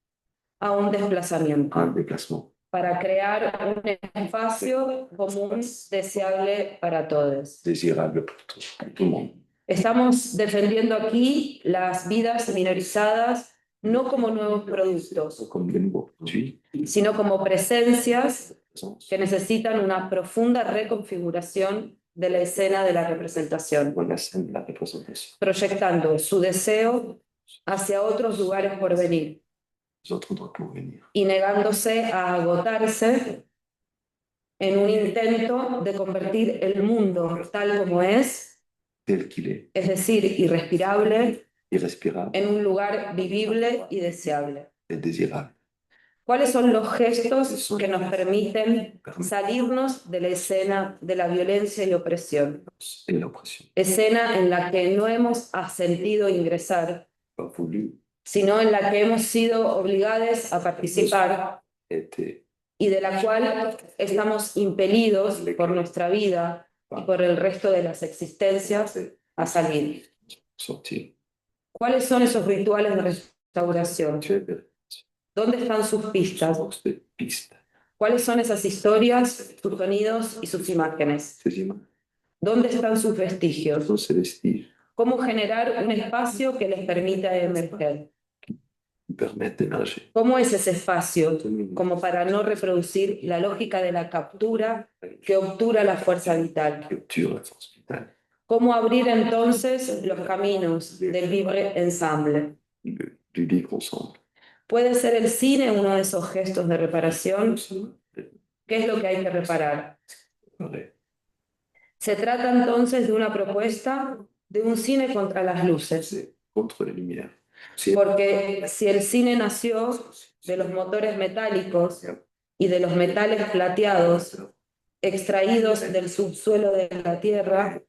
D: a un desplazamiento,
E: un déplacement
D: para crear un espacio común deseable para todos.
E: désirable pour tout le monde.
D: Estamos defendiendo aquí las vidas minorizadas no como nuevos productos,
E: Comme de nouveaux produits,
D: sino como presencias
E: présence,
D: que necesitan una profunda reconfiguración de la escena de la representación,
E: dans la scène de la représentation.
D: proyectando su deseo hacia otros lugares por venir
E: Les autres doivent pour venir.
D: y negándose a agotarse en un intento de convertir el mundo tal como
E: Tel qu'il
D: es decir, irrespirable,
E: irrespirable
D: en un lugar vivible y deseable.
E: et désirable.
D: ¿Cuáles son los gestos que nos permiten salirnos de la escena de la violencia y opresión?
E: Et l'oppression.
D: Escena en la que no hemos asentido ingresar,
E: Pas voulu,
D: sino en la que hemos sido obligados a participar
E: été
D: y de la cual estamos impelidos por nuestra vida y por el resto de las existencias a salir.
E: sortir.
D: ¿Cuáles son esos rituales de restauración? ¿Dónde están sus pistas?
E: Source de pistes.
D: ¿Cuáles son esas historias, sus sonidos y sus imágenes?
E: Ces images
D: ¿Dónde están sus vestigios?
E: sont ces vestiges
D: ¿Cómo generar un espacio que les permita emerger?
E: qui permettent d'émerger.
D: ¿Cómo es ese espacio? Como para no reproducir la lógica de la captura que obtura la fuerza vital.
E: Capture la force vitale.
D: ¿Cómo abrir entonces los caminos del libre ensemble?
E: Du vivre ensemble.
D: ¿Puede ser el cine uno de esos gestos de reparación? ¿Qué es lo que hay que reparar?
E: Pareil.
D: Se trata entonces de una propuesta de un cine contra las luces,
E: C'est contre la lumière. C'est
D: porque si el cine nació de los motores metálicos y de los metales plateados extraídos del subsuelo de la Tierra,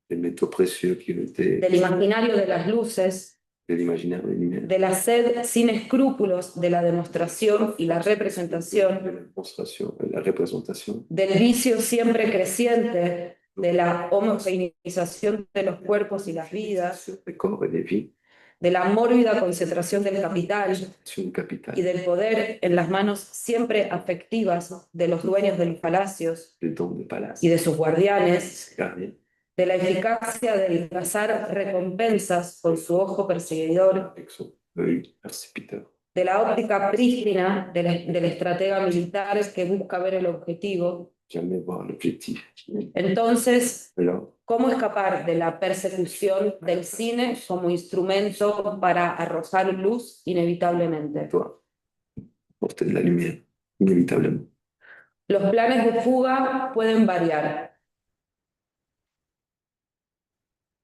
E: les métaux précieux qui ont été
D: del imaginario de las luces,
E: de l'imaginaire de la lumière,
D: de la sed sin escrúpulos de la demostración y la
E: de
D: representación,
E: la démonstration, de la représentation,
D: del vicio siempre creciente de la homogeneización de los cuerpos y las vidas,
E: des corps et des vies,
D: de la mórbida concentración del capital
E: sur le capital,
D: y del poder en las manos siempre afectivas de los dueños de los palacios
E: les dons de palace,
D: y de sus guardianes,
E: gardiens,
D: de la eficacia del cazar recompensas con su ojo perseguidor,
E: avec son œil persécuteur,
D: de la óptica prístina del estratega militar que busca ver el objetivo.
E: jamais voir l'objectif.
D: Entonces,
E: Alors,
D: ¿cómo escapar de la persecución del cine como instrumento para arrojar luz inevitablemente?
E: toi, porter de la lumière, inévitablement.
D: Los planes de fuga pueden variar,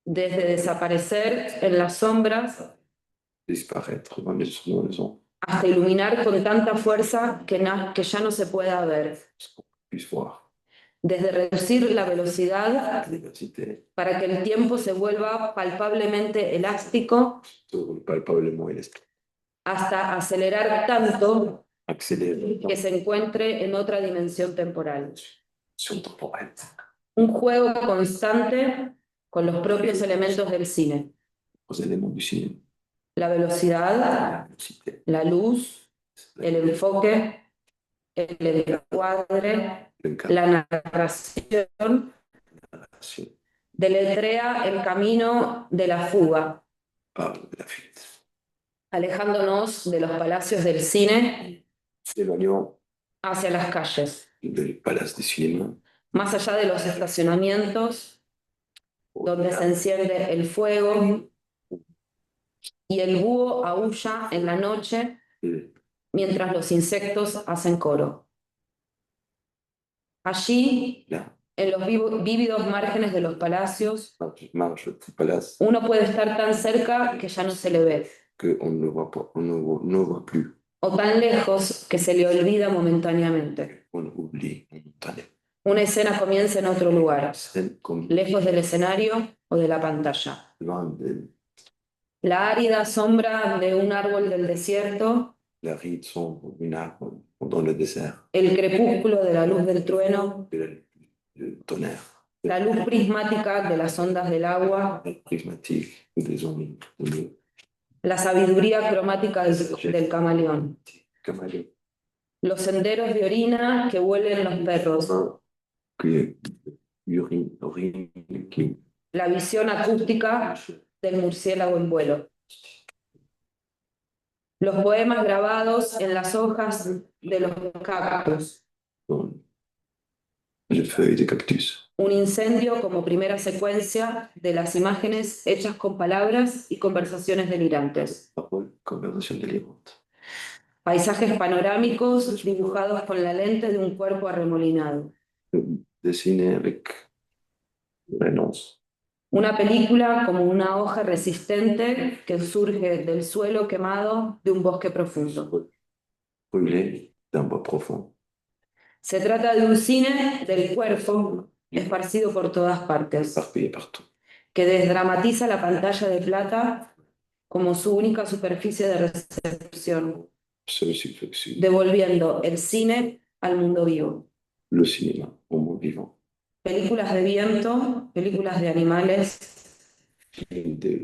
D: desde desaparecer en las sombras
E: Disparaître dans les ombres,
D: hasta iluminar con tanta fuerza que ya no se pueda ver,
E: qu'on puisse voir
D: desde reducir la velocidad
E: la diversité,
D: para que el tiempo se vuelva palpablemente elástico,
E: palpablement élastique,
D: hasta acelerar tanto
E: accélérer
D: que se encuentre en otra dimensión temporal.
E: sur temporelle.
D: Un juego constante con los propios elementos del cine.
E: Aux éléments du cinéma,
D: La velocidad,
E: la vélocité,
D: la luz, el enfoque, el encuadre,
E: le cadre,
D: la narración,
E: la narration,
D: deletrea el camino de la fuga,
E: parle de la fuite.
D: alejándonos de los palacios del cine
E: S'éloignant
D: hacia las calles,
E: du palace du cinéma,
D: más allá de los estacionamientos donde se enciende el fuego y el búho aúlla en la noche
E: et
D: mientras los insectos hacen coro. Allí,
E: là,
D: en los vívidos márgenes de los palacios,
E: marche du palace,
D: uno puede estar tan cerca que ya no se le ve,
E: qu'on ne voit pas, on ne voit plus,
D: o tan lejos que se le olvida momentáneamente.
E: on oublie momentanément.
D: Una escena comienza en otro lugar,
E: Scène comme
D: lejos del escenario o de la pantalla.
E: loin de
D: La árida sombra de un árbol del desierto,
E: la ride sombre d'une arbre dans le désert,
D: el crepúsculo de la luz del trueno,
E: le tonnerre,
D: la luz prismática de las ondas del agua,
E: prismatique des ondes de l'eau,
D: la sabiduría cromática del camaleón,
E: camaleon,
D: los senderos de orina que huelen los perros,
E: qui urine, qui
D: la visión acústica del murciélago en vuelo, los poemas grabados en las hojas de los cactus,
E: dans les feuilles des cactus,
D: un incendio como primera secuencia de las imágenes hechas con palabras y conversaciones delirantes,
E: paroles, conversation délirante,
D: paisajes panorámicos dibujados con la lente de un cuerpo arremolinado,
E: dessiné avec renonce,
D: una película como una hoja resistente que surge del suelo quemado de un bosque profundo.
E: brûlé d'un bois profond.
D: Se trata de un cine del cuerpo esparcido por todas partes,
E: Éparpillé partout.
D: que desdramatiza la pantalla de plata como su única superficie de recepción,
E: Seule subflexion.
D: devolviendo el cine al mundo vivo.
E: Le cinéma au monde vivant.
D: Películas de viento, películas de animales,
E: Des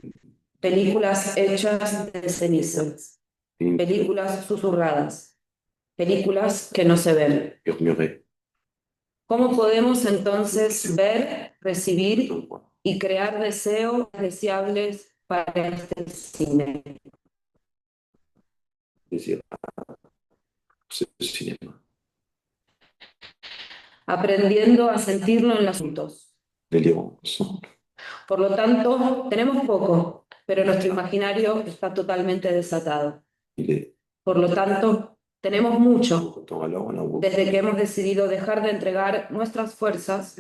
D: películas hechas de cenizas,
E: films
D: películas susurradas, películas que no se ven.
E: murmurés.
D: ¿Cómo podemos entonces ver, recibir y crear deseos deseables para este cine?
E: Désir. C'est le cinéma.
D: Aprendiendo a sentirlo en los asuntos.
E: Délirant ensemble.
D: Por lo tanto, tenemos poco, pero nuestro imaginario está totalmente desatado.
E: Il est
D: Por lo tanto, tenemos mucho,
E: pourtant alors on a beaucoup
D: desde que hemos decidido dejar de entregar nuestras fuerzas,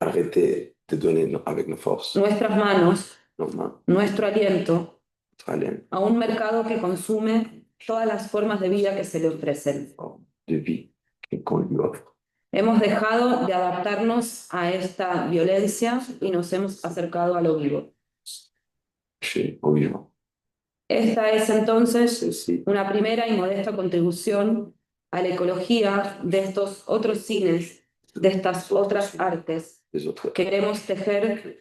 E: arrêté de donner avec nos forces,
D: nuestras manos,
E: nos mains,
D: nuestro aliento,
E: notre haleine,
D: a un mercado que consume todas las formas de vida que se le ofrecen.
E: de vie qu'on lui offre.
D: Hemos dejado de adaptarnos a esta violencia y nos hemos acercado a lo vivo.
E: Au vivant.
D: Esta es entonces
E: Ceci
D: una primera y modesta contribución a la ecología de estos otros cines, de estas otras artes
E: des autres
D: que queremos tejer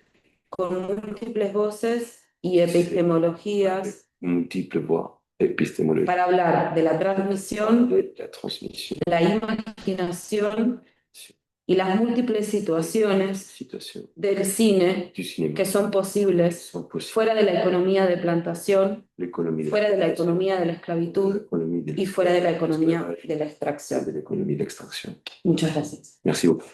D: con múltiples voces y epistemologías
E: multiples voies épistémologiques.
D: para hablar de la transmisión,
E: La transmission,
D: la imaginación y las múltiples situaciones
E: situation
D: del cine
E: du cinéma
D: que son posibles
E: sont possibles.
D: fuera de la economía de plantación,
E: L'économie
D: fuera de la economía de la esclavitud
E: l'économie de
D: y fuera de la economía de la
E: de
D: extracción.
E: l'économie d'extraction.
D: Muchas gracias.
E: Merci beaucoup.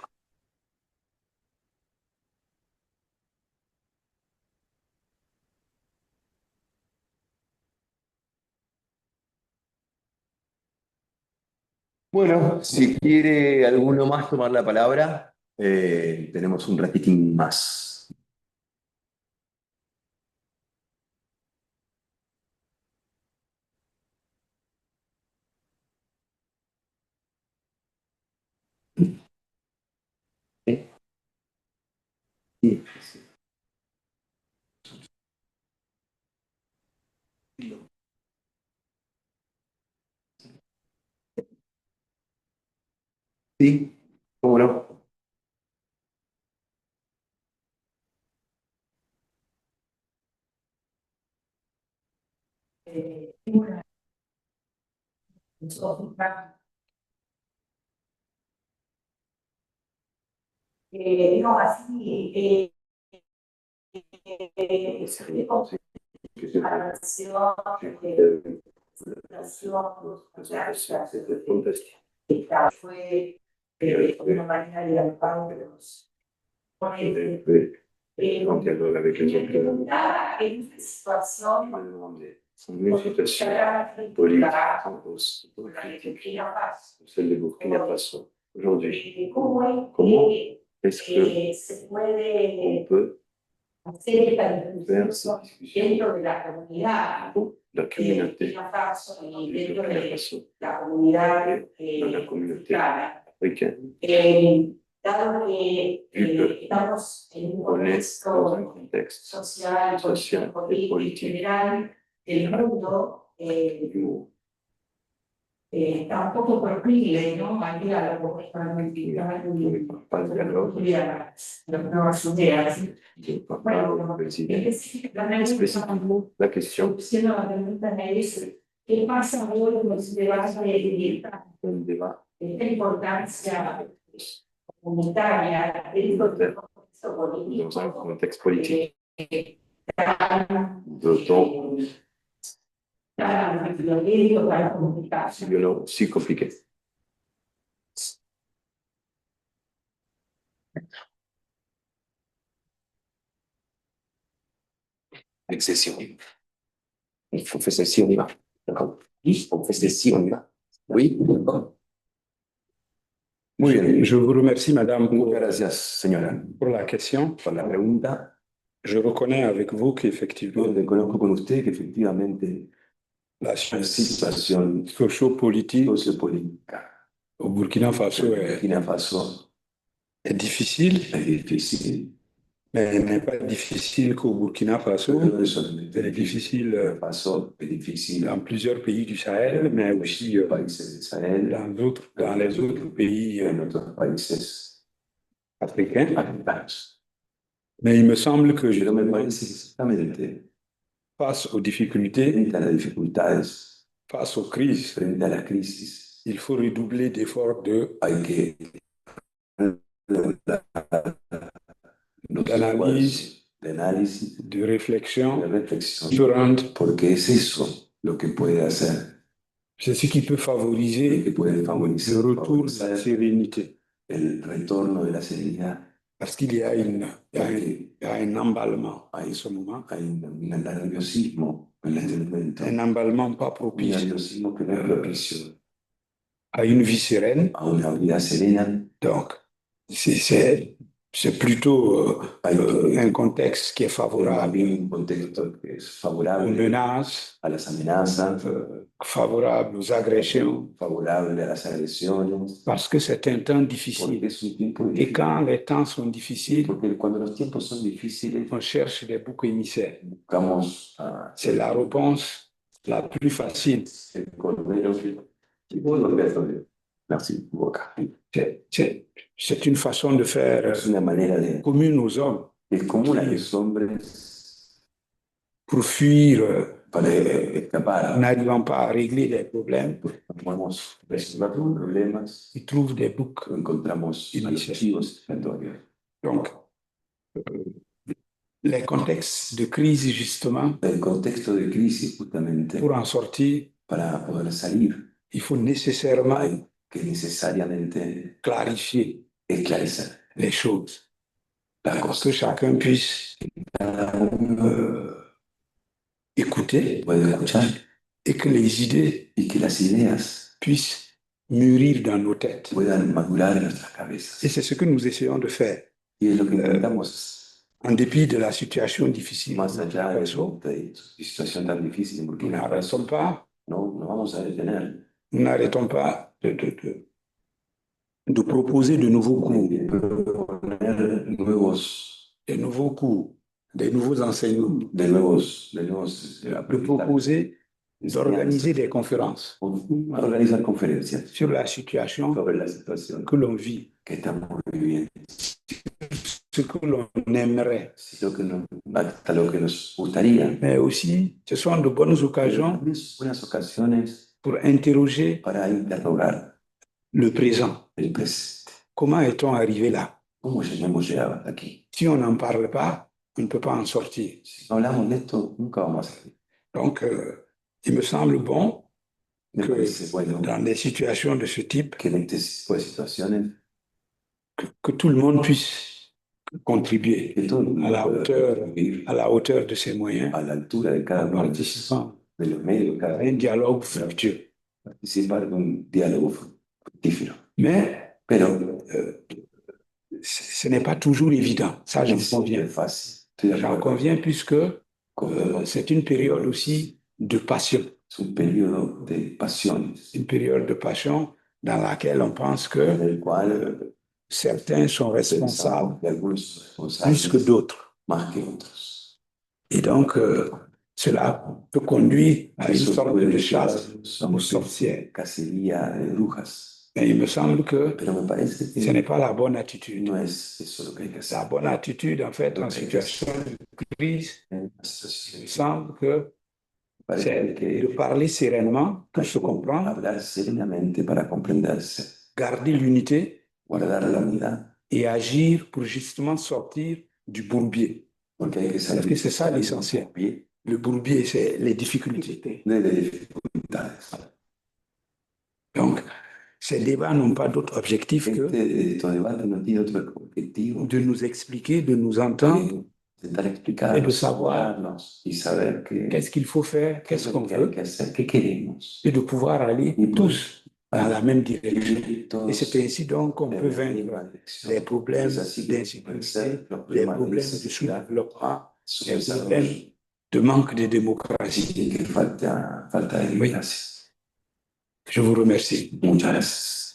E: Bueno, si quiere alguno más tomar la palabra, tenemos un ratitín más. Sí. Sí, cómo no.
F: No, así, relación, fue una manera de dialogar de los ponentes. Me preguntaba en esta situación
E: Une situation politique, celle de Burkina Faso. Aujourd'hui,
F: ¿cómo
E: comment est-ce que
F: se puede
E: on peut
F: hacer esta
E: faire
F: discusión
E: cette discussion
F: dentro de la comunidad
E: pour la communauté
F: Burkina Faso y
E: du
F: dentro
E: Burkina
F: de
E: Faso,
F: la comunidad
E: dans la communauté
F: africana?
E: africaine?
F: Dado que estamos en un
E: On est dans un
F: contexto
E: contexte
F: social, político en general del mundo,
E: du monde.
F: tampoco proclive, ¿no? Al diálogo parlamentario y a las nuevas ideas. Bueno,
E: La cuestión
F: la pregunta es, ¿qué pasa hoy con los debates de libertad?
E: ¿dónde va?
F: La importancia comunitaria del contexto
E: Dans un
F: político.
E: contexte politique.
F: Tan
E: D'autant
F: violento, tan complicado.
E: si violent, si compliqué. Excession. Il faut faire ceci, on y va. D'accord. Oui, on fait ceci, on y va. Oui, d'accord. Muy bien.
C: Je vous remercie, Madame,
E: Muchas gracias, señora,
C: pour la question.
E: por la pregunta.
C: Je reconnais avec vous qu'effectivement,
E: Yo reconozco con usted que efectivamente
C: la
E: la situación
C: sociopolitique
E: sociopolítica
C: au Burkina Faso
E: en Burkina Faso
C: est difficile,
E: es difícil.
C: mais elle n'est pas difficile qu'au Burkina Faso.
E: No solamente
C: Elle est difficile
E: Burkina Faso es difícil
C: dans plusieurs pays du Sahel, mais aussi
E: en países de Sahel,
C: dans les autres pays
E: en otros países
C: africains.
E: africanos.
C: Mais il me semble que
E: Pero me parece exactamente
C: face aux difficultés,
E: frente a las dificultades,
C: face aux crises,
E: frente a la crisis,
C: il faut redoubler d'efforts
E: hay que los
C: d'analyse,
E: esfuerzos de análisis,
C: de
E: de
C: réflexion
E: reflexión,
C: différente.
E: porque es eso lo que puede hacer,
C: C'est ce qui peut
E: lo
C: favoriser
E: que puede favorecer,
C: le retour de la sérénité.
E: el retorno de la serenidad.
C: Parce qu'il y a, il y a un emballement en ce moment,
E: Hay un nerviosismo en este momento,
C: un emballement pas
E: un
C: propice
E: nerviosismo que no es propicio
C: à une vie sereine.
E: a una vida serena.
C: Donc, c'est plutôt un contexte qui est favorable
E: Hay un contexto que es
C: aux
E: favorable
C: menaces,
E: a las amenazas,
C: favorable aux agressions,
E: favorable a las agresiones,
C: parce que c'est un temps difficile.
E: porque es un tiempo
C: Et
E: difícil.
C: quand les temps sont difficiles,
E: Porque cuando los tiempos son difíciles,
C: on cherche des boucs émissaires.
E: buscamos
C: C'est la réponse la plus facile.
E: el cordero. Y puedo verlo. Merci, Boca.
C: C'est une façon de faire
E: Es una manera de.
C: commune aux hommes
E: Es común a los hombres
C: pour fuir,
E: para escapar.
C: n'arrivant pas à régler les problèmes.
E: No podemos resolver los problemas.
C: Ils trouvent des boucs.
E: Encontramos a los chivos expiatorios.
C: Donc, les contextes de crise, justement,
E: El contexto de crisis, justamente,
C: pour en sortir,
E: para poder salir,
C: il faut nécessairement
E: hay que necesariamente
C: clarifier
E: esclarecer
C: les choses,
E: las
C: que
E: cosas.
C: chacun puisse
E: Cada uno
C: écouter
E: puede escuchar
C: et que les idées
E: y que las ideas
C: puissent mûrir dans nos têtes.
E: puedan madurar en nuestras cabezas.
C: Et c'est ce que nous essayons de faire,
E: Y es lo que intentamos,
C: en dépit de la situation difficile.
E: más allá de
C: Faso,
E: esta situación tan difícil en
C: nous
E: Burkina
C: n'arrêtons
E: Faso.
C: pas,
E: No vamos a detener
C: nous n'arrêtons pas de proposer de nouveaux cours,
E: de proponer nuevos
C: cours, des nouveaux enseignements,
E: de nuevos
C: de proposer d'organiser des conférences
E: organizar conferencias
C: sur la situation
E: sobre la situación
C: que l'on vit,
E: que estamos viviendo,
C: ce que l'on aimerait.
E: hasta lo que nos gustaría.
C: Mais aussi, ce sont de bonnes occasions
E: También son buenas ocasiones
C: pour interroger
E: para interrogar
C: le présent.
E: el presente.
C: Comment est-on arrivé là?
E: ¿Cómo hemos llegado hasta aquí?
C: Si on n'en parle pas, on ne peut pas en sortir.
E: Si no hablamos de esto, nunca vamos a salir.
C: Donc, il me semble bon
E: Me
C: que
E: parece bueno
C: dans des situations de ce type,
E: que en este tipo de situaciones
C: que tout le monde puisse contribuer
E: que todo el mundo
C: à la
E: pueda
C: hauteur,
E: contribuir
C: à la hauteur de ses moyens,
E: a la altura de cada
C: en
E: uno
C: participant
E: de los medios, cada
C: à un dialogue fructueux.
E: participar de un diálogo fructífero.
C: Mais
E: Pero
C: ce n'est pas toujours évident, ça j'en
E: no siempre
C: conviens.
E: es fácil. Estoy de
C: J'en
E: acuerdo.
C: conviens puisque
E: Convengamos,
C: c'est une période aussi de passion,
E: es un periodo de pasiones
C: une période de passion dans laquelle on pense
E: en
C: que
E: el cual
C: certains sont responsables
E: pensamos que algunos son
C: plus que
E: responsables
C: d'autres.
E: más que otros.
C: Et donc,
G: Cela peut conduire à une
B: Eso
G: sorte
B: puede
G: de
B: llevar
G: chasse
B: a
G: aux
B: una
G: sorcières.
B: cacería de brujas.
G: Mais il me semble que
B: Pero me parece
G: ce n'est
B: que
G: pas la bonne attitude.
B: no es eso lo que hay que
G: La
B: hacer.
G: bonne attitude, en fait, en situation de crise, il me semble que c'est de parler sereinement pour se comprendre,
B: Hablar serenamente para comprenderse,
G: garder l'unité
B: guardar la unidad,
G: et agir pour justement sortir du bourbier.
B: porque hay que
G: Parce
B: salir
G: que c'est ça l'essentiel.
B: bien
G: Le bourbier, c'est les difficultés.
B: de las dificultades.
G: Donc, ces débats n'ont pas d'autre objectif que
B: Estos debates no tiene otro objetivo
G: de nous expliquer, de nous entendre,
B: que intentar explicarnos,
G: et de savoir
B: y saber
G: qu'est-ce qu'il faut faire, qu'est-ce qu'on
B: qué hay
G: veut,
B: que hacer, qué queremos.
G: et de pouvoir aller tous dans la même direction.
B: Todos
G: Et c'est ainsi donc qu'on peut
B: en la misma
G: vaincre
B: dirección.
G: les problèmes
B: Es así que
G: d'insécurité,
B: vencer los
G: les
B: problemas de
G: problèmes de
B: inseguridad,
G: sous-développement,
B: su
G: les
B: desarrollo,
G: problèmes de manque de démocratie.
B: y que falta de democracia.
G: Je vous remercie.
B: Muchas gracias.